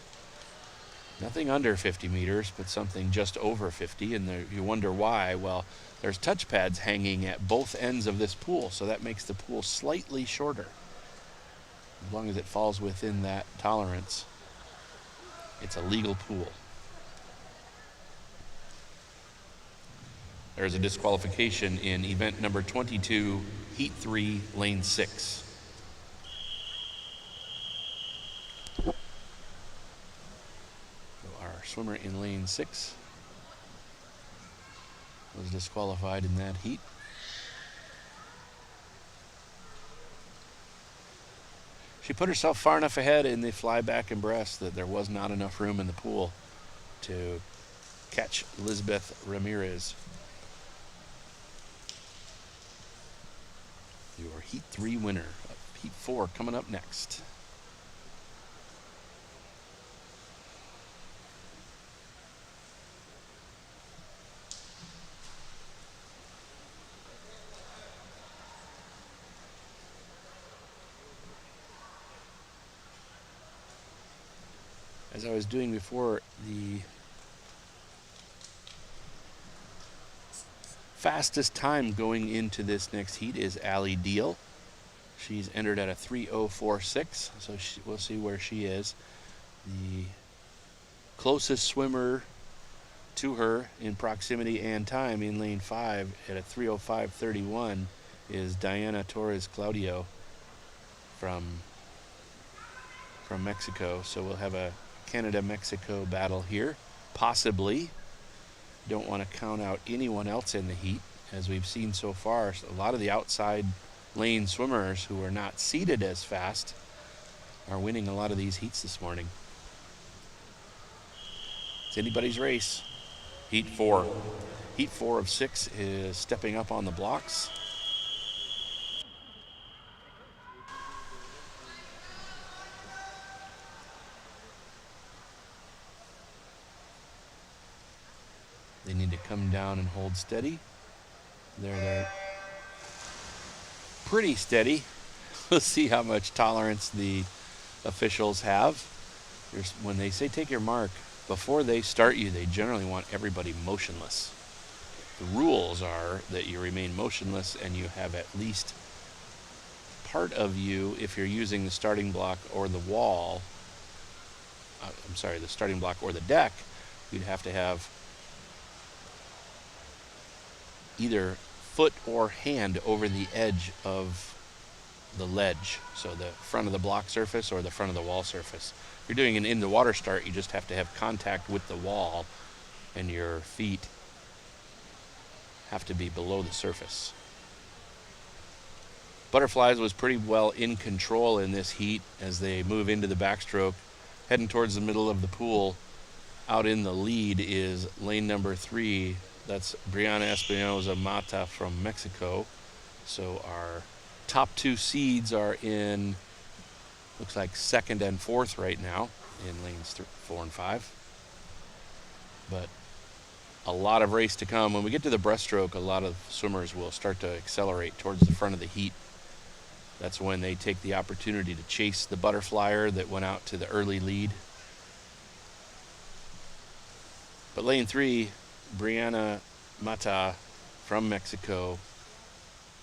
Nothing under 50 meters, but something just over 50. And you wonder why. Well, there's touch pads hanging at both ends of this pool, so that makes the pool slightly shorter. As long as it falls within that tolerance, it's a legal pool. There's a disqualification in event number 22, heat 3, lane 6. swimmer in lane 6 was disqualified in that heat. She put herself far enough ahead in the fly back and breast that there was not enough room in the pool to catch Elizabeth Ramirez. Your Heat 3 winner. Heat 4 coming up next. As I was doing before, the fastest time going into this next heat is Allie Deal. She's entered at a 3:04.6, so we'll see where she is. The closest swimmer to her in proximity and time in lane 5 at a 3:05.31 is Diana Torres Claudio from Mexico. So we'll have a Canada-Mexico battle here, possibly. Don't want to count out anyone else in the heat. As we've seen so far, a lot of the outside lane swimmers who are not seeded as fast are winning a lot of these heats this morning. It's anybody's race. Heat 4. Heat 4 of 6 is stepping up on the blocks. They need to come down and hold steady. They're pretty steady. We'll see how much tolerance the officials have. When they say take your mark, before they start you, they generally want everybody motionless. The rules are that you remain motionless and you have at least part of you, if you're using the starting block or the wall, the starting block or the deck, you'd have to have either foot or hand over the edge of the ledge, so the front of the block surface or the front of the wall surface. If you're doing an in the water start, you just have to have contact with the wall and your feet have to be below the surface. Butterflies was pretty well in control in this heat as they move into the backstroke, heading towards the middle of the pool. Out in the lead is lane number 3. That's Brianna Espinoza Mata from Mexico. So our top 2 seeds are in, looks like 2nd and 4th right now in lanes 4 and 5. But a lot of race to come. When we get to the breaststroke, a lot of swimmers will start to accelerate towards the front of the heat. That's when they take the opportunity to chase the butterflyer that went out to the early lead. But lane 3, Brianna Mata from Mexico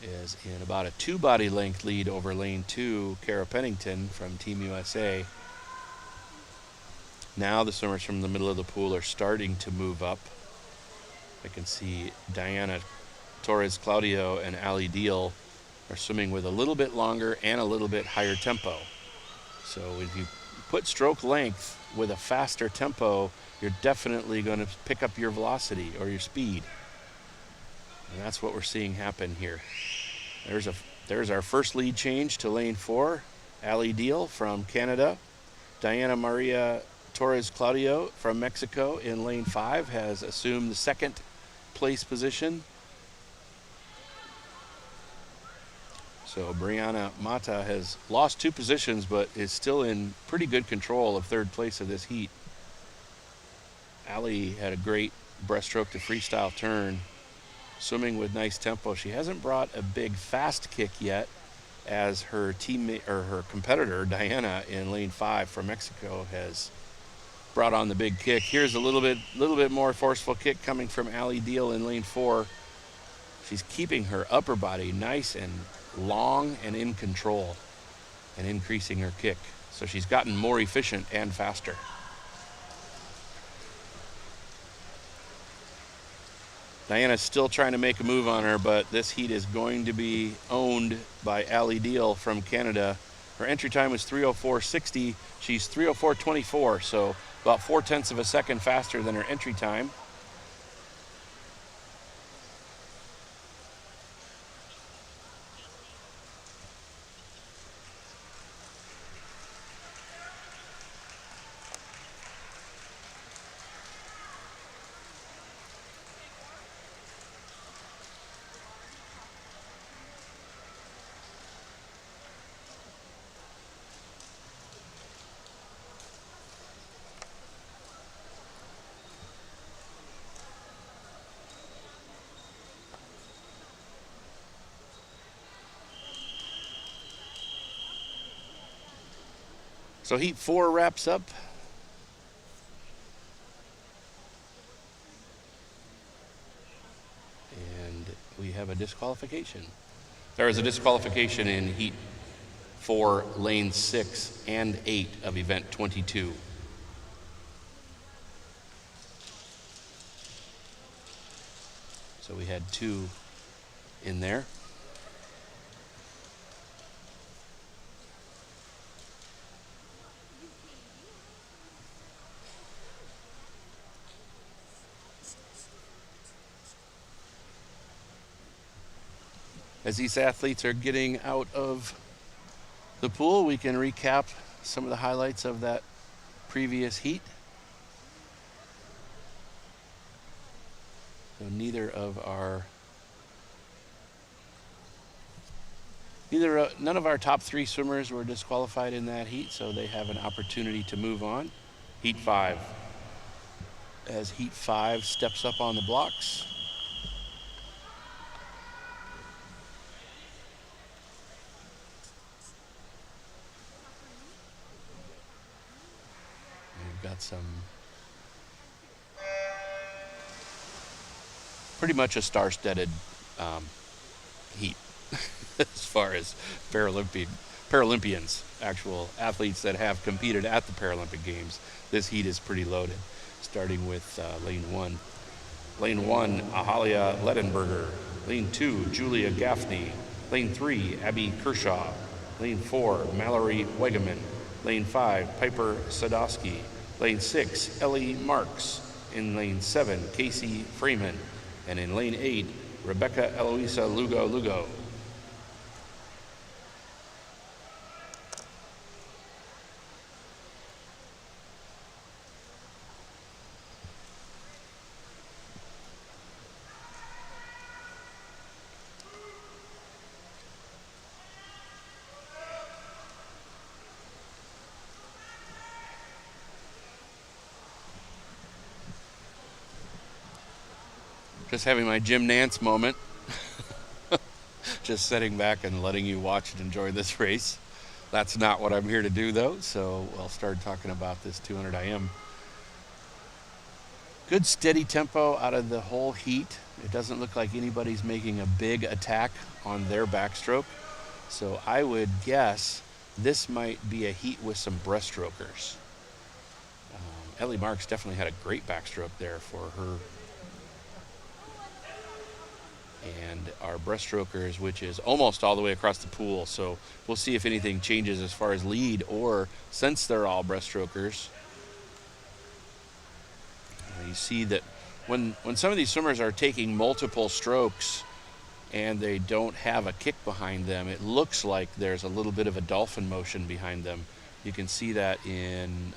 is in about a 2 body length lead over lane 2, Kara Pennington from Team USA. Now the swimmers from the middle of the pool are starting to move up. I can see Diana Torres Claudio and Allie Deal are swimming with a little bit longer and a little bit higher tempo. So if you put stroke length with a faster tempo, you're definitely going to pick up your velocity or your speed. And that's what we're seeing happen here. There's our first lead change to lane 4. Allie Deal from Canada. Diana Maria Torres Claudio from Mexico in lane 5 has assumed the 2nd place position. So Brianna Mata has lost 2 positions but is still in pretty good control of 3rd place of this heat. Allie had a great breaststroke to freestyle turn, swimming with nice tempo. She hasn't brought a big fast kick yet, as her teammate or her competitor Diana in lane 5 from Mexico has brought on the big kick. Here's a little bit more forceful kick coming from Allie Deal in lane 4. She's keeping her upper body nice and long and in control and increasing her kick. So she's gotten more efficient and faster. Diana's still trying to make a move on her, but this heat is going to be owned by Allie Deal from Canada. Her entry time was 3:04.60. She's 3:04.24, so about 0.4 of a second faster than her entry time. So heat 4 wraps up. And we have a disqualification. There is a disqualification in heat 4, lane 6 and 8 of event 22. So we had 2 in there. As these athletes are getting out of the pool, we can recap some of the highlights of that previous heat. So none of our top 3 swimmers were disqualified in that heat, so they have an opportunity to move on. Heat 5. As heat 5 steps up on the blocks. Got some pretty much a star-studded heat as far as Paralympians, actual athletes that have competed at the Paralympic Games. This heat is pretty loaded, starting with lane 1. Lane 1, Ahalia Ledenberger. Lane 2, Julia Gaffney. Lane 3, Abby Kershaw. Lane 4, Mallory Wegeman. Lane 5, Piper Sadowski. Lane 6, Ellie Marks. In lane 7, Casey Freeman. And in lane 8, Rebecca Eloisa Lugo. Just having my Jim Nance moment. Just sitting back and letting you watch and enjoy this race. That's not what I'm here to do, though, so I'll start talking about this 200 IM. Good steady tempo out of the whole heat. It doesn't look like anybody's making a big attack on their backstroke. So I would guess this might be a heat with some breaststrokers. Ellie Marks definitely had a great backstroke there for her. And our breaststrokers, which is almost all the way across the pool. So we'll see if anything changes as far as lead, or since they're all breaststrokers. You see that when some of these swimmers are taking multiple strokes and they don't have a kick behind them, it looks like there's a little bit of a dolphin motion behind them. You can see that in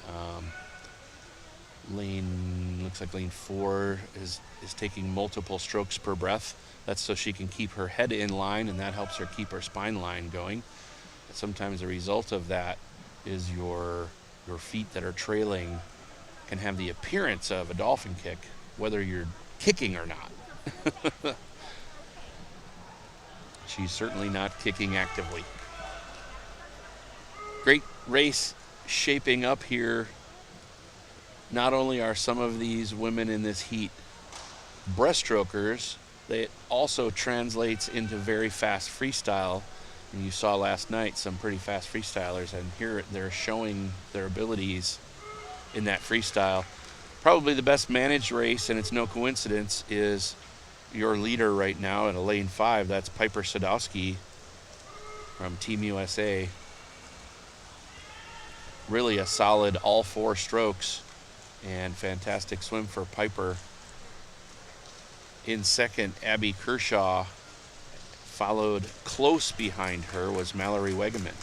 looks like lane 4 is taking multiple strokes per breath. That's so she can keep her head in line, and that helps her keep her spine line going. Sometimes the result of that is your feet that are trailing can have the appearance of a dolphin kick, whether you're kicking or not. She's certainly not kicking actively. Great race shaping up here. Not only are some of these women in this heat breaststrokers, it also translates into very fast freestyle. And you saw last night some pretty fast freestylers, and here they're showing their abilities in that freestyle. Probably the best managed race, and it's no coincidence, is your leader right now in a lane 5. That's Piper Sadowski from Team USA. really a solid all 4 strokes, and fantastic swim for Piper. In second, Abby Kershaw. Followed close behind her was Mallory Wegeman.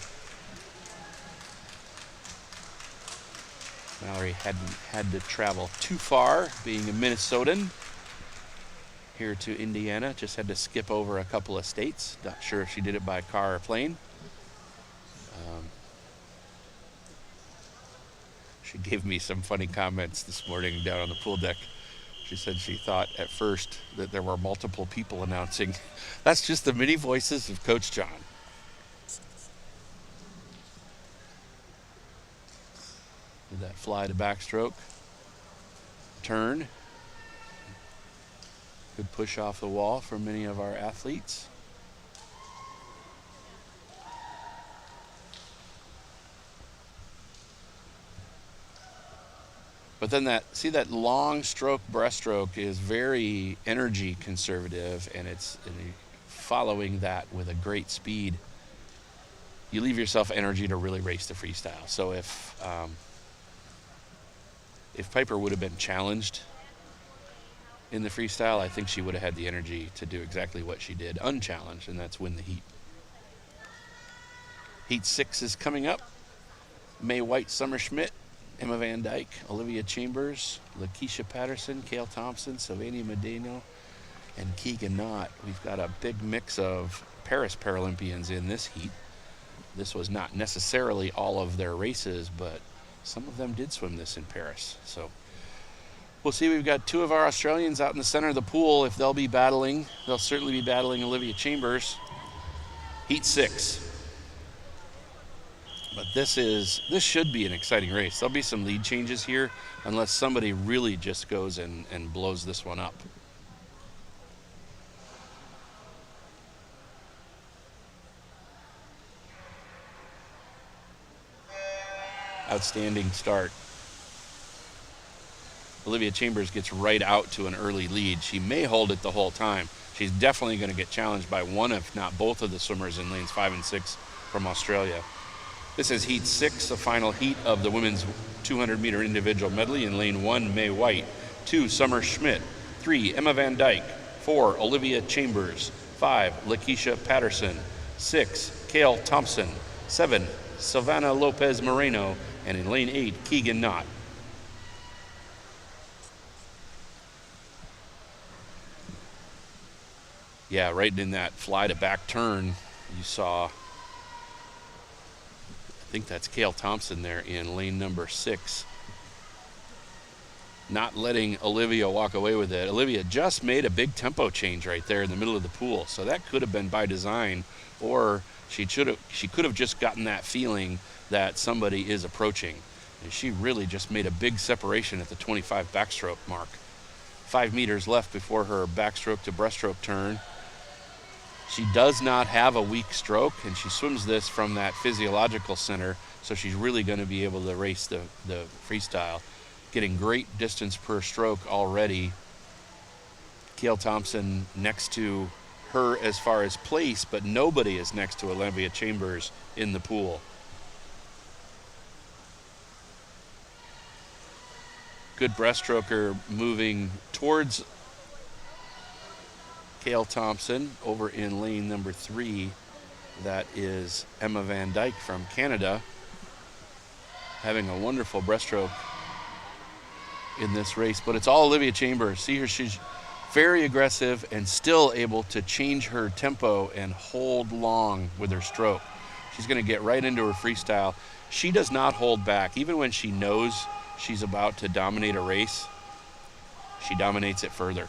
Mallory hadn't had to travel too far, being a Minnesotan, here to Indiana. Just had to skip over a couple of states. Not sure if she did it by car or plane. She gave me some funny comments this morning down on the pool deck. She said she thought at first that there were multiple people announcing. That's just the many voices of Coach John. Did that fly to backstroke. Turn. Good push off the wall for many of our athletes. But then that long stroke breaststroke is very energy conservative, and it's following that with a great speed. You leave yourself energy to really race the freestyle. So if Piper would have been challenged in the freestyle, I think she would have had the energy to do exactly what she did unchallenged, and that's win the heat. Heat 6 is coming up. May White, Summer Schmidt, Emma Van Dyke, Olivia Chambers, Lakeisha Patterson, Kale Thompson, Sylvania Medino, and Keegan Knott. We've got a big mix of Paris Paralympians in this heat. This was not necessarily all of their races, but some of them did swim this in Paris. So we'll see. We've got 2 of our Australians out in the center of the pool. If they'll be battling, they'll certainly be battling Olivia Chambers. Heat 6. But this should be an exciting race. There'll be some lead changes here unless somebody really just goes and blows this one up. Outstanding start. Olivia Chambers gets right out to an early lead. She may hold it the whole time. She's definitely going to get challenged by one, if not both, of the swimmers in lanes 5 and 6 from Australia. This is Heat 6, the final heat of the women's 200-meter individual medley. In lane 1, May White. 2, Summer Schmidt. 3, Emma Van Dyke. 4, Olivia Chambers. 5, Lakeisha Patterson. 6, Kale Thompson. 7, Savannah Lopez Moreno. And in lane 8, Keegan Knott. Yeah, right in that fly to back turn, you saw, I think that's Kale Thompson there in lane number 6. Not letting Olivia walk away with it. Olivia just made a big tempo change right there in the middle of the pool. So that could have been by design, or she could have just gotten that feeling that somebody is approaching. And she really just made a big separation at the 25 backstroke mark. 5 meters left before her backstroke to breaststroke turn. She does not have a weak stroke, and she swims this from that physiological center, so she's really going to be able to race the freestyle. Getting great distance per stroke already. Kale Thompson next to her as far as place, but nobody is next to Olivia Chambers in the pool. Good breaststroker moving towards Kale Thompson over in lane number 3. That is Emma Van Dyke from Canada, having a wonderful breaststroke in this race. But it's all Olivia Chambers. See her, she's very aggressive and still able to change her tempo and hold long with her stroke. She's going to get right into her freestyle. She does not hold back. Even when she knows she's about to dominate a race, she dominates it further.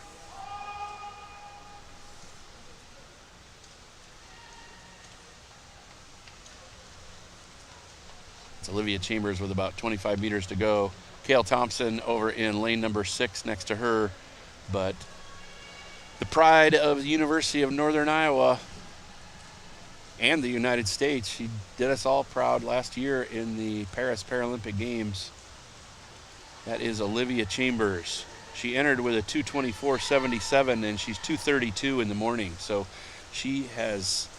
It's Olivia Chambers with about 25 meters to go. Kale Thompson over in lane number 6 next to her. But the pride of the University of Northern Iowa and the United States, she did us all proud last year in the Paris Paralympic Games. That is Olivia Chambers. She entered with a 2:24.77, and she's 2:32 in the morning. So she has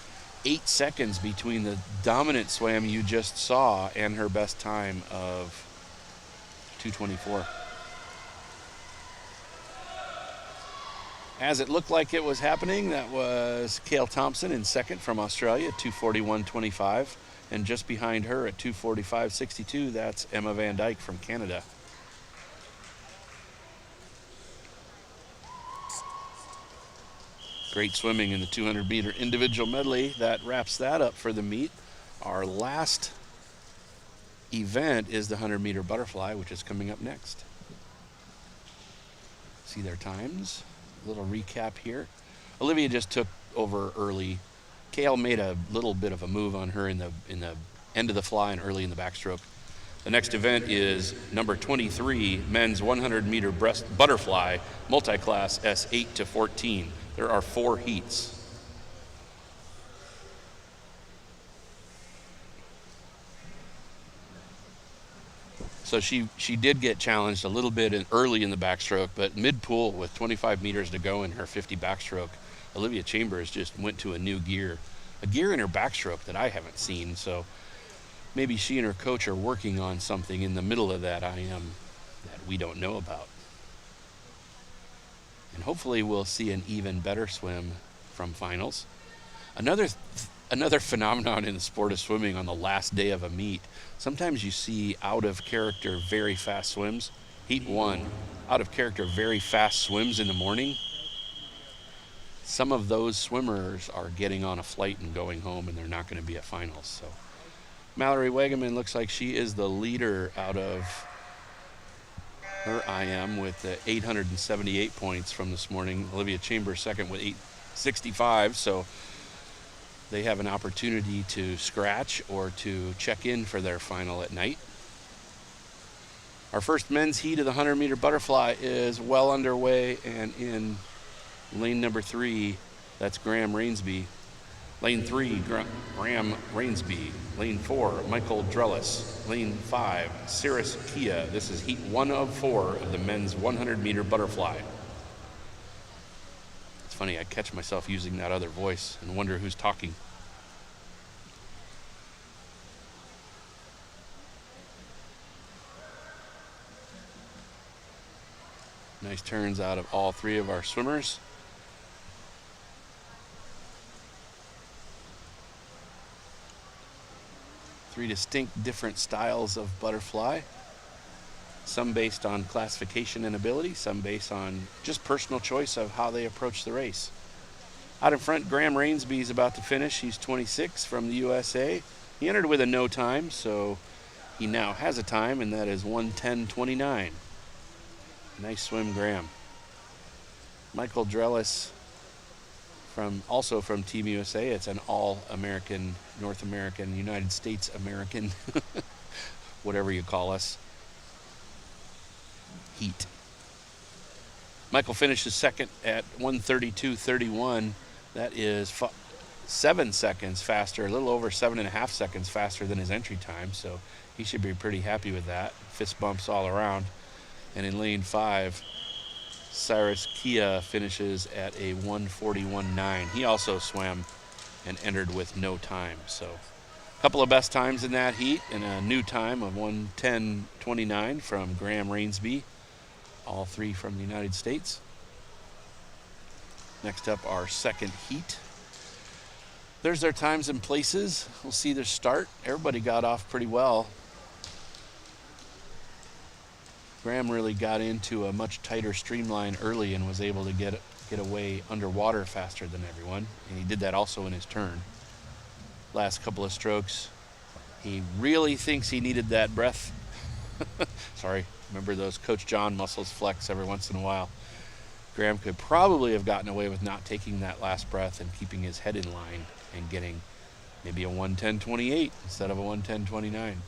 8 seconds between the dominant swam you just saw and her best time of 2:24. As it looked like it was happening, that was Cale Thompson in second from Australia, 2:41.25. And just behind her at 2:45.62, that's Emma Van Dyke from Canada. Great swimming in the 200-meter individual medley. That wraps that up for the meet. Our last event is the 100-meter butterfly, which is coming up next. See their times. A little recap here. Olivia just took over early. Cale made a little bit of a move on her in the end of the fly and early in the backstroke. The next event is number 23, men's 100-meter butterfly, multi-class S8 to 14. There are 4 heats. So she did get challenged a little bit early in the backstroke, but mid-pool with 25 meters to go in her 50 backstroke, Olivia Chambers just went to a new gear. A gear in her backstroke that I haven't seen, so maybe she and her coach are working on something in the middle of that IM that we don't know about. And hopefully we'll see an even better swim from finals. Another phenomenon in the sport of swimming on the last day of a meet, sometimes you see out of character very fast swims. Heat 1, out of character very fast swims in the morning. Some of those swimmers are getting on a flight and going home, and they're not going to be at finals. So Mallory Wegeman looks like she is the leader out of her IM with 878 points from this morning. Olivia Chambers second with 865. So they have an opportunity to scratch or to check in for their final at night. Our first men's heat of the 100-meter butterfly is well underway, and in lane number 3, that's Graham Rainsby. Lane 3, Graham Rainsby. Lane 4, Michael Drellis. Lane 5, Cirrus Kia. This is heat 1 of 4 of the men's 100-meter butterfly. It's funny, I catch myself using that other voice and wonder who's talking. Nice turns out of all 3 of our swimmers. Three distinct different styles of butterfly. Some based on classification and ability, some based on just personal choice of how they approach the race. Out in front, Graham Rainsby is about to finish. He's 26 from the USA. He entered with a no time, so he now has a time, and that is 1:10.29. Nice swim, Graham. Michael Drellis, also from Team USA. It's an all-American, North American, United States American, whatever you call us, heat. Michael finishes second at 1:32.31. That is 7 seconds faster, a little over 7.5 seconds faster than his entry time, so he should be pretty happy with that. Fist bumps all around. And in lane 5, Cyrus Kia finishes at a 1:41.9. He also swam and entered with no time. So a couple of best times in that heat and a new time of 1:10.29 from Graham Rainsby, all 3 from the United States. Next up, our second heat. There's their times and places. We'll see their start. Everybody got off pretty well. Graham really got into a much tighter streamline early and was able to get away underwater faster than everyone. And he did that also in his turn. Last couple of strokes, he really thinks he needed that breath. Sorry, remember those Coach John muscles flex every once in a while. Graham could probably have gotten away with not taking that last breath and keeping his head in line and getting maybe a 1:10.28 instead of a 1:10.29.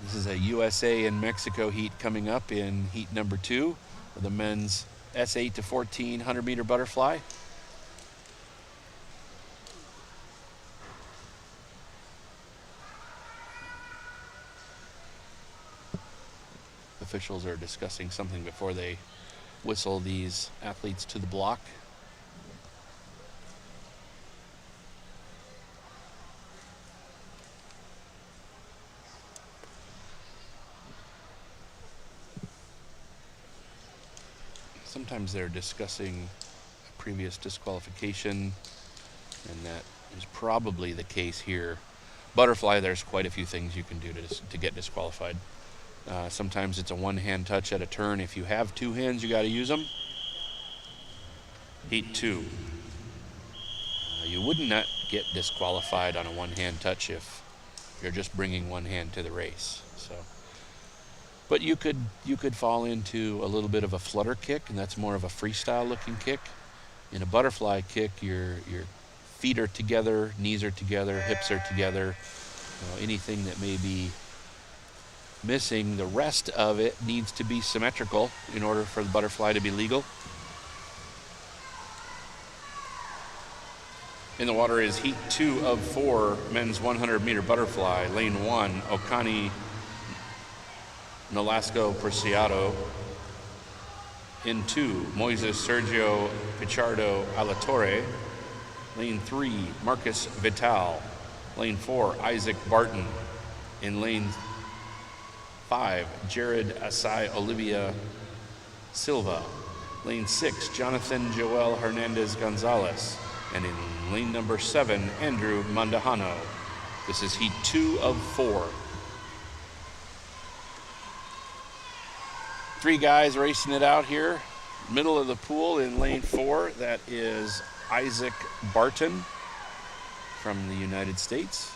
This is a USA and Mexico heat coming up in heat number 2 of the men's S8 to 14 100-meter butterfly. Officials are discussing something before they whistle these athletes to the block. sometimes they're discussing a previous disqualification, and that is probably the case here. Butterfly, there's quite a few things you can do to get disqualified. Sometimes it's a one-hand touch at a turn. If you have two hands, you got to use them. Heat 2. You would not get disqualified on a one-hand touch if you're just bringing one hand to the race. So, but you could fall into a little bit of a flutter kick, and that's more of a freestyle-looking kick. In a butterfly kick, your feet are together, knees are together, hips are together. Anything that may be missing, the rest of it needs to be symmetrical in order for the butterfly to be legal. In the water is heat 2 of 4, men's 100-meter butterfly, lane 1, Okani Nolasco Preciado. In 2, Moises Sergio Pichardo Alatorre. Lane 3, Marcus Vital. Lane 4, Isaac Barton. In lane 5, Jared Asai Olivia Silva. Lane 6, Jonathan Joel Hernandez Gonzalez. And in lane number 7, Andrew Mandahano. This is heat 2 of 4. 3 guys racing it out here. Middle of the pool in lane 4, that is Isaac Barton from the United States.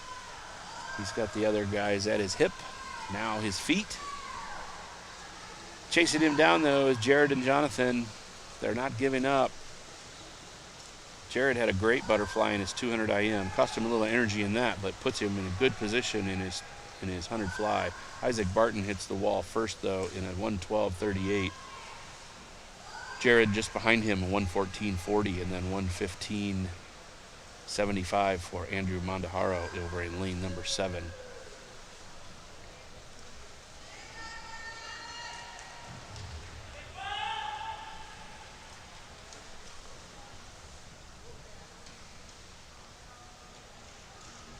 He's got the other guys at his hip, now his feet. Chasing him down, though, is Jared and Jonathan. They're not giving up. Jared had a great butterfly in his 200 IM. Cost him a little energy in that, but puts him in a good position in his 100 fly. Isaac Barton hits the wall first, though, in a 112.38. Jared just behind him, 114.40, and then 115.75 for Andrew Mandaharo over in lane number 7.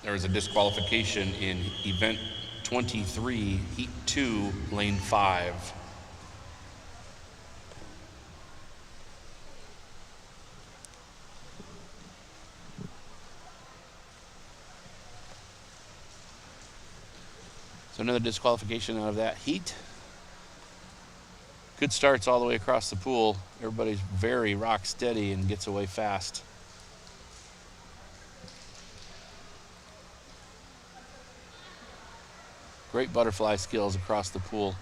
There was a disqualification in event 23, heat 2, lane 5. So another disqualification out of that heat. Good starts all the way across the pool. Everybody's very rock steady and gets away fast. Great butterfly skills across the pool.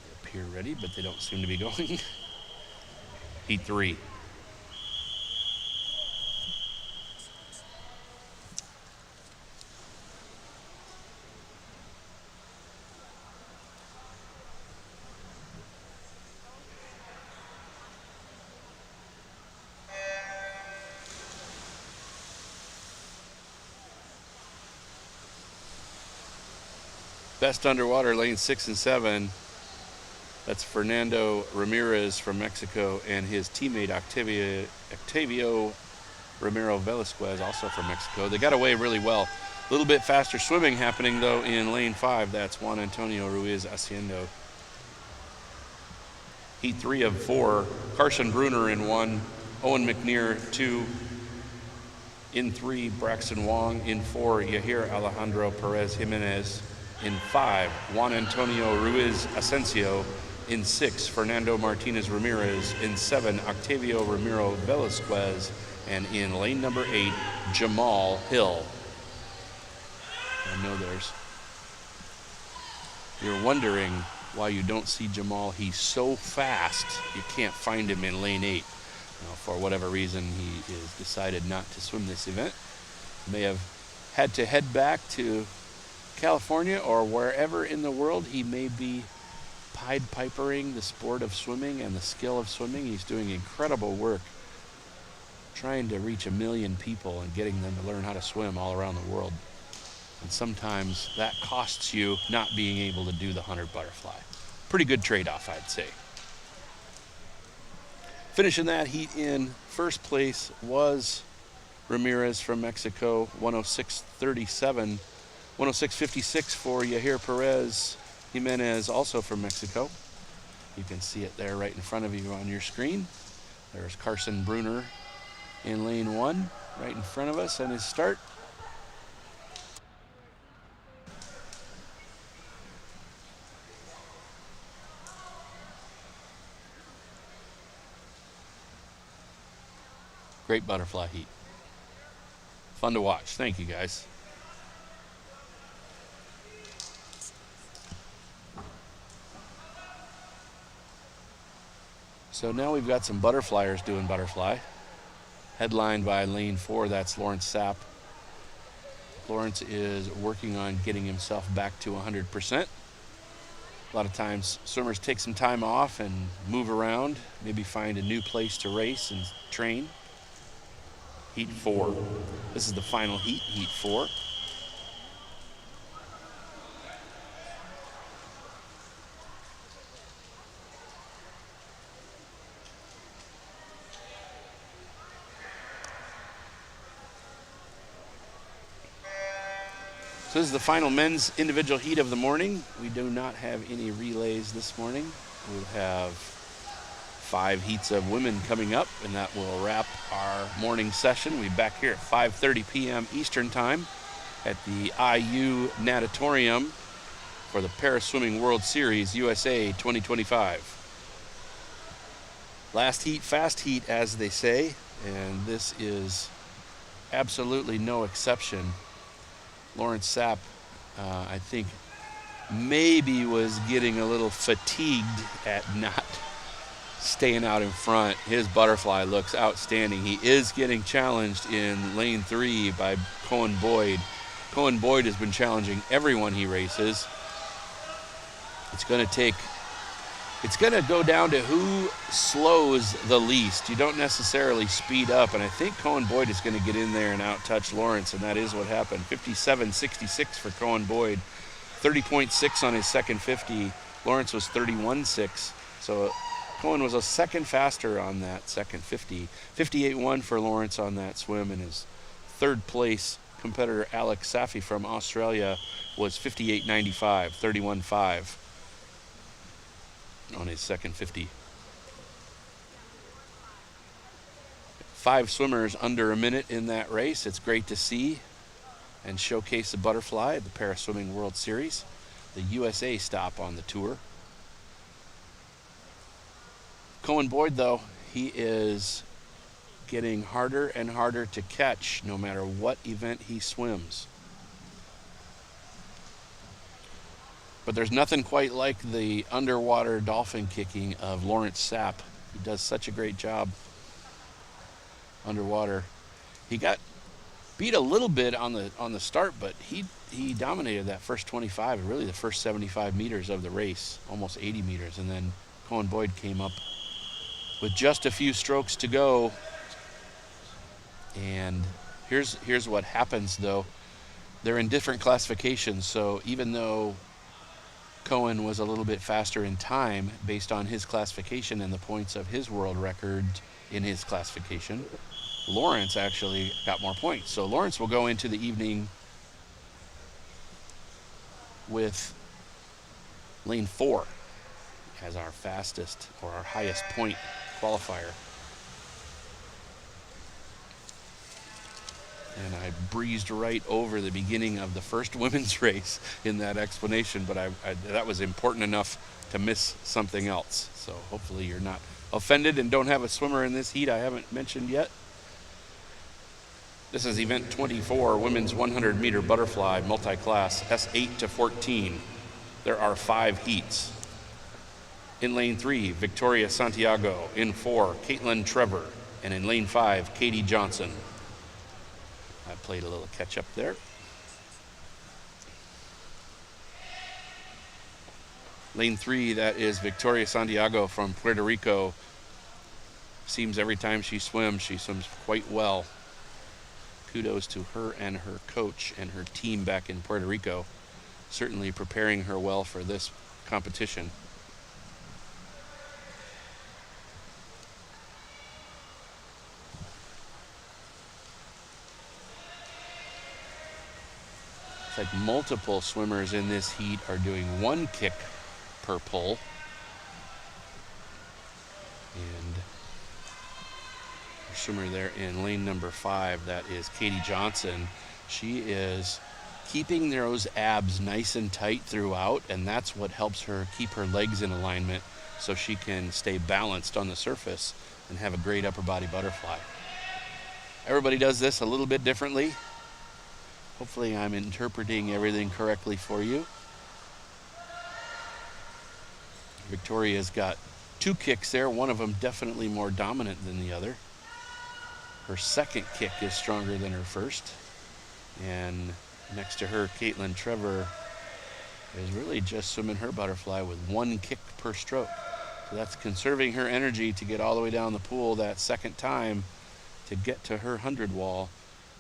They appear ready, but they don't seem to be going. Heat 3. Best underwater, lane 6 and 7. That's Fernando Ramirez from Mexico and his teammate Octavio Ramiro Velasquez, also from Mexico. They got away really well. A little bit faster swimming happening, though, in lane 5. That's Juan Antonio Ruiz Haciendo. Heat 3 of 4. Carson Bruner in 1. Owen McNear 2. In 3, Braxton Wong. In 4, Yahir Alejandro Perez Jimenez. In 5, Juan Antonio Ruiz Asensio. In 6, Fernando Martinez Ramirez. In 7, Octavio Ramiro Velasquez. And in lane number 8, Jamal Hill. I know you're wondering why you don't see Jamal. He's so fast, you can't find him in lane 8. For whatever reason, he has decided not to swim this event. May have had to head back to California or wherever in the world he may be Pied Pipering the sport of swimming and the skill of swimming. He's doing incredible work trying to reach 1 million people and getting them to learn how to swim all around the world. And sometimes that costs you not being able to do the 100 butterfly. Pretty good trade-off, I'd say. Finishing that heat in first place was Ramirez from Mexico, 106.37. 106.56 for Yair Perez Jimenez, also from Mexico. You can see it there right in front of you on your screen. There's Carson Bruner in lane 1, right in front of us, and his start. Great butterfly heat. Fun to watch. Thank you, guys. So now we've got some butterflyers doing butterfly. Headlined by lane 4, that's Lawrence Sapp. Lawrence is working on getting himself back to 100%. A lot of times swimmers take some time off and move around, maybe find a new place to race and train. Heat 4. This is the final heat, heat 4. So this is the final men's individual heat of the morning. We do not have any relays this morning. We'll have 5 heats of women coming up, and that will wrap our morning session. We'll be back here at 5:30 p.m. Eastern Time at the IU Natatorium for the Paraswimming World Series USA 2025. Last heat, fast heat, as they say, and this is absolutely no exception. Lawrence Sapp, I think, maybe was getting a little fatigued at not staying out in front. His butterfly looks outstanding. He is getting challenged in lane 3 by Cohen Boyd. Cohen Boyd has been challenging everyone he races. It's going to go down to who slows the least. You don't necessarily speed up, and I think Cohen Boyd is going to get in there and out-touch Lawrence, and that is what happened. 57.66 for Cohen Boyd, 30.6 on his second 50. Lawrence was 31.6, so Cohen was a second faster on that second 50. 58.1 for Lawrence on that swim, and his third place competitor Alex Safi from Australia was 58.95, 31.5. on his second 50. 5 swimmers under a minute in that race. It's great to see and showcase the butterfly at the Paraswimming World Series, the USA stop on the tour. Cohen Boyd, though, he is getting harder and harder to catch no matter what event he swims. But there's nothing quite like the underwater dolphin kicking of Lawrence Sapp. He does such a great job underwater. He got beat a little bit on the start, but he dominated that first 25, really the first 75 meters of the race, almost 80 meters, and then Cohen Boyd came up with just a few strokes to go. And here's what happens, though. They're in different classifications, so even though Cohen was a little bit faster in time based on his classification and the points of his world record in his classification, Lawrence actually got more points. So Lawrence will go into the evening with lane 4 as our fastest or our highest point qualifier. And I breezed right over the beginning of the first women's race in that explanation, but that was important enough to miss something else. So hopefully you're not offended and don't have a swimmer in this heat I haven't mentioned yet. This is event 24, women's 100-meter butterfly multi-class, S8 to 14. There are 5 heats. In lane 3, Victoria Santiago. In 4, Caitlin Trevor. And in lane 5, Katie Johnson. I played a little catch up there. Lane 3, that is Victoria Santiago from Puerto Rico. Seems every time she swims quite well. kudos to her and her coach and her team back in Puerto Rico, certainly preparing her well for this competition. It's like multiple swimmers in this heat are doing one kick per pull. And our swimmer there in lane number 5, that is Katie Johnson. She is keeping those abs nice and tight throughout, and that's what helps her keep her legs in alignment so she can stay balanced on the surface and have a great upper body butterfly. Everybody does this a little bit differently. Hopefully I'm interpreting everything correctly for you. Victoria's got 2 kicks there, one of them definitely more dominant than the other. Her second kick is stronger than her first. And next to her, Caitlin Trevor is really just swimming her butterfly with 1 kick per stroke. So that's conserving her energy to get all the way down the pool that second time to get to her 100 wall.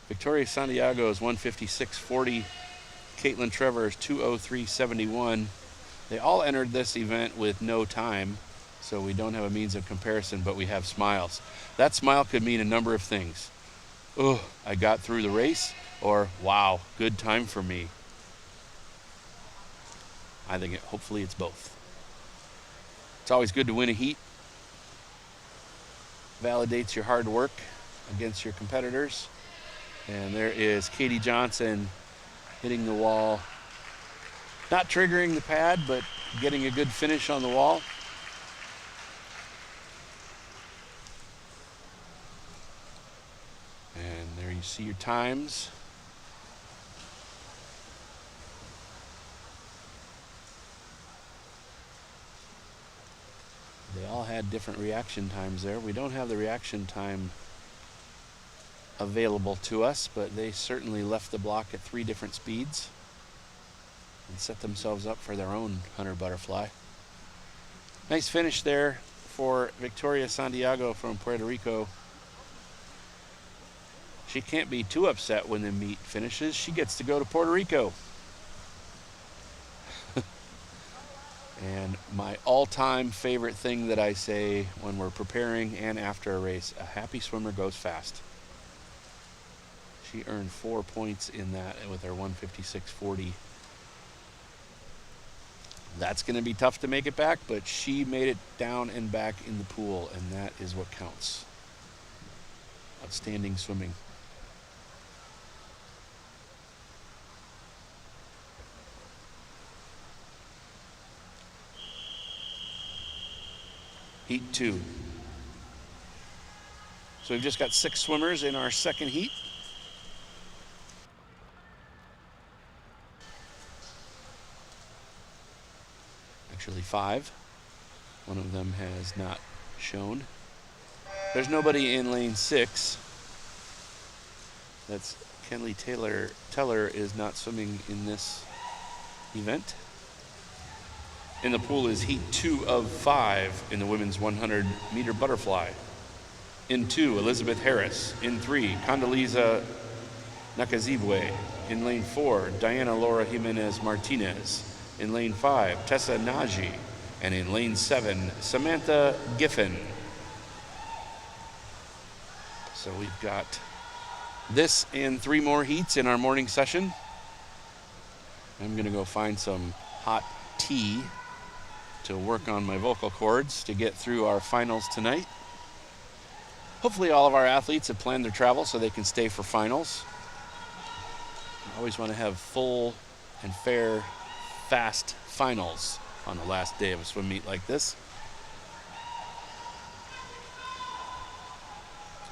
Victoria Santiago is 156.40. Caitlin Trevor is 203.71. They all entered this event with no time, so we don't have a means of comparison, but we have smiles. That smile could mean a number of things. Oh, I got through the race, or wow, good time for me. I think hopefully it's both. It's always good to win a heat. Validates your hard work against your competitors. And there is Katie Johnson hitting the wall. Not triggering the pad, but getting a good finish on the wall. And there you see your times. They all had different reaction times there. We don't have the reaction time available to us, but they certainly left the block at 3 different speeds and set themselves up for their own 100 butterfly. Nice finish there for Victoria Santiago from Puerto Rico. She can't be too upset when the meet finishes. She gets to go to Puerto Rico. And my all-time favorite thing that I say when we're preparing and after a race, a happy swimmer goes fast. She earned 4 points in that with her 156.40. That's going to be tough to make it back, but she made it down and back in the pool, and that is what counts. Outstanding swimming. Heat 2. So we've just got 6 swimmers in our second heat. Actually 5. One of them has not shown. There's nobody in lane 6. That's Kenley Teller is not swimming in this event. In the pool is heat 2 of 5 in the women's 100-meter butterfly. In 2, Elizabeth Harris. In 3, Condoleezza Nakazibwe. In lane 4, Diana Laura Jimenez Martinez. In lane 5, Tessa Naji. And in lane 7, Samantha Giffen. So we've got this and 3 more heats in our morning session. I'm going to go find some hot tea to work on my vocal cords to get through our finals tonight. Hopefully all of our athletes have planned their travel so they can stay for finals. I always want to have full and fair, fast finals on the last day of a swim meet like this.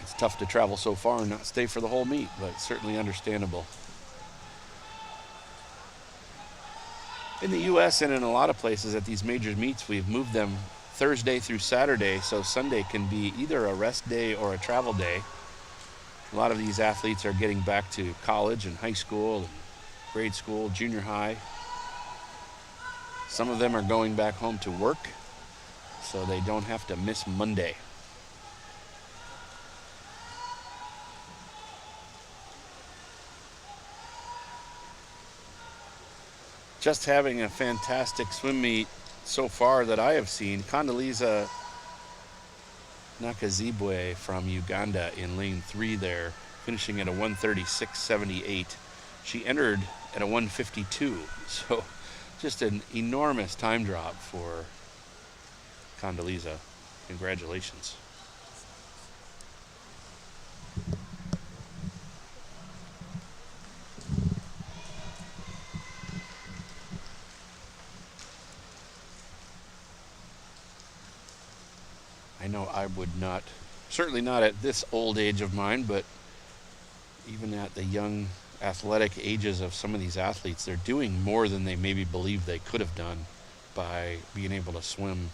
It's tough to travel so far and not stay for the whole meet, but it's certainly understandable. In the U.S. and in a lot of places at these major meets, we've moved them Thursday through Saturday, so Sunday can be either a rest day or a travel day. A lot of these athletes are getting back to college and high school, and grade school, junior high. Some of them are going back home to work, so they don't have to miss Monday. just having a fantastic swim meet so far that I have seen. Condoleezza Nakazibwe from Uganda in lane 3 there, finishing at a 136.78. She entered at a 152, so just an enormous time drop for Condoleezza. Congratulations. I know I would not, certainly not at this old age of mine, but even at the young athletic ages of some of these athletes, they're doing more than they maybe believed they could have done by being able to swim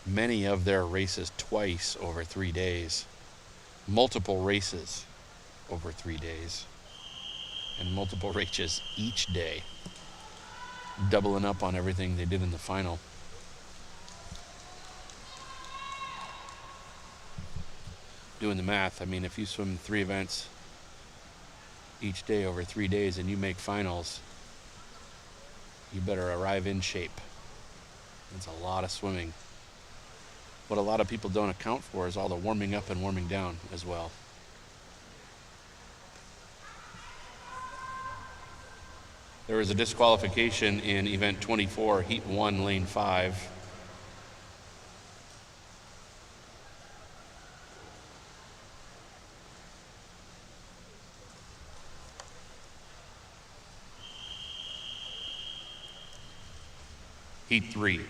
many of their races twice over 3 days, multiple races over 3 days, and multiple races each day, doubling up on everything they did in the final. Doing the math, I mean, if you swim 3 events each day over 3 days and you make finals, you better arrive in shape. It's a lot of swimming. What a lot of people don't account for is all the warming up and warming down as well. There was a disqualification in event 24, heat 1, lane 5. Heat 3.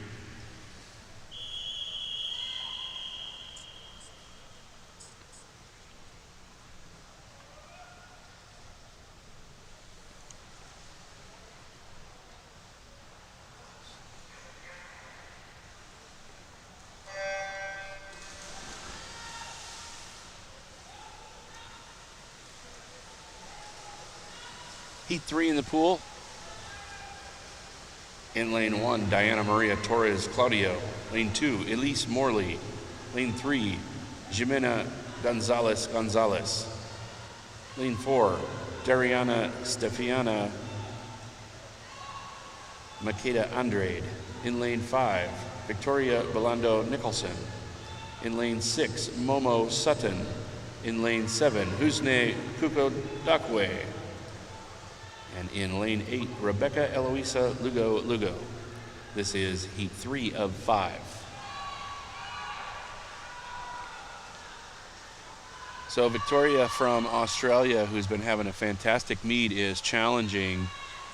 Heat 3 in the pool. In lane 1, Diana Maria Torres Claudio. Lane 2, Elise Morley. Lane 3, Jimena Gonzalez Gonzalez. Lane 4, Dariana Stefiana Makeda Andrade. In lane 5, Victoria Belando Nicholson. In lane 6, Momo Sutton. In lane 7, Husne Kuko Dakwe. And in lane 8, Rebecca Eloisa Lugo Lugo. This is heat 3 of 5. So Victoria from Australia, who's been having a fantastic meet, is challenging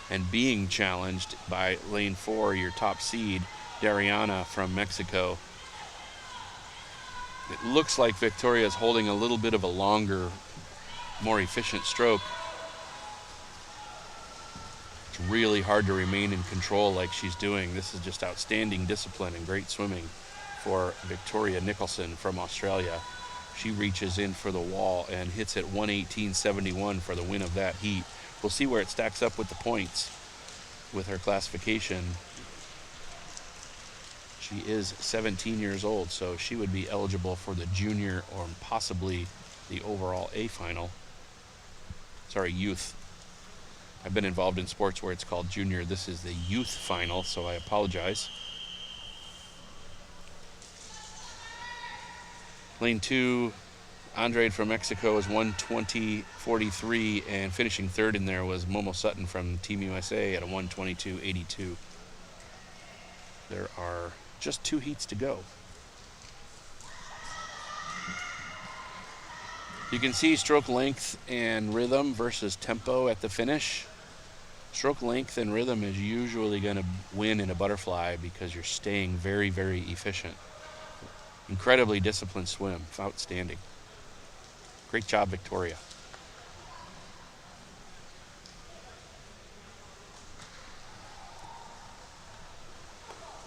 and being challenged by lane 4, your top seed, Dariana from Mexico. It looks like Victoria is holding a little bit of a longer, more efficient stroke. It's really hard to remain in control like she's doing. This is just outstanding discipline and great swimming for Victoria Nicholson from Australia. She reaches in for the wall and hits at 118.71 for the win of that heat. We'll see where it stacks up with the points with her classification. She is 17 years old, so she would be eligible for the junior or possibly the overall A final. Sorry, youth. I've been involved in sports where it's called junior. This is the youth final, so I apologize. Lane 2, Andrade from Mexico is 120.43, and finishing third in there was Momo Sutton from Team USA at a 122.82. There are just 2 heats to go. You can see stroke length and rhythm versus tempo at the finish. Stroke length and rhythm is usually going to win in a butterfly because you're staying very, very efficient. Incredibly disciplined swim. Outstanding. Great job, Victoria.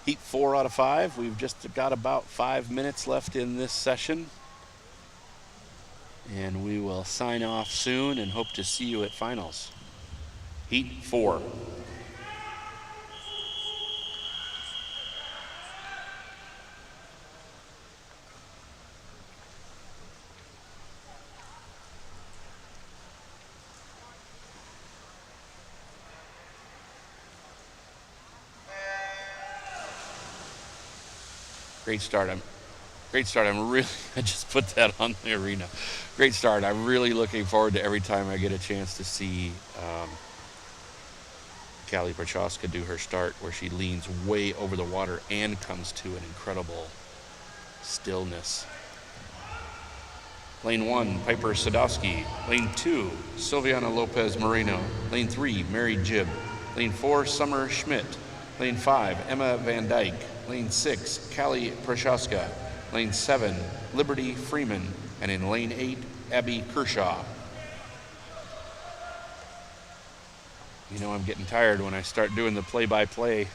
Heat 4 out of 5. We've just got about 5 minutes left in this session. And we will sign off soon and hope to see you at finals. Heat 4. Great start. I'm really, I just put that on the arena. Great start. I'm really looking forward to every time I get a chance to see Callie Prochaska do her start, where she leans way over the water and comes to an incredible stillness. Lane 1, Piper Sadowski. Lane 2, Silviana Lopez Moreno. Lane 3, Mary Jibb. Lane 4, Summer Schmidt. Lane 5, Emma Van Dyke. Lane 6, Callie Prochaska. Lane 7, Liberty Freeman. And in lane 8, Abby Kershaw. You know, I'm getting tired when I start doing the play-by-play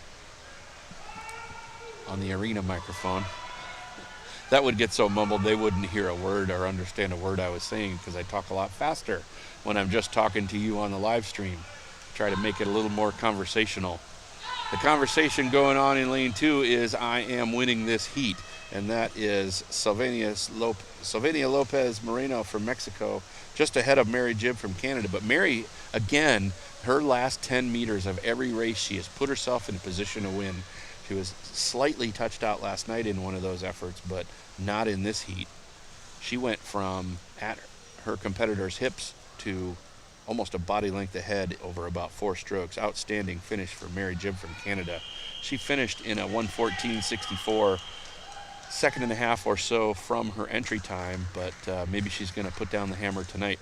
on the arena microphone. That would get so mumbled they wouldn't hear a word or understand a word I was saying, because I talk a lot faster when I'm just talking to you on the live stream. Try to make it a little more conversational. The conversation going on in lane 2 is I am winning this heat, and that is Silvania Lopez Moreno from Mexico, just ahead of Mary Jibb from Canada. But Mary, again, her last 10 meters of every race, she has put herself in a position to win. She was slightly touched out last night in one of those efforts, but not in this heat. She went from at her competitor's hips to almost a body length ahead over about 4 strokes. Outstanding finish for Mary Jibb from Canada. She finished in a 1:14.64, second and a half or so from her entry time, but maybe she's going to put down the hammer tonight.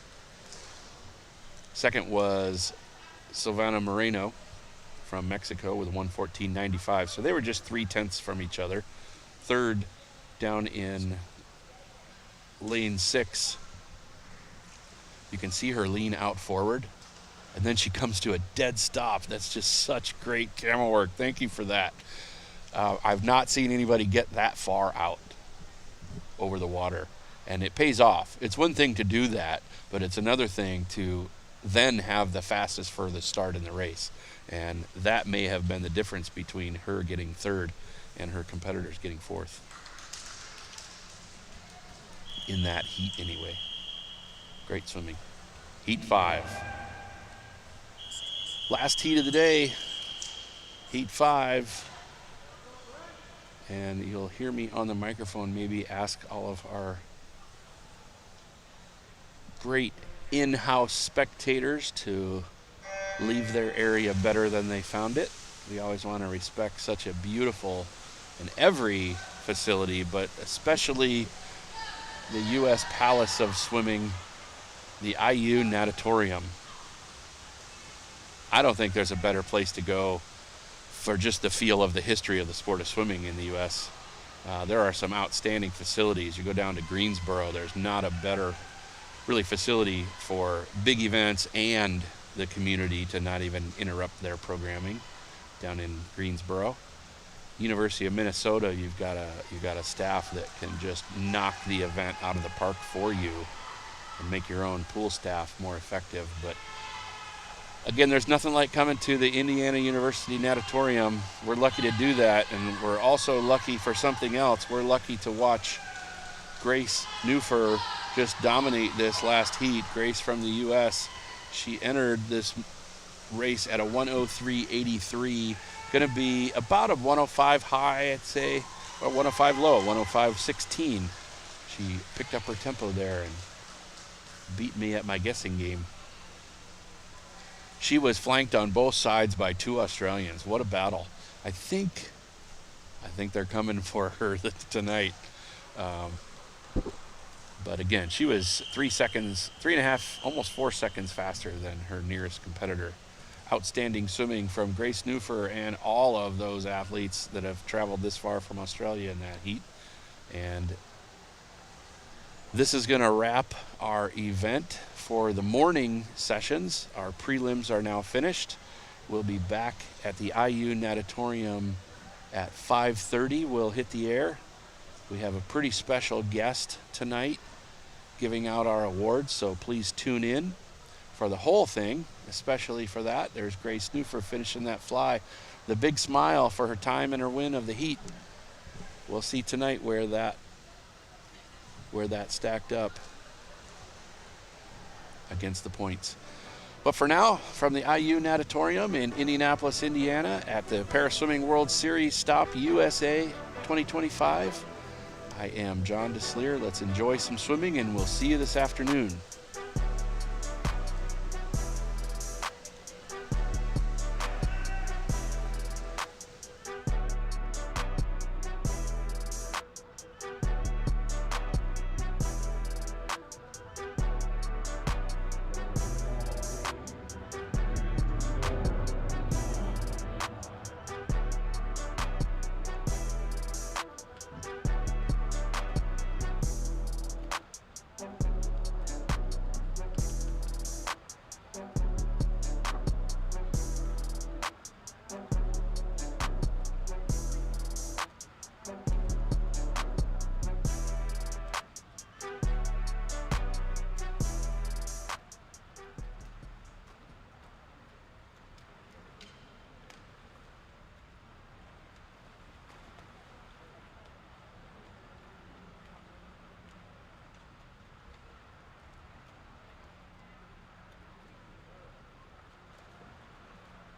Second was Silvana Moreno from Mexico with 1:14.95. So they were just 0.3 from each other. Third down in lane 6. You can see her lean out forward, and then she comes to a dead stop. That's just such great camera work. Thank you for that. I've not seen anybody get that far out over the water, and it pays off. It's one thing to do that, but it's another thing to then have the fastest furthest start in the race. And that may have been the difference between her getting third and her competitors getting fourth. In that heat anyway. Great swimming. Heat 5. Last heat of the day. Heat 5. And you'll hear me on the microphone maybe ask all of our great in-house spectators to leave their area better than they found it. We always want to respect such a beautiful, in every facility, but especially the U.S. Palace of Swimming, the IU Natatorium. I don't think there's a better place to go for just the feel of the history of the sport of swimming in the U.S. There are some outstanding facilities. You go down to Greensboro, there's not a better really facility for big events and the community to not even interrupt their programming down in Greensboro. University of Minnesota, you've got a staff that can just knock the event out of the park for you and make your own pool staff more effective. But again, there's nothing like coming to the Indiana University Natatorium. We're lucky to do that, and we're also lucky for something else. We're lucky to watch Grace Newfer just dominate this last heat. Grace from the U.S., she entered this race at a 1:03.83. Going to be about a 105 high, I'd say, or 105 low, 105.16. She picked up her tempo there and beat me at my guessing game. She was flanked on both sides by 2 Australians. What a battle. I think they're coming for her tonight. But again, she was 3.5, almost 4 seconds faster than her nearest competitor. Outstanding swimming from Grace Newfer and all of those athletes that have traveled this far from Australia in that heat. And this is going to wrap our event for the morning sessions. Our prelims are now finished. We'll be back at the IU Natatorium at 5:30. We'll hit the air. We have a pretty special guest tonight giving out our awards, so please tune in for the whole thing, especially for that. There's Grace Newfer finishing that fly. The big smile for her time and her win of the heat. We'll see tonight where that stacked up against the points. But for now, from the IU Natatorium in Indianapolis, Indiana, at the Paraswimming World Series Stop USA 2025. I am John DeSleer. Let's enjoy some swimming, and we'll see you this afternoon.